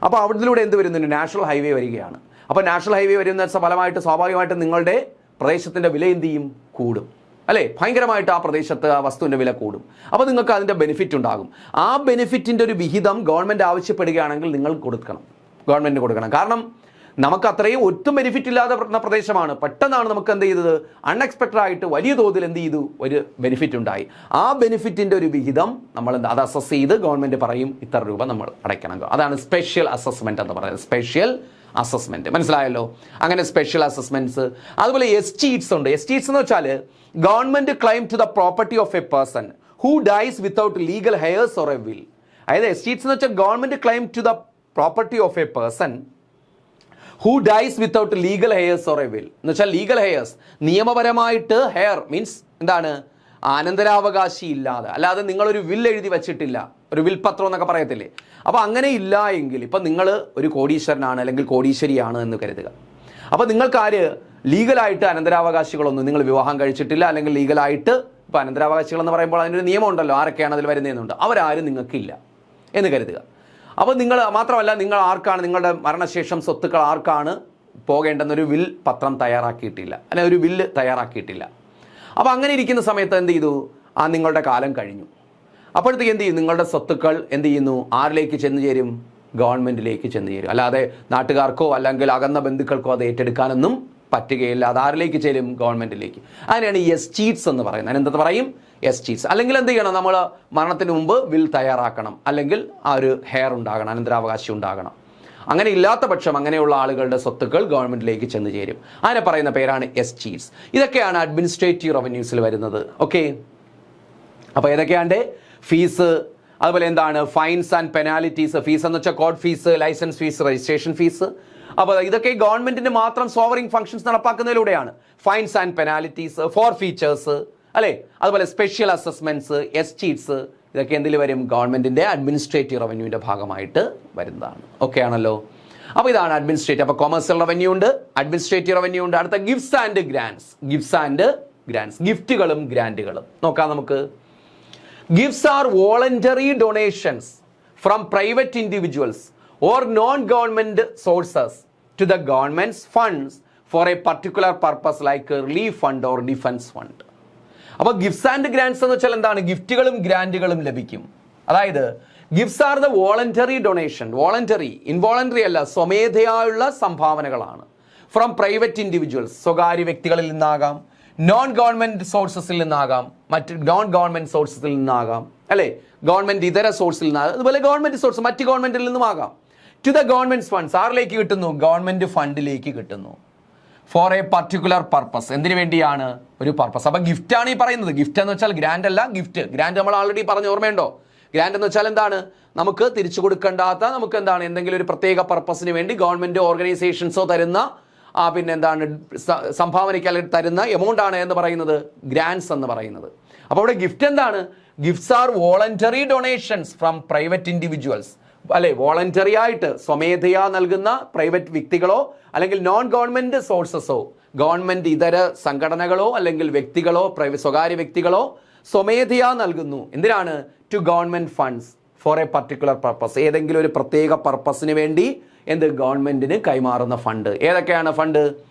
അപ്പോൾ അവിടത്തിലൂടെ എന്ത് വരുന്നു, നാഷണൽ ഹൈവേ വരികയാണ്. അപ്പോൾ നാഷണൽ ഹൈവേ വരുന്ന ഫലമായിട്ട് സ്വാഭാവികമായിട്ടും നിങ്ങളുടെ പ്രദേശത്തിന്റെ വില എന്ത് ചെയ്യും, കൂടും അല്ലേ? ഭയങ്കരമായിട്ട് ആ പ്രദേശത്ത് ആ വസ്തുവിൻ്റെ വില കൂടും. അപ്പോൾ നിങ്ങൾക്ക് അതിൻ്റെ ബെനിഫിറ്റ് ഉണ്ടാകും. ആ ബെനിഫിറ്റിൻ്റെ ഒരു വിഹിതം ഗവൺമെൻറ് ആവശ്യപ്പെടുകയാണെങ്കിൽ നിങ്ങൾ ഗവൺമെൻറ് കൊടുക്കണം. കാരണം നമുക്ക് അത്രയും ഒട്ടും ബെനിഫിറ്റ് ഇല്ലാതെ വരുന്ന പ്രദേശമാണ്. പെട്ടെന്നാണ് നമുക്ക് എന്ത് ചെയ്തത്, അൺഎക്സ്പെക്റ്റഡ് ആയിട്ട് വലിയ തോതിൽ എന്ത് ചെയ്തു, ഒരു ബെനിഫിറ്റ് ഉണ്ടായി. ആ ബെനിഫിറ്റിൻ്റെ ഒരു വിഹിതം നമ്മൾ അത് അസസ് ചെയ്ത് ഗവൺമെൻറ് പറയും ഇത്ര രൂപ നമ്മൾ അടയ്ക്കണം. അതാണ് സ്പെഷ്യൽ അസസ്മെൻറ്റ് എന്ന് പറയുന്നത്. സ്പെഷ്യൽ അസസ്മെൻറ്റ് മനസ്സിലായല്ലോ. അങ്ങനെ സ്പെഷ്യൽ അസസ്മെൻറ്റ്സ്. അതുപോലെ എസ്റ്റീറ്റ്സ് ഉണ്ട്. എസ്റ്റീറ്റ്സ് എന്ന് വെച്ചാൽ government claim to the property of a person who dies without legal heirs or a will. അതായത് എസ്റ്റീറ്റ്സ് എന്ന് വെച്ചാൽ government claim to the property of a person who dies without legal heirs or a will. എന്ന് വെച്ചാൽ ലീഗൽ ഹെയർസ്, നിയമപരമായിട്ട് ഹെയർ മീൻസ് എന്താണ്, അനന്തരാവകാശി ഇല്ലാതെ, അല്ലാതെ നിങ്ങളൊരു വിൽ എഴുതി വെച്ചിട്ടില്ല, ഒരു വിൽപത്രം എന്നൊക്കെ പറയത്തില്ലേ. അപ്പോൾ അങ്ങനെ ഇല്ല എങ്കിൽ ഇപ്പം നിങ്ങൾ ഒരു കോടീശ്വരനാണ് അല്ലെങ്കിൽ കോടീശ്വരിയാണ് എന്ന് കരുതുക. അപ്പോൾ നിങ്ങൾക്ക് ലീഗലായിട്ട് അനന്തരാവകാശികളൊന്നും, നിങ്ങൾ വിവാഹം കഴിച്ചിട്ടില്ല അല്ലെങ്കിൽ ലീഗലായിട്ട് ഇപ്പോൾ അനന്തരാവകാശികൾ എന്ന് പറയുമ്പോൾ അതിനൊരു നിയമം ഉണ്ടല്ലോ, ആരൊക്കെയാണ് അതിൽ വരുന്നതെന്നുണ്ട്, അവരാരും നിങ്ങൾക്കില്ല എന്ന് കരുതുക. അപ്പോൾ നിങ്ങൾ മാത്രമല്ല, നിങ്ങൾ ആർക്കാണ് നിങ്ങളുടെ മരണശേഷം സ്വത്തുക്കൾ ആർക്കാണ് പോകേണ്ടെന്നൊരു വിൽ പത്രം തയ്യാറാക്കിയിട്ടില്ല, അല്ലെങ്കിൽ ഒരു വില്ല് തയ്യാറാക്കിയിട്ടില്ല. അപ്പോൾ അങ്ങനെ ഇരിക്കുന്ന സമയത്ത് എന്ത് ചെയ്തു, നിങ്ങളുടെ കാലം കഴിഞ്ഞു. അപ്പോഴത്തേക്ക് എന്ത് ചെയ്യും, നിങ്ങളുടെ സ്വത്തുക്കൾ എന്ത് ചെയ്യുന്നു, ആരിലേക്ക് ചെന്ന് ചേരും, ഗവൺമെൻറ്റിലേക്ക് ചെന്ന് ചേരും. അല്ലാതെ നാട്ടുകാർക്കോ അല്ലെങ്കിൽ അകന്ന ബന്ധുക്കൾക്കോ അത് ഏറ്റെടുക്കാനൊന്നും പറ്റുകയില്ല. അത് ആരിലേക്ക് ചേരും, ഗവൺമെൻറ്റിലേക്ക്. അതിനാണ് എസ്റ്റീറ്റ്സ് എന്ന് പറയുന്നത്. അതിനെന്ത് പറയും, എസ്റ്റീറ്റ്സ്. അല്ലെങ്കിൽ എന്ത് ചെയ്യണം, നമ്മൾ മരണത്തിന് മുമ്പ് വിൽ തയ്യാറാക്കണം, അല്ലെങ്കിൽ ആ ഒരു ഹെയർ ഉണ്ടാകണം, അനന്തരാവകാശം ഉണ്ടാകണം. അങ്ങനെ ഇല്ലാത്ത പക്ഷം അങ്ങനെയുള്ള ആളുകളുടെ സ്വത്തുക്കൾ ഗവൺമെൻറ്റിലേക്ക് ചെന്ന് ചേരും. അതിനെ പറയുന്ന പേരാണ് എസ്റ്റീറ്റ്സ്. ഇതൊക്കെയാണ് അഡ്മിനിസ്ട്രേറ്റീവ് റവന്യൂസിൽ വരുന്നത്. ഓക്കെ, അപ്പോൾ ഏതൊക്കെയാണ്ട് ഫീസ്, അതുപോലെ എന്താണ് ഫൈൻസ് ആൻഡ് പെനാലിറ്റീസ്. ഫീസ് എന്ന് വെച്ചാൽ court fees, licence fees, registration fees. അപ്പോൾ ഇതൊക്കെ ഗവൺമെന്റിന്റെ മാത്രം സോവറിംഗ് ഫംഗ്ഷൻസ് നടപ്പാക്കുന്നതിലൂടെയാണ്. Fines and penalties, forfeitures, അല്ലേ? അതുപോലെ സ്പെഷ്യൽ അസസ്മെൻറ്റ്സ്, എസ്റ്റീറ്റ്സ്, ഇതൊക്കെ എന്തിൽ വരും? ഗവൺമെൻറ്റിൻ്റെ അഡ്മിനിസ്ട്രേറ്റീവ് റവന്യൂവിൻ്റെ ഭാഗമായിട്ട് വരുന്നതാണ്. ഓക്കെ ആണല്ലോ? അപ്പോൾ ഇതാണ് അഡ്മിനിസ്ട്രേറ്റീവ്. അപ്പോൾ കൊമേഴ്സ്യൽ റവന്യൂ ഉണ്ട്, അഡ്മിനിസ്ട്രേറ്റീവ് റവന്യൂ ഉണ്ട്. അടുത്ത gifts and grants. Gifts and grants, ഗിഫ്റ്റുകളും ഗ്രാൻറ്റുകളും നോക്കാം നമുക്ക്. Gifts are voluntary donations from private individuals or non-government sources to the government's funds for a particular purpose like a relief fund or defense fund. അപ്പോൾ ഗിഫ്റ്റ്സ് ആൻഡ് ഗ്രാൻസ് എന്ന് വെച്ചാൽ എന്താണ്? ഗിഫ്റ്റുകളും ഗ്രാൻറ്റുകളും ലഭിക്കും. അതായത് gifts are the voluntary donation, voluntary, involuntary അല്ല, സ്വമേധയായുള്ള സംഭാവനകളാണ്. ഫ്രം പ്രൈവറ്റ് ഇൻഡിവിജ്വൽസ്, സ്വകാര്യ വ്യക്തികളിൽ നിന്നാകാം, നോൺ ഗവൺമെന്റ് സോഴ്സസിൽ നിന്നാകാം, മറ്റ് നോൺ ഗവൺമെന്റ് സോഴ്സസിൽ നിന്നാകാം, അല്ലേ? ഗവൺമെന്റ് ഇതര സോഴ്സിൽ നിന്നാകാം, അതുപോലെ ഗവൺമെന്റ് സോഴ്സ് മറ്റ് ഗവൺമെന്റിൽ നിന്നുമാകാം. ടു ദ ഗവൺമെന്റ് ഫണ്ട്സ്, ആരിലേക്ക് കിട്ടുന്നു? ഗവൺമെന്റ് ഫണ്ടിലേക്ക് കിട്ടുന്നു. ഫോർ എ പർട്ടിക്കുലർ പർപ്പസ്, എന്തിനു വേണ്ടിയാണ്? ഒരു പർപ്പസ്. അപ്പൊ ഗിഫ്റ്റ് ആണ് ഈ പറയുന്നത്. ഗിഫ്റ്റ് എന്ന് വെച്ചാൽ ഗ്രാൻഡ് അല്ല, ഗിഫ്റ്റ്. ഗ്രാൻഡ് നമ്മൾ ആൾറെഡി പറഞ്ഞ ഓർമ്മയുണ്ടോ? ഗ്രാൻഡ് എന്ന് വെച്ചാൽ എന്താണ്? നമുക്ക് തിരിച്ചു കൊടുക്കേണ്ടാത്ത, നമുക്ക് എന്താണ്, എന്തെങ്കിലും ഒരു പ്രത്യേക പർപ്പസിന് വേണ്ടി ഗവൺമെന്റ് ഓർഗനൈസേഷൻസോ തരുന്ന പിന്നെ എന്താണ് സംഭാവനയ്ക്ക് അല്ലെങ്കിൽ തരുന്ന എമൗണ്ട് ആണ് എന്ന് പറയുന്നത് ഗ്രാൻസ് എന്ന് പറയുന്നത്. അപ്പോൾ ഇവിടെ ഗിഫ്റ്റ് എന്താണ്? Gifts are voluntary donations from private individuals, അല്ലെ? വോളണ്ടറി ആയിട്ട് സ്വമേധയാ നൽകുന്ന പ്രൈവറ്റ് വ്യക്തികളോ അല്ലെങ്കിൽ നോൺ ഗവൺമെന്റ് സോഴ്സസോ, ഗവൺമെന്റ് ഇതര സംഘടനകളോ അല്ലെങ്കിൽ വ്യക്തികളോ, സ്വകാര്യ വ്യക്തികളോ സ്വമേധയാ നൽകുന്നു. എന്തിനാണ്? To government funds for a particular purpose, ഏതെങ്കിലും ഒരു പ്രത്യേക പർപ്പസിന് വേണ്ടി എന്ത് ഗവൺമെന്റിന് കൈമാറുന്ന ഫണ്ട്. ഏതൊക്കെയാണ് ഫണ്ട്?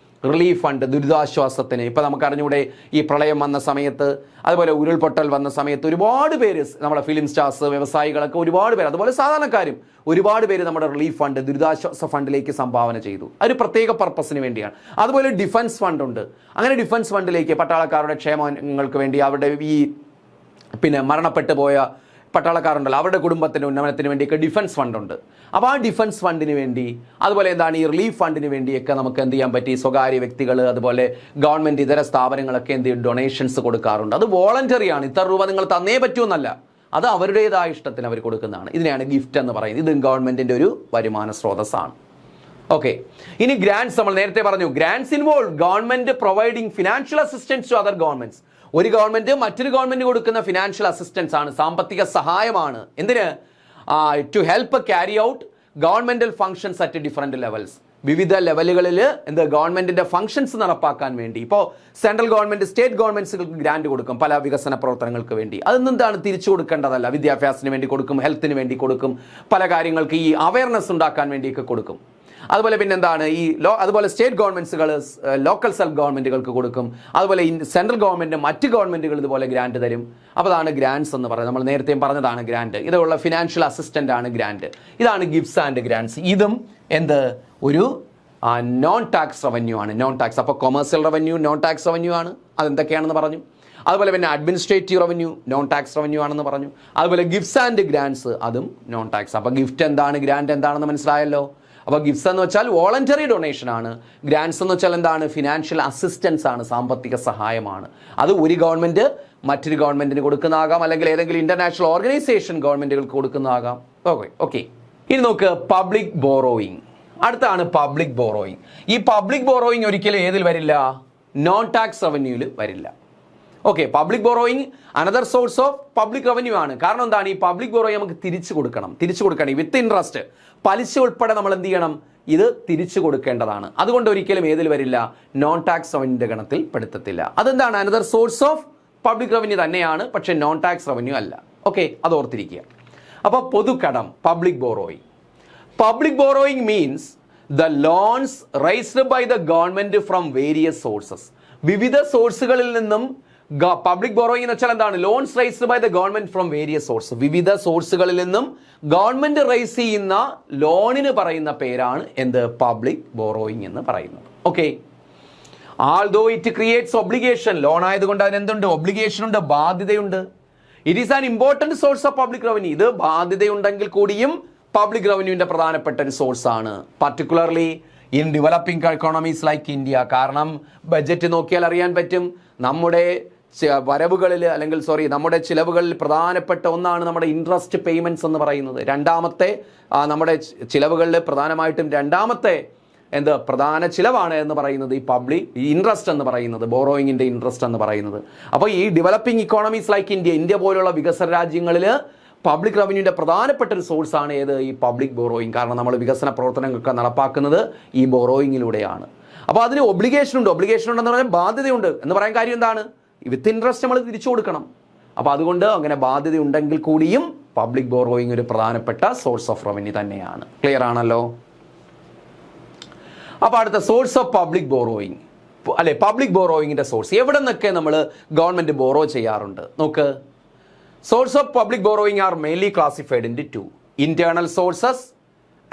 Relief fund, ദുരിതാശ്വാസത്തിന്. ഇപ്പം നമുക്കറിഞ്ഞൂടെ, ഈ പ്രളയം വന്ന സമയത്ത്, അതുപോലെ ഉരുൾപൊട്ടൽ വന്ന സമയത്ത് ഒരുപാട് പേര്, നമ്മുടെ ഫിലിം സ്റ്റാർസ്, വ്യവസായികളൊക്കെ ഒരുപാട് പേര്, അതുപോലെ സാധാരണക്കാരും ഒരുപാട് പേര് നമ്മുടെ റിലീഫ് ഫണ്ട്, ദുരിതാശ്വാസ ഫണ്ടിലേക്ക് സംഭാവന ചെയ്തു. ഒരു പ്രത്യേക പർപ്പസിന് വേണ്ടിയാണ്. അതുപോലെ ഡിഫൻസ് ഫണ്ട് ഉണ്ട്. അങ്ങനെ ഡിഫൻസ് ഫണ്ടിലേക്ക് പട്ടാളക്കാരുടെ ക്ഷേമങ്ങൾക്ക് വേണ്ടി, അവരുടെ ഈ പിന്നെ മരണപ്പെട്ടു പോയ പട്ടാളക്കാരുണ്ടല്ലോ, അവരുടെ കുടുംബത്തിൻ്റെ ഉന്നമനത്തിന് വേണ്ടിയൊക്കെ ഡിഫൻസ് ഫണ്ടുണ്ട്. അപ്പോൾ ആ ഡിഫൻസ് ഫണ്ടിന് വേണ്ടി, അതുപോലെ എന്താണ് ഈ റിലീഫ് ഫണ്ടിന് വേണ്ടിയൊക്കെ നമുക്ക് എന്ത് ചെയ്യാൻ പറ്റി? സ്വകാര്യ വ്യക്തികൾ, അതുപോലെ ഗവൺമെൻറ് ഇതര സ്ഥാപനങ്ങളൊക്കെ എന്ത് ചെയ്യും? ഡൊണേഷൻസ് കൊടുക്കാറുണ്ട്. അത് വോളണ്ടറിയാണ്. ഇത്ര രൂപ നിങ്ങൾ തന്നേ പറ്റുമെന്നല്ല, അത് അവരുടേതായ ഇഷ്ടത്തിന് അവർ കൊടുക്കുന്നതാണ്. ഇതിനെയാണ് ഗിഫ്റ്റ് എന്ന് പറയുന്നത്. ഇത് ഗവൺമെൻറ്റിൻ്റെ ഒരു വരുമാന സ്രോതസ്സാണ്. ഓക്കെ, ഇനി ഗ്രാൻസ് നമ്മൾ നേരത്തെ പറഞ്ഞു. Grants involve government providing financial assistance to other governments. ഒരു ഗവൺമെന്റ് മറ്റൊരു ഗവൺമെന്റ് കൊടുക്കുന്ന ഫിനാൻഷ്യൽ അസിസ്റ്റൻസ് ആണ്, സാമ്പത്തിക സഹായമാണ്. എന്തിന്? To help carry out governmental functions at different levels. വിവിധ ലെവലുകളിൽ എന്ത് ഗവൺമെന്റിന്റെ ഫംഗ്ഷൻസ് നടപ്പാക്കാൻ വേണ്ടി. ഇപ്പോൾ സെൻട്രൽ ഗവൺമെന്റ്, സ്റ്റേറ്റ് ഗവൺമെന്റ്സുകൾക്ക് ഗ്രാന്റ് കൊടുക്കും പല വികസന പ്രവർത്തനങ്ങൾക്ക് വേണ്ടി. അതൊന്നെന്താണ്? തിരിച്ചു കൊടുക്കേണ്ടതല്ല. വിദ്യാഭ്യാസത്തിന് വേണ്ടി കൊടുക്കും, ഹെൽത്തിന് വേണ്ടി കൊടുക്കും, പല കാര്യങ്ങൾക്ക് ഈ അവയർനെസ് ഉണ്ടാക്കാൻ വേണ്ടിയൊക്കെ കൊടുക്കും. അതുപോലെ പിന്നെന്താണ് അതുപോലെ സ്റ്റേറ്റ് ഗവൺമെന്റ്സുകൾ ലോക്കൽ സെൽഫ് ഗവൺമെന്റുകൾക്ക് കൊടുക്കും. അതുപോലെ സെൻട്രൽ ഗവൺമെന്റ് മറ്റ് ഗവൺമെന്റുകൾ ഇതുപോലെ ഗ്രാന്റ് തരും. അപ്പോൾ അതാണ് ഗ്രാൻസ് എന്ന് പറയുന്നത്. നമ്മൾ നേരത്തെയും പറഞ്ഞതാണ് ഗ്രാന്റ്. ഇതുള്ള ഫിനാൻഷ്യൽ അസിസ്റ്റന്റ് ആണ് ഗ്രാന്റ്. ഇതാണ് ഗിഫ്റ്റ്സ് ആൻഡ് ഗ്രാൻസ്. ഇതും എന്ത്? ഒരു നോൺ ടാക്സ് റവന്യൂ ആണ്. Non tax. അപ്പോൾ commercial revenue non tax revenue ആണ്. അതെന്തൊക്കെയാണെന്ന് പറഞ്ഞു. അതുപോലെ പിന്നെ administrative revenue non tax revenue ആണെന്ന് പറഞ്ഞു. അതുപോലെ ഗിഫ്റ്റ്സ് ആൻഡ് ഗ്രാൻസ്, അതും നോൺ ടാക്സ്. അപ്പോൾ ഗിഫ്റ്റ് എന്താണ്, ഗ്രാന്റ് എന്താണെന്ന് മനസ്സിലായല്ലോ. അപ്പോൾ ഗിഫ്റ്റ്സ് എന്ന് വെച്ചാൽ വോളണ്ടറി ഡൊണേഷൻ ആണ്. ഗ്രാൻസ് എന്ന് വെച്ചാൽ എന്താണ്? ഫിനാൻഷ്യൽ അസിസ്റ്റൻസ് ആണ്, സാമ്പത്തിക സഹായമാണ്. അത് ഒരു ഗവൺമെന്റ് മറ്റൊരു ഗവൺമെന്റിന് കൊടുക്കുന്നതാകാം, അല്ലെങ്കിൽ ഏതെങ്കിലും ഇന്റർനാഷണൽ ഓർഗനൈസേഷൻ ഗവൺമെന്റുകൾക്ക് കൊടുക്കുന്നതാകാം. ഓക്കെ, ഇനി നോക്ക് പബ്ലിക് ബോറോയിങ്. അടുത്താണ് പബ്ലിക് ബോറോയിങ്. ഈ പബ്ലിക് ബോറോയിങ് ഒരിക്കലും ഏതിൽ വരില്ല? നോൺ ടാക്സ് റവന്യൂവിൽ വരില്ല. Okay, public borrowing another source of public revenue ആണ്. കാരണം എന്താണ്? ഈ പബ്ലിക് ബോറോയിങ് നമുക്ക് തിരിച്ചു കൊടുക്കണം വിത്ത് ഇൻട്രസ്റ്റ്, പലിശ ഉൾപ്പെടെ നമ്മൾ എന്ത് ചെയ്യണം? ഇത് തിരിച്ചു കൊടുക്കേണ്ടതാണ്. അതുകൊണ്ട് ഒരിക്കലും ഏതിൽ വരില്ല? നോൺ ടാക്സ് റവന്യൂന്റെ ഗണത്തിൽ പെടുത്തത്തില്ല. അതെന്താണ്? Another source of public revenue തന്നെയാണ്, പക്ഷേ നോൺ ടാക്സ് റവന്യൂ അല്ല. ഓക്കെ, അത് ഓർത്തിരിക്കുക. അപ്പോൾ പൊതുക്കടം, public borrowing. Public borrowing means the loans raised by the government from various sources. വിവിധ സോഴ്സുകളിൽ നിന്നും പബ്ലിക് ബോറോയിങ് എന്ന് വെച്ചാൽ എന്താണ്? Loans raised by the government from various source. വിവിധ സോഴ്സുകളിൽ നിന്നും ഗവൺമെന്റ് റൈസ് ചെയ്യുന്ന ലോണിന് പറയുന്ന പേരാണ് എന്ത്? പബ്ലിക് ബോറോയിങ് എന്ന് പറയുന്നത്. Okay, although it creates obligation. Loan ആയതുകൊണ്ട് അതിനെന്തുണ്ട്? ഒബ്ലിഗേഷൻ ഉണ്ട്, ബാധ്യതയുണ്ട്. It is an important source of public revenue. ഇത് ബാധ്യതയുണ്ടെങ്കിൽ കൂടിയും പബ്ലിക് റവന്യൂവിന്റെ പ്രധാനപ്പെട്ട ഒരു സോഴ്സ് ആണ്. Particularly in developing economies like India. കാരണം ബഡ്ജറ്റ് നോക്കിയാൽ അറിയാൻ പറ്റും, നമ്മുടെ വരവുകളിൽ അല്ലെങ്കിൽ നമ്മുടെ ചിലവുകളിൽ പ്രധാനപ്പെട്ട ഒന്നാണ് നമ്മുടെ ഇൻട്രസ്റ്റ് പേയ്മെന്റ്സ് എന്ന് പറയുന്നത്. രണ്ടാമത്തെ നമ്മുടെ ചിലവുകളിൽ പ്രധാനമായിട്ടും രണ്ടാമത്തെ എന്ത് പ്രധാന ചിലവാണ് എന്ന് പറയുന്നത് ഈ പബ്ലിക് ഇൻട്രസ്റ്റ് എന്ന് പറയുന്നത്, ബോറോയിങ്ങിൻ്റെ ഇൻട്രസ്റ്റ് എന്ന് പറയുന്നത്. അപ്പോൾ ഈ ഡെവലപ്പിംഗ് ഇക്കോണമീസ് ലൈക്ക് ഇന്ത്യ പോലുള്ള വികസന രാജ്യങ്ങളിൽ പബ്ലിക് റവന്യൂവിൻ്റെ പ്രധാനപ്പെട്ട ഒരു സോഴ്സാണ് ഏത്, ഈ പബ്ലിക് ബോറോയിങ്. കാരണം നമ്മൾ വികസന പ്രവർത്തനങ്ങളൊക്കെ നടപ്പാക്കുന്നത് ഈ ബോറോയിങ്ങിലൂടെയാണ്. അപ്പോൾ അതിന് ഒബ്ലിഗേഷൻ ഉണ്ടെന്ന് പറഞ്ഞാൽ ബാധ്യതയുണ്ട് എന്ന് പറയാൻ കാര്യം എന്താണ്, വിത്ത് ഇൻട്രസ്റ്റ് നമ്മൾ തിരിച്ചു കൊടുക്കണം. അപ്പോൾ അതുകൊണ്ട് അങ്ങനെ ബാധ്യത ഉണ്ടെങ്കിൽ കൂടിയും പബ്ലിക് ബോറോയിങ് ഒരു പ്രധാനപ്പെട്ട സോഴ്സ് ഓഫ് റവന്യൂ തന്നെയാണ്. ക്ലിയർ ആണല്ലോ. അപ്പോൾ അടുത്ത സോഴ്സ് ഓഫ് പബ്ലിക് ബോറോയിങ്, അല്ലെ പബ്ലിക് ബോറോയിങ്ങിൻ്റെ സോഴ്സ് എവിടെ നിന്നൊക്കെ നമ്മൾ ഗവൺമെൻറ് ബോറോ ചെയ്യാറുണ്ട് നോക്ക്. Source of public borrowing are mainly classified in two internal sources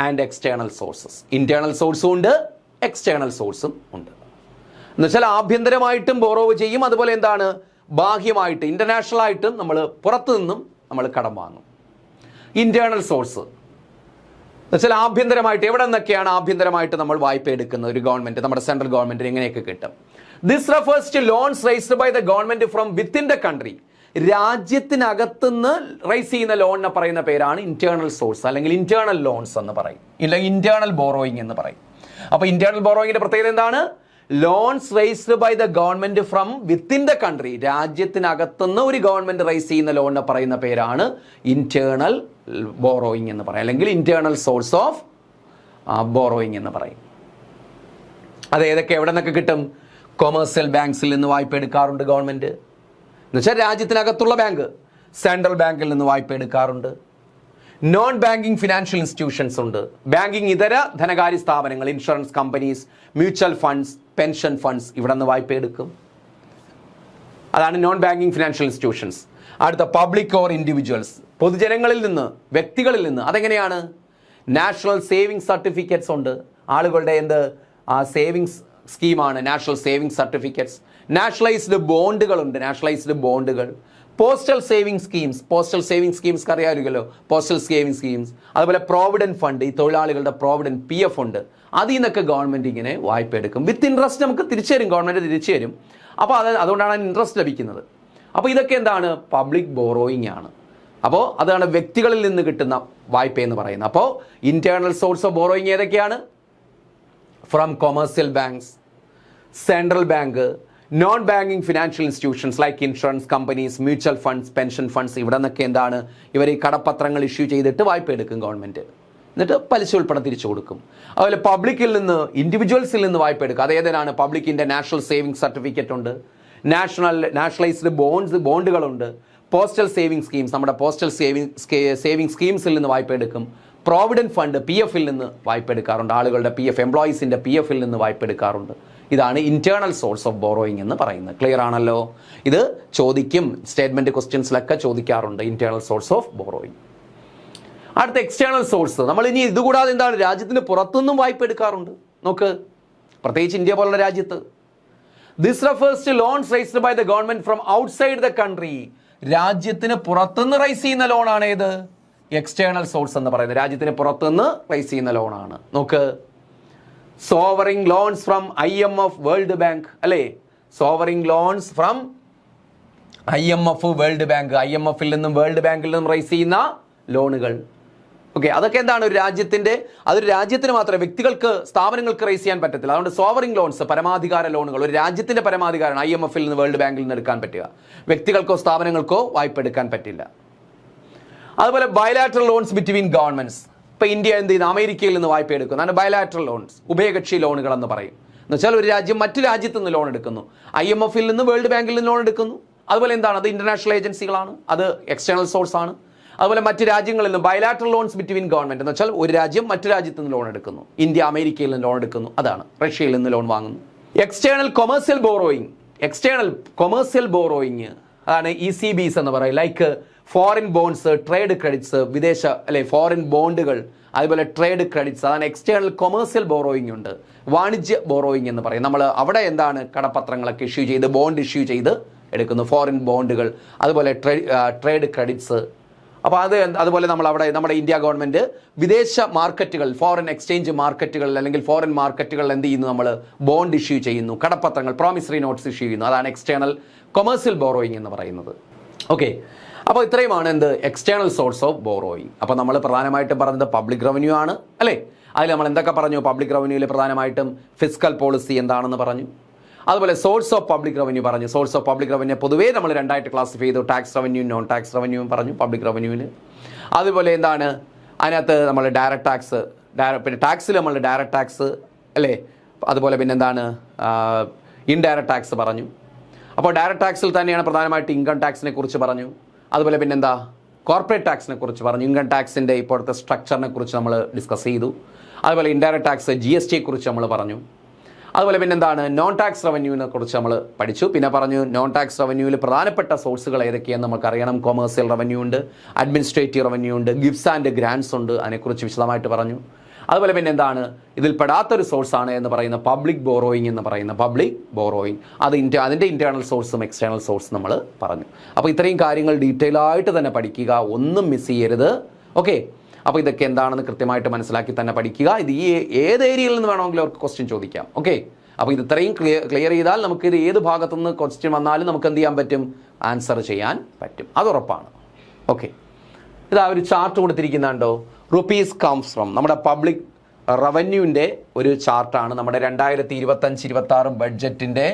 and external sources. Internal സോഴ്സും ഉണ്ട്, എക്സ്റ്റേണൽ സോഴ്സും ഉണ്ട്. എന്നുവെച്ചാൽ ആഭ്യന്തരമായിട്ടും ബോറോവ് ചെയ്യും, അതുപോലെ എന്താണ് ബാഹ്യമായിട്ട് ഇന്റർനാഷണൽ ആയിട്ടും നമ്മൾ പുറത്തു നിന്നും നമ്മൾ കടം വാങ്ങും. ഇന്റേണൽ സോഴ്സ് എന്നുവെച്ചാൽ ആഭ്യന്തരമായിട്ട് എവിടെ നിന്നൊക്കെയാണ് ആഭ്യന്തരമായിട്ട് നമ്മൾ വായ്പ എടുക്കുന്നത് ഒരു ഗവൺമെന്റ്, നമ്മുടെ സെൻട്രൽ ഗവൺമെന്റിന് എങ്ങനെയൊക്കെ കിട്ടും. This refers to loans raised by the government from within the country. രാജ്യത്തിനകത്തുനിന്ന് റൈസ് ചെയ്യുന്ന ലോണിനെ പറയുന്ന പേരാണ് ഇന്റേണൽ സോഴ്സ്, അല്ലെങ്കിൽ ഇന്റേണൽ ലോൺസ് എന്ന് പറയും, ഇല്ലെങ്കിൽ ഇന്റേണൽ ബോറോയിങ് എന്ന് പറയും. അപ്പോൾ ഇന്റേണൽ ബോറോയിങ്ങിന്റെ പ്രത്യേകത എന്താണ്, loans raised by the government from within the country. രാജ്യത്തിനകത്തുനിന്ന് ഒരു ഗവൺമെന്റ് റൈസ് ചെയ്യുന്ന ലോണിനെ പറയുന്ന പേരാണ് ഇന്റേണൽ ബോറോയിങ് എന്ന് പറയും, അല്ലെങ്കിൽ ഇന്റേണൽ സോഴ്സ് ഓഫ് ബോറോയിങ് എന്ന് പറയും. അത് ഏതൊക്കെ എവിടെ നിന്നൊക്കെ കിട്ടും, കൊമേഴ്സ്യൽ ബാങ്ക്സിൽ നിന്ന് വായ്പ എടുക്കാറുണ്ട് ഗവൺമെന്റ്, എന്നുവെച്ചാൽ രാജ്യത്തിനകത്തുള്ള ബാങ്ക്. സെൻട്രൽ ബാങ്കിൽ നിന്ന് വായ്പ എടുക്കാറുണ്ട്. നോൺ ബാങ്കിങ് ഫിനാൻഷ്യൽ ഇൻസ്റ്റിറ്റ്യൂഷൻസ് ഉണ്ട്, ബാങ്കിങ് ഇതര ധനകാര്യ സ്ഥാപനങ്ങൾ, insurance companies, mutual funds, pension funds, ഇവിടെ നിന്ന് വായ്പ എടുക്കും. അതാണ് നോൺ ബാങ്കിങ് ഫിനാൻഷ്യൽ ഇൻസ്റ്റിറ്റ്യൂഷൻസ്. അടുത്ത പബ്ലിക് ഓർ ഇൻഡിവിജ്വൽസ്, പൊതുജനങ്ങളിൽ നിന്ന്, വ്യക്തികളിൽ നിന്ന്. അതെങ്ങനെയാണ്, നാഷണൽ സേവിങ്സ് സർട്ടിഫിക്കറ്റ്സ് ഉണ്ട്, ആളുകളുടെ സേവിങ്സ് സ്കീമാണ് നാഷണൽ സേവിങ്സ് സർട്ടിഫിക്കറ്റ്സ്. നാഷണലൈസ്ഡ് ബോണ്ടുകളുണ്ട്, നാഷണലൈസ്ഡ് ബോണ്ടുകൾ. പോസ്റ്റൽ സേവിങ് സ്കീംസ് അറിയാമല്ലോ, പോസ്റ്റൽ സേവിങ് സ്കീംസ്. അതുപോലെ പ്രോവിഡന്റ് ഫണ്ട്, ഈ തൊഴിലാളികളുടെ പ്രോവിഡന്റ് PF ഉണ്ട്, അതിൽ നിന്നൊക്കെ ഗവൺമെന്റ് ഇങ്ങനെ വായ്പ എടുക്കും. വിത്ത് ഇൻട്രസ്റ്റ് നമുക്ക് തിരിച്ചു തരും, ഗവൺമെന്റ് തിരിച്ചു തരും. അപ്പോൾ അതുകൊണ്ടാണ് ഇൻട്രസ്റ്റ് ലഭിക്കുന്നത്. അപ്പോൾ ഇതൊക്കെ എന്താണ്, പബ്ലിക് ബോറോയിങ് ആണ്. അപ്പോൾ അതാണ് വ്യക്തികളിൽ നിന്ന് കിട്ടുന്ന വായ്പ എന്ന് പറയുന്നത്. അപ്പോൾ ഇന്റേണൽ സോഴ്സ് ഓഫ് ബോറോയിങ് ഏതൊക്കെയാണ്, from commercial banks, central bank, non banking financial institutions like insurance companies, mutual funds, pension funds. ഇവിടെ നിന്നൊക്കെ എന്താണ്, ഇവർ ഈ കടപ്പത്രങ്ങൾ ഇഷ്യൂ ചെയ്തിട്ട് വായ്പ എടുക്കും ഗവൺമെന്റ്, എന്നിട്ട് പലിശ ഉൾപ്പെടെ തിരിച്ചു കൊടുക്കും. അതുപോലെ പബ്ലിക്കിൽ നിന്ന്, ഇൻഡിവിജ്വൽസിൽ നിന്ന് വായ്പ എടുക്കുക. അതേതാണ്, പബ്ലിക്കിൻ്റെ നാഷണൽ സേവിങ് സർട്ടിഫിക്കറ്റ് ഉണ്ട്, നാഷണലൈസ്ഡ് ബോണ്ടുകളുണ്ട്, പോസ്റ്റൽ സേവിങ് സ്കീംസ്, നമ്മുടെ പോസ്റ്റൽ സേവിങ് സ്കീംസിൽ നിന്ന് വായ്പ എടുക്കും. പ്രോവിഡന്റ് ഫണ്ട് PFൽ നിന്ന് വായ്പ എടുക്കാറുണ്ട്, ആളുകളുടെ PF, എംപ്ലോയീസിൻ്റെ PFൽ നിന്ന് വായ്പ എടുക്കാറുണ്ട്. ഇതാണ് ഇന്റേണൽ സോഴ്സ് ഓഫ് ബോറോയിങ് എന്ന് പറയുന്നത്. ക്ലിയർ ആണല്ലോ. ഇത് ചോദിക്കും, സ്റ്റേറ്റ്മെന്റ് ക്വസ്റ്റ്യൻസിലൊക്കെ ചോദിക്കാറുണ്ട്, ഇന്റേണൽ സോഴ്സ് ഓഫ് ബോറോയിങ്. അടുത്ത എക്സ്റ്റേണൽ സോഴ്സ്. നമ്മൾ ഇനി ഇതുകൂടാതെ എന്താണ്, രാജ്യത്തിന് പുറത്തുനിന്നും വായ്പ എടുക്കാറുണ്ട്. നോക്ക്, പ്രത്യേകിച്ച് ഇന്ത്യ പോലുള്ള രാജ്യത്ത്. This refers to loans raised by the government from outside the country. രാജ്യത്തിന് പുറത്തുനിന്ന് റൈസ് ചെയ്യുന്ന ലോണാണ് ഏത്, എക്സ്റ്റേണൽ സോഴ്സ് എന്ന് പറയുന്നത്. രാജ്യത്തിന് പുറത്തുനിന്ന് റൈസ് ചെയ്യുന്ന ലോണാണ്. നോക്ക്, sovereign loans from IMF, world bank, അല്ലേ, sovereign loans from IMF, world bank. IMFൽ നിന്നും വേൾഡ് ബാങ്കിൽ നിന്നും റൈസ് ചെയ്യുന്ന ലോണുകൾ. ഓക്കെ, അതൊക്കെ എന്താണ്, അതൊരു രാജ്യത്തിന് മാത്രമേ, വ്യക്തികൾക്ക്, സ്ഥാപനങ്ങൾക്ക് റൈസ് ചെയ്യാൻ പറ്റത്തില്ല. അതുകൊണ്ട് സോവറിംഗ് ലോൺസ്, പരമാധികാര ലോണുകൾ, ഒരു രാജ്യത്തിന്റെ പരമാധികാരമാണ് IMFൽ നിന്ന്, വേൾഡ് ബാങ്കിൽ നിന്ന് എടുക്കാൻ പറ്റുക. വ്യക്തികൾക്കോ സ്ഥാപനങ്ങൾക്കോ വായ്പ എടുക്കാൻ പറ്റില്ല. അതുപോലെ ബയലാറ്ററൽ ലോൺസ് ബിറ്റ്വീൻ ഗവൺമെന്റ്സ്. ഇപ്പൊ ഇന്ത്യ എന്ത് ചെയ്യുന്നു, അമേരിക്കയിൽ നിന്ന് വായ്പ എടുക്കുന്നു, അതാണ് ബയലാറ്ററൽ ലോൺസ്, ഉഭയകക്ഷി ലോണുകൾ എന്ന് പറയും. എന്ന് വെച്ചാൽ ഒരു രാജ്യം മറ്റു രാജ്യത്തു നിന്ന് ലോൺ എടുക്കുന്നു, IMFൽ നിന്ന്, വേൾഡ് ബാങ്കിൽ നിന്ന് ലോൺ എടുക്കുന്നു. അതുപോലെ എന്താണ്, അത് ഇന്റർനാഷണൽ ഏജൻസികളാണ്, അത് എക്സ്റ്റേണൽ സോഴ്സ് ആണ്. അതുപോലെ മറ്റു രാജ്യങ്ങളിൽ നിന്ന് ബയലാറ്ററൽ ലോൺസ് ബിറ്റ്വീൻ ഗവൺമെന്റ്, എന്ന് വെച്ചാൽ ഒരു രാജ്യം മറ്റു രാജ്യത്ത് നിന്ന് ലോൺ എടുക്കുന്നു. ഇന്ത്യ അമേരിക്കയിൽ നിന്ന് ലോൺ എടുക്കുന്നു, അതാണ്. റഷ്യയിൽ നിന്ന് ലോൺ വാങ്ങുന്നു. എക്സ്റ്റേണൽ കൊമേഴ്സ്യൽ ബോറോയിങ്, അതാണ് ECBs എന്ന് പറയും. Like foreign bonds, trade credits, foreign ബോണ്ടുകൾ, അതുപോലെ ട്രേഡ് ക്രെഡിറ്റ്സ്, അതാണ് എക്സ്റ്റേണൽ കൊമേഴ്സ്യൽ ബോറോയിങ് ഉണ്ട്. വാണിജ്യ ബോറോയിങ് എന്ന് പറയും. നമ്മൾ അവിടെ എന്താണ്, കടപ്പത്രങ്ങളൊക്കെ ഇഷ്യൂ ചെയ്ത്, ബോണ്ട് ഇഷ്യൂ ചെയ്ത് എടുക്കുന്നു, ഫോറിൻ ബോണ്ടുകൾ, അതുപോലെ ട്രേഡ് ക്രെഡിറ്റ്സ്. അപ്പോൾ അതുപോലെ നമ്മുടെ ഇന്ത്യ ഗവൺമെന്റ് വിദേശ മാർക്കറ്റുകൾ, ഫോറിൻ എക്സ്ചേഞ്ച് മാർക്കറ്റുകളിൽ, അല്ലെങ്കിൽ ഫോറിൻ മാർക്കറ്റുകളിൽ എന്ത് ചെയ്യുന്നു, നമ്മൾ ബോണ്ട് ഇഷ്യൂ ചെയ്യുന്നു, കടപ്പത്രങ്ങൾ, പ്രോമിസറി നോട്ട്സ് ഇഷ്യൂ ചെയ്യുന്നു. അതാണ് എക്സ്റ്റേണൽ കൊമേഴ്സ്യൽ ബോറോയിങ് എന്ന് പറയുന്നത്. ഓക്കെ, അപ്പോൾ ഇത്രയുമാണ് എക്സ്റ്റേണൽ സോഴ്സ് ഓഫ് ബോറോയിങ്. അപ്പോൾ നമ്മൾ പ്രധാനമായിട്ടും പറഞ്ഞത് പബ്ലിക് റവന്യൂ ആണ്, അല്ലേ. അതിൽ നമ്മൾ എന്തൊക്കെ പറഞ്ഞു? പബ്ലിക് റവന്യൂവിൽ പ്രധാനമായിട്ടും ഫിസ്ക്കൽ പോളിസി എന്താണെന്ന് പറഞ്ഞു. അതുപോലെ സോഴ്സ് ഓഫ് പബ്ലിക് റവന്യൂ പറഞ്ഞു. സോഴ്സ് ഓഫ് പബ്ലിക് റവന്യൂ പൊതുവേ നമ്മൾ രണ്ടായിട്ട് ക്ലാസിഫൈ ചെയ്തു. Tax revenue, non tax revenue പറഞ്ഞു പബ്ലിക് റവന്യൂവിൽ. അതുപോലെ എന്താണ് അതിനകത്ത് നമ്മൾ ഡയറക്റ്റ് ടാക്സ്, പിന്നെ ടാക്സിൽ നമ്മൾ ഡയറക്റ്റ് ടാക്സ് അല്ലേ, അതുപോലെ പിന്നെ എന്താണ് ഇൻഡയറക്റ്റ് ടാക്സ് പറഞ്ഞു. അപ്പോൾ ഡയറക്റ്റ് ടാക്സിൽ തന്നെയാണ് പ്രധാനമായിട്ട് ഇൻകം ടാക്സിനെ കുറിച്ച് പറഞ്ഞു. അതുപോലെ പിന്നെന്താ കോർപ്പറേറ്റ് ടാക്സിനെ കുറിച്ച് പറഞ്ഞു. ഇൻകം ടാക്സിൻ്റെ ഇപ്പോഴത്തെ സ്ട്രക്ചറിനെ കുറിച്ച് നമ്മൾ ഡിസ്കസ് ചെയ്തു. അതുപോലെ ഇൻഡയറക്റ്റ് ടാക്സ് GST കുറിച്ച് നമ്മൾ പറഞ്ഞു. അതുപോലെ പിന്നെന്താണ് നോൺ ടാക്സ് റവന്യൂവിനെ കുറിച്ച് നമ്മൾ പഠിച്ചു. പിന്നെ പറഞ്ഞു നോൺ ടാക്സ് റവന്യൂവിൽ പ്രധാനപ്പെട്ട സോഴ്സുകൾ ഏതൊക്കെയാണെന്ന് നമുക്കറിയണം. കൊമേഴ്സ്യൽ റവന്യൂ ഉണ്ട്, അഡ്മിനിസ്ട്രേറ്റീവ് റവന്യൂ ഉണ്ട്, ഗിഫ്റ്റ്സ് ആൻഡ് ഗ്രാൻസ് ഉണ്ട്, അതിനെക്കുറിച്ച് വിശദമായിട്ട് പറഞ്ഞു. അതുപോലെ പിന്നെ എന്താണ് ഇതിൽ പെടാത്തൊരു സോഴ്സാണ് എന്ന് പറയുന്ന പബ്ലിക് ബോറോയിങ് എന്ന് പറയുന്ന പബ്ലിക് ബോറോയിങ്. അതിൻ്റെ ഇൻറ്റേർണൽ സോഴ്സും എക്സ്റ്റേണൽ സോഴ്സും നമ്മൾ പറഞ്ഞു. അപ്പോൾ ഇത്രയും കാര്യങ്ങൾ ഡീറ്റെയിൽ ആയിട്ട് തന്നെ പഠിക്കുക, ഒന്നും മിസ് ചെയ്യരുത്. ഓക്കെ, അപ്പോൾ ഇതൊക്കെ എന്താണെന്ന് കൃത്യമായിട്ട് മനസ്സിലാക്കി തന്നെ പഠിക്കുക. ഇത് ഈ ഏത് ഏരിയയിൽ നിന്ന് വേണമെങ്കിലും അവർക്ക് ക്വസ്റ്റ്യൻ ചോദിക്കാം. ഓക്കെ, അപ്പോൾ ഇത് ഇത്രയും ക്ലിയർ ചെയ്താൽ നമുക്കിത് ഏത് ഭാഗത്തുനിന്ന് ക്വസ്റ്റ്യൻ വന്നാലും നമുക്ക് എന്ത് ചെയ്യാൻ പറ്റും? ആൻസർ ചെയ്യാൻ പറ്റും, അത് ഉറപ്പാണ്. ഓക്കെ, ഇതാ ഒരു ചാർട്ട് കൊടുത്തിരിക്കുന്നുണ്ടോ? റുപ്പീസ് കംസ് ഫ്രം നമ്മുടെ പബ്ലിക് റവന്യൂവിൻ്റെ ഒരു ചാർട്ടാണ്. നമ്മുടെ 2025-26 ബഡ്ജറ്റിൻ്റെ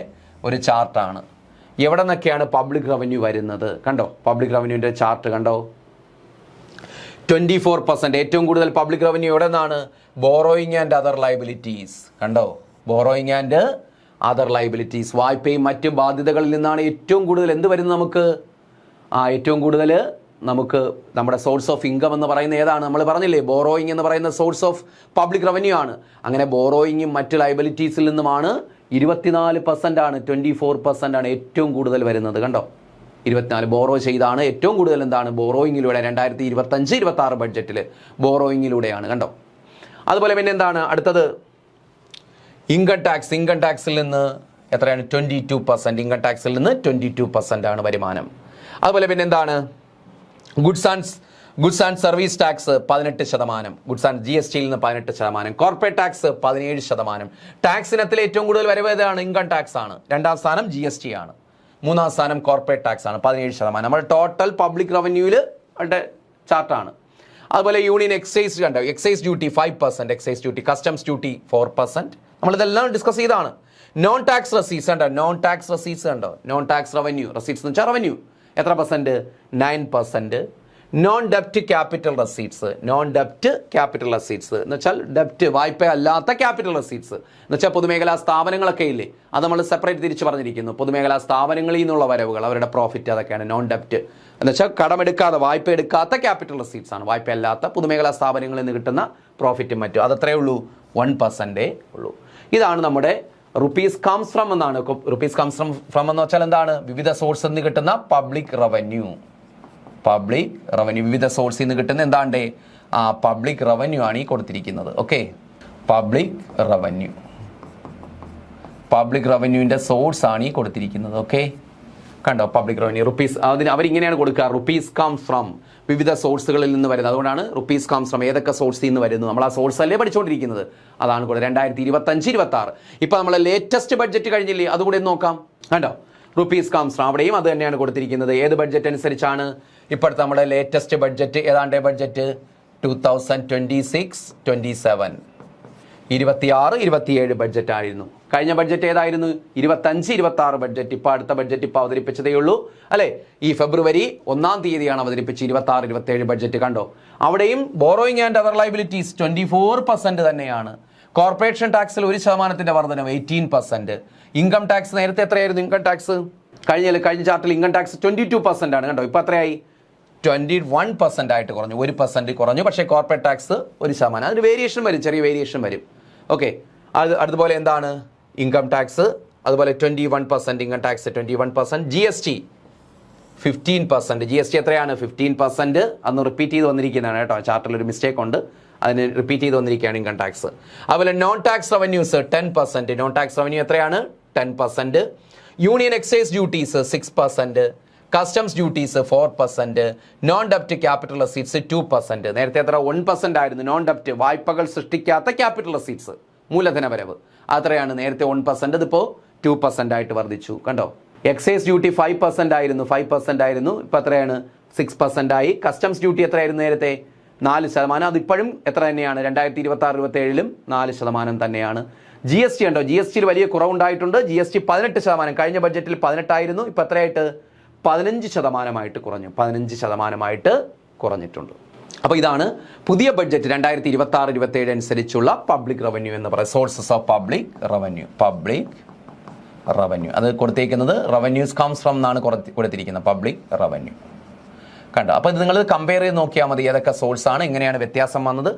ഒരു ചാർട്ടാണ്. എവിടെ നിന്നൊക്കെയാണ് പബ്ലിക് റവന്യൂ വരുന്നത്? കണ്ടോ, പബ്ലിക് റവന്യൂവിൻ്റെ ചാർട്ട് കണ്ടോ? 24% ഏറ്റവും കൂടുതൽ പബ്ലിക് റവന്യൂ എവിടെ നിന്നാണ്? Borrowing and other liabilities. കണ്ടോ, ബോറോയിങ് ആൻഡ് അതർ ലയബിലിറ്റീസ്, വായ്പയും മറ്റ് ബാധ്യതകളിൽ നിന്നാണ് ഏറ്റവും കൂടുതൽ എന്ത് വരുന്നത് നമുക്ക്? ഏറ്റവും കൂടുതൽ നമുക്ക് നമ്മുടെ സോഴ്സ് ഓഫ് ഇൻകം എന്ന് പറയുന്ന ഏതാണ്? നമ്മൾ പറഞ്ഞില്ലേ ബോറോയിങ് എന്ന് പറയുന്ന സോഴ്സ് ഓഫ് പബ്ലിക് റവന്യൂ ആണ്. അങ്ങനെ ബോറോയിങ്ങും മറ്റ് ലയബിലിറ്റീസിൽ നിന്നുമാണ് 24% ആണ്, 24% ആണ് ഏറ്റവും കൂടുതൽ വരുന്നത്. കണ്ടോ, 24 ബോറോ ചെയ്താണ് ഏറ്റവും കൂടുതൽ എന്താണ്? ബോറോയിങ്ങിലൂടെ 2025-26 ബഡ്ജറ്റിൽ ബോറോയിങ്ങിലൂടെയാണ്. കണ്ടോ, അതുപോലെ പിന്നെ എന്താണ് അടുത്തത്? Income tax. ഇൻകം ടാക്സിൽ നിന്ന് എത്രയാണ്? 22%. ഇൻകം ടാക്സിൽ നിന്ന് 22% ആണ് വരുമാനം. അതുപോലെ പിന്നെ എന്താണ്? Goods and service tax 18%. Goods and GSTയിൽ നിന്ന് 18%. Corporate tax 17%. ടാക്സ് ഇനത്തിൽ ഏറ്റവും കൂടുതൽ വരവ് ഏതാണ്? ഇൻകം ടാക്സ് ആണ്. രണ്ടാം സ്ഥാനം GST ആണ്. മൂന്നാം സ്ഥാനം കോർപ്പറേറ്റ് ടാക്സ് ആണ്, 17%. നമ്മുടെ ടോട്ടൽ പബ്ലിക് റവന്യൂവിൽ ചാർട്ടാണ്. അതുപോലെ യൂണിയൻ എക്സൈസ് കണ്ടോ, excise duty 5%, excise duty, customs duty 4%. നമ്മളിതെല്ലാം ഡിസ്കസ് ചെയ്താണ്. നോൺ ടാക്സ് റെസീറ്റ്സ് കണ്ടോ, നോൺ ടാക്സ് റെസീറ്റ്സ് കണ്ടോ, നോൺ ടാക്സ് റവന്യൂ, റെസീറ്റ്സ് എന്ന് വെച്ചാൽ റവന്യൂ എത്ര %? 9%. നോൺ ഡെപ്റ്റ് ക്യാപിറ്റൽ റെസീറ്റ്സ്, നോൺ ഡെപ്റ്റ് ക്യാപിറ്റൽ റെസീറ്റ്സ് എന്ന് വെച്ചാൽ ഡെപ്റ്റ് വായ്പ അല്ലാത്ത ക്യാപിറ്റൽ റെസീറ്റ്സ് എന്ന് വെച്ചാൽ പൊതുമേഖലാ സ്ഥാപനങ്ങളൊക്കെ ഇല്ലേ, അത് നമ്മൾ സെപ്പറേറ്റ് തിരിച്ച് പറഞ്ഞിരിക്കുന്നു. പൊതുമേഖലാ സ്ഥാപനങ്ങളിൽ നിന്നുള്ള വരവുകൾ, അവരുടെ പ്രോഫിറ്റ്, അതൊക്കെയാണ് നോൺ ഡെപ്റ്റ് എന്ന് വെച്ചാൽ കടമെടുക്കാതെ വായ്പ എടുക്കാത്ത ക്യാപിറ്റൽ റെസീറ്റ്സ് ആണ്. വായ്പ അല്ലാത്ത പൊതുമേഖലാ സ്ഥാപനങ്ങളിൽ നിന്ന് കിട്ടുന്ന പ്രോഫിറ്റും മറ്റും അതത്രേ ഉള്ളൂ, 1% ഉള്ളൂ. ഇതാണ് നമ്മുടെ റുപ്പീസ് കംസ് ഫ്രം എന്നാണ്. റുപ്പീസ് കംസ് ഫ്രം എന്ന് വെച്ചാൽ എന്താണ്? വിവിധ സോഴ്സിൽ നിന്ന് കിട്ടുന്ന പബ്ലിക് റവന്യൂ. പബ്ലിക് റവന്യൂ വിവിധ സോഴ്സിൽ നിന്ന് കിട്ടുന്ന എന്താണ്ട് പബ്ലിക് റവന്യൂ ആണ് ഈ കൊടുത്തിരിക്കുന്നത്. ഓക്കെ, പബ്ലിക് റവന്യൂ, പബ്ലിക് റവന്യൂവിൻ്റെ സോഴ്സ് ആണ് ഈ കൊടുത്തിരിക്കുന്നത്. ഓക്കെ, കണ്ടോ പബ്ലിക് റവന്യൂ റുപ്പീസ്, അതിന് അവരിങ്ങനെയാണ് കൊടുക്കുക, റുപ്പീസ് കംസ് ഫ്രം വിവിധ സോഴ്സുകളിൽ നിന്ന് വരുന്നത്. അതുകൊണ്ടാണ് റുപ്പീസ് കംസ് ഫ്രം ഏതൊക്കെ സോഴ്സിൽ നിന്ന് വരുന്നു, നമ്മൾ ആ സോഴ്സ് അല്ലേ പഠിച്ചുകൊണ്ടിരിക്കുന്നത്. അതാണ് കൂടെ 2025-26. ഇപ്പോൾ നമ്മൾ ലേറ്റസ്റ്റ് ബഡ്ജറ്റ് കഴിഞ്ഞില്ലേ, അതുകൂടെ നോക്കാം. കണ്ടോ, റുപ്പീസ് കംസ് ഫ്രം അവിടെയും അത് തന്നെയാണ് കൊടുത്തിരിക്കുന്നത്. ഏത് ബഡ്ജറ്റ് അനുസരിച്ചാണ്? ഇപ്പോഴത്തെ നമ്മുടെ ലേറ്റസ്റ്റ് ബഡ്ജറ്റ് ഏതാണ്ട് ബഡ്ജറ്റ് 2026-27, 26-27 ബഡ്ജറ്റ് ആയിരുന്നു. കഴിഞ്ഞ ബഡ്ജറ്റ് ഏതായിരുന്നു? 25-26 ബഡ്ജറ്റ്. ഇപ്പോൾ അടുത്ത ബഡ്ജറ്റ് ഇപ്പോൾ അവതരിപ്പിച്ചതേ ഉള്ളൂ അല്ലേ. ഈ ഫെബ്രുവരി 1-ാം തീയതിയാണ് അവതരിപ്പിച്ച് 26-27 ബഡ്ജറ്റ്. കണ്ടോ, അവിടെയും ബോറോയിങ് ആൻഡ് അതർ ലയബിലിറ്റീസ് 24% തന്നെയാണ്. കോർപ്പറേഷൻ ടാക്സിൽ 1% വർധനം 18%. ഇൻകം ടാക്സ് നേരത്തെ എത്രയായിരുന്നു? ഇൻകം ടാക്സ് കഴിഞ്ഞ ചാർട്ടിൽ ഇൻകം ടാക്സ് 22% ആണ്. കണ്ടോ, ഇപ്പോൾ എത്രയായി? 21% ആയിട്ട് കുറഞ്ഞു, 1% കുറഞ്ഞു. പക്ഷേ കോർപ്പറേറ്റ് ടാക്സ് 1%. അതിന് വേരിയേഷൻ വരും, ചെറിയ വേരിയേഷൻ വരും. ഓക്കെ, അതുപോലെ എന്താണ്? ഇൻകം ടാക്സ് അതുപോലെ 21%, ഇൻകം ടാക്സ് 21%. GST 15%. GST എത്രയാണ്? 15%. അന്ന് റിപ്പീറ്റ് ചെയ്ത് വന്നിരിക്കുന്നതാണ് കേട്ടോ, ചാർട്ടിൽ ഒരു മിസ്റ്റേക്ക് ഉണ്ട്, അതിന് റിപ്പീറ്റ് ചെയ്ത് വന്നിരിക്കുകയാണ് ഇൻകം ടാക്സ്. അതുപോലെ non tax revenues 10%. Non tax revenue എത്രയാണ്? 10%. Union excise duties 6%. Customs duties 4%. Non ഡെപ്റ്റ് ക്യാപിറ്റൽ റെസീറ്റ്സ് 2%. നേരത്തെ എത്ര? 1% ആയിരുന്നു. നോൺ ഡെപ്റ്റ് വായ്പകൾ സൃഷ്ടിക്കാത്ത ക്യാപിറ്റൽ റെസീറ്റ്സ്, മൂലധന വരവ്, അത്രയാണ് നേരത്തെ 1%. ഇതിപ്പോൾ 2% ആയിട്ട് വർദ്ധിച്ചു. കണ്ടോ, എക്സൈസ് ഡ്യൂട്ടി 5% ആയിരുന്നു, 5% ആയിരുന്നു. ഇപ്പോൾ എത്രയാണ്? 6% ആയി. കസ്റ്റംസ് ഡ്യൂട്ടി എത്രയായിരുന്നു നേരത്തെ? 4%. അതിപ്പോഴും എത്ര തന്നെയാണ്? 2026-27 4% തന്നെയാണ്. GST ഉണ്ടോ? GST വലിയ കുറവുണ്ടായിട്ടുണ്ട്. GST 18%. കഴിഞ്ഞ ബഡ്ജറ്റിൽ 18 ആയിരുന്നു. ഇപ്പോൾ എത്രയായിട്ട്? 15% കുറഞ്ഞു. 15% കുറഞ്ഞിട്ടുണ്ട്. അപ്പോൾ ഇതാണ് പുതിയ ബഡ്ജറ്റ് 2026-27 അനുസരിച്ചുള്ള പബ്ലിക് റവന്യൂ എന്ന് പറയുന്നത്. സോഴ്സസ് ഓഫ് പബ്ലിക് റവന്യൂ അത് കൊടുത്തേക്കുന്നത് റവന്യൂസ് കംസ് ഫ്രം എന്നാണ് കൊടുത്തിരിക്കുന്നത്, പബ്ലിക് റവന്യൂ. കണ്ടോ? അപ്പോൾ ഇത് നിങ്ങൾ കമ്പയർ ചെയ്ത് നോക്കിയാൽ മതി ഏതൊക്കെ സോഴ്സാണ്, എങ്ങനെയാണ് വ്യത്യാസം വന്നത്.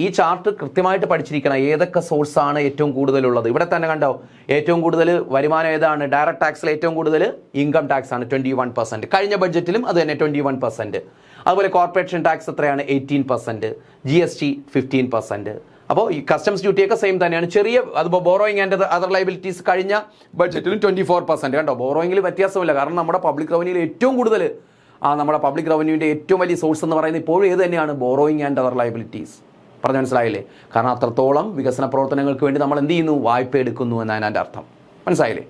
ഈ ചാർട്ട് കൃത്യമായിട്ട് പഠിച്ചിരിക്കണം. ഏതൊക്കെ സോഴ്സാണ് ഏറ്റവും കൂടുതലുള്ളത്. ഇവിടെ തന്നെ കണ്ടോ, ഏറ്റവും കൂടുതൽ വരുമാനം ഏതാണ്? ഡയറക്ട് ടാക്സിൽ ഏറ്റവും കൂടുതൽ ഇൻകം ടാക്സ് ആണ് 21%. കഴിഞ്ഞ ബഡ്ജറ്റിലും അത് തന്നെ 21%. അതുപോലെ കോർപ്പറേഷൻ ടാക്സ് എത്രയാണ്? 18%. GST 15%. അപ്പോൾ ഈ കസ്റ്റംസ് ഡ്യൂട്ടിയൊക്കെ സെയിം തന്നെയാണ്. ചെറിയ അതുപോലെ ബോറോയിങ് ആൻഡ് അതർ ലൈബിലിറ്റീസ് കഴിഞ്ഞ ബഡ്ജറ്റിലും 24%. കണ്ടോ? ബോറോയിങ്ങിൽ വ്യത്യാസമില്ല. കാരണം നമ്മുടെ പബ്ലിക് റവന്യൂയിൽ ഏറ്റവും കൂടുതൽ നമ്മുടെ പബ്ലിക് റവന്യൂവിൻ്റെ ഏറ്റവും വലിയ സോഴ്സ് എന്ന് പറയുന്നത് ഇപ്പോഴും ഏത് തന്നെയാണ്? Borrowing and other liabilities. പറഞ്ഞ് മനസ്സിലായില്ലേ? കാരണം അത്രത്തോളം വികസന പ്രവർത്തനങ്ങൾക്ക് വേണ്ടി നമ്മൾ എന്ത് ചെയ്യുന്നു? വായ്പ എടുക്കുന്നു എന്നാണ് അതിൻ്റെ അർത്ഥം. മനസ്സിലായില്ലേ?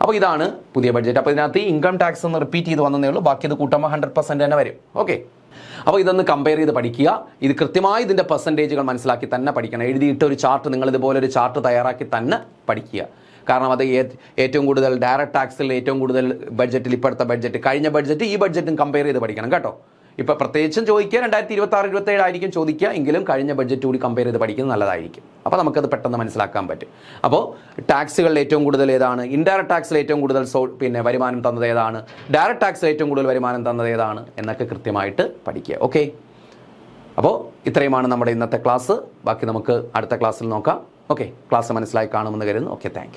അപ്പോൾ ഇതാണ് പുതിയ ബഡ്ജറ്റ്. അപ്പോൾ ഇതിനകത്ത് ഇൻകം ടാക്സ് ഒന്ന് റിപ്പീറ്റ് ചെയ്ത് വന്നതേ ഉള്ളൂ. ബാക്കി ഇത് കൂട്ടുമ്പോൾ 100% തന്നെ വരും. ഓക്കെ. അപ്പോൾ ഇതൊന്ന് കമ്പയർ ചെയ്ത് പഠിക്കുക. ഇത് കൃത്യമായി ഇതിൻ്റെ പെർസെൻറ്റേജുകൾ മനസ്സിലാക്കി തന്നെ പഠിക്കണം. എഴുതിയിട്ട് ഒരു ചാർട്ട്, നിങ്ങൾ ഇതുപോലെ ഒരു ചാർട്ട് തയ്യാറാക്കി തന്നെ പഠിക്കുക. കാരണം അത് ഏറ്റവും കൂടുതൽ ഡയറക്ട് ടാക്സിൽ ഏറ്റവും കൂടുതൽ ബഡ്ജറ്റിൽ ഇപ്പോഴത്തെ ബഡ്ജറ്റ്, കഴിഞ്ഞ ബഡ്ജറ്റ്, ഈ ബഡ്ജറ്റും കമ്പയർ ചെയ്ത് പഠിക്കണം കേട്ടോ. ഇപ്പോൾ പ്രത്യേകിച്ചും ചോദിക്കുക 2026-27 ആയിരിക്കും ചോദിക്കുക. എങ്കിലും കഴിഞ്ഞ ബഡ്ജറ്റ് കൂടി കമ്പയർ ചെയ്ത് പഠിക്കുന്നത് നല്ലതായിരിക്കും. അപ്പോൾ നമുക്കത് പെട്ടെന്ന് മനസ്സിലാക്കാൻ പറ്റും. അപ്പോൾ ടാക്സുകളിൽ ഏറ്റവും കൂടുതൽ ഏതാണ്? ഇൻഡയറക്ട് ടാക്സിൽ ഏറ്റവും കൂടുതൽ വരുമാനം തന്നത് ഏതാണ്? ഡയറക്ട് ടാക്സിൽ ഏറ്റവും കൂടുതൽ വരുമാനം തന്നത് ഏതാണ് എന്നൊക്കെ കൃത്യമായിട്ട് പഠിക്കുക. ഓക്കെ. അപ്പോൾ ഇത്രയുമാണ് നമ്മുടെ ഇന്നത്തെ ക്ലാസ്. ബാക്കി നമുക്ക് അടുത്ത ക്ലാസ്സിൽ നോക്കാം. ഓക്കെ. ക്ലാസ് മനസ്സിലായി കാണുമെന്ന് കരുതുന്നു. Okay, thank you.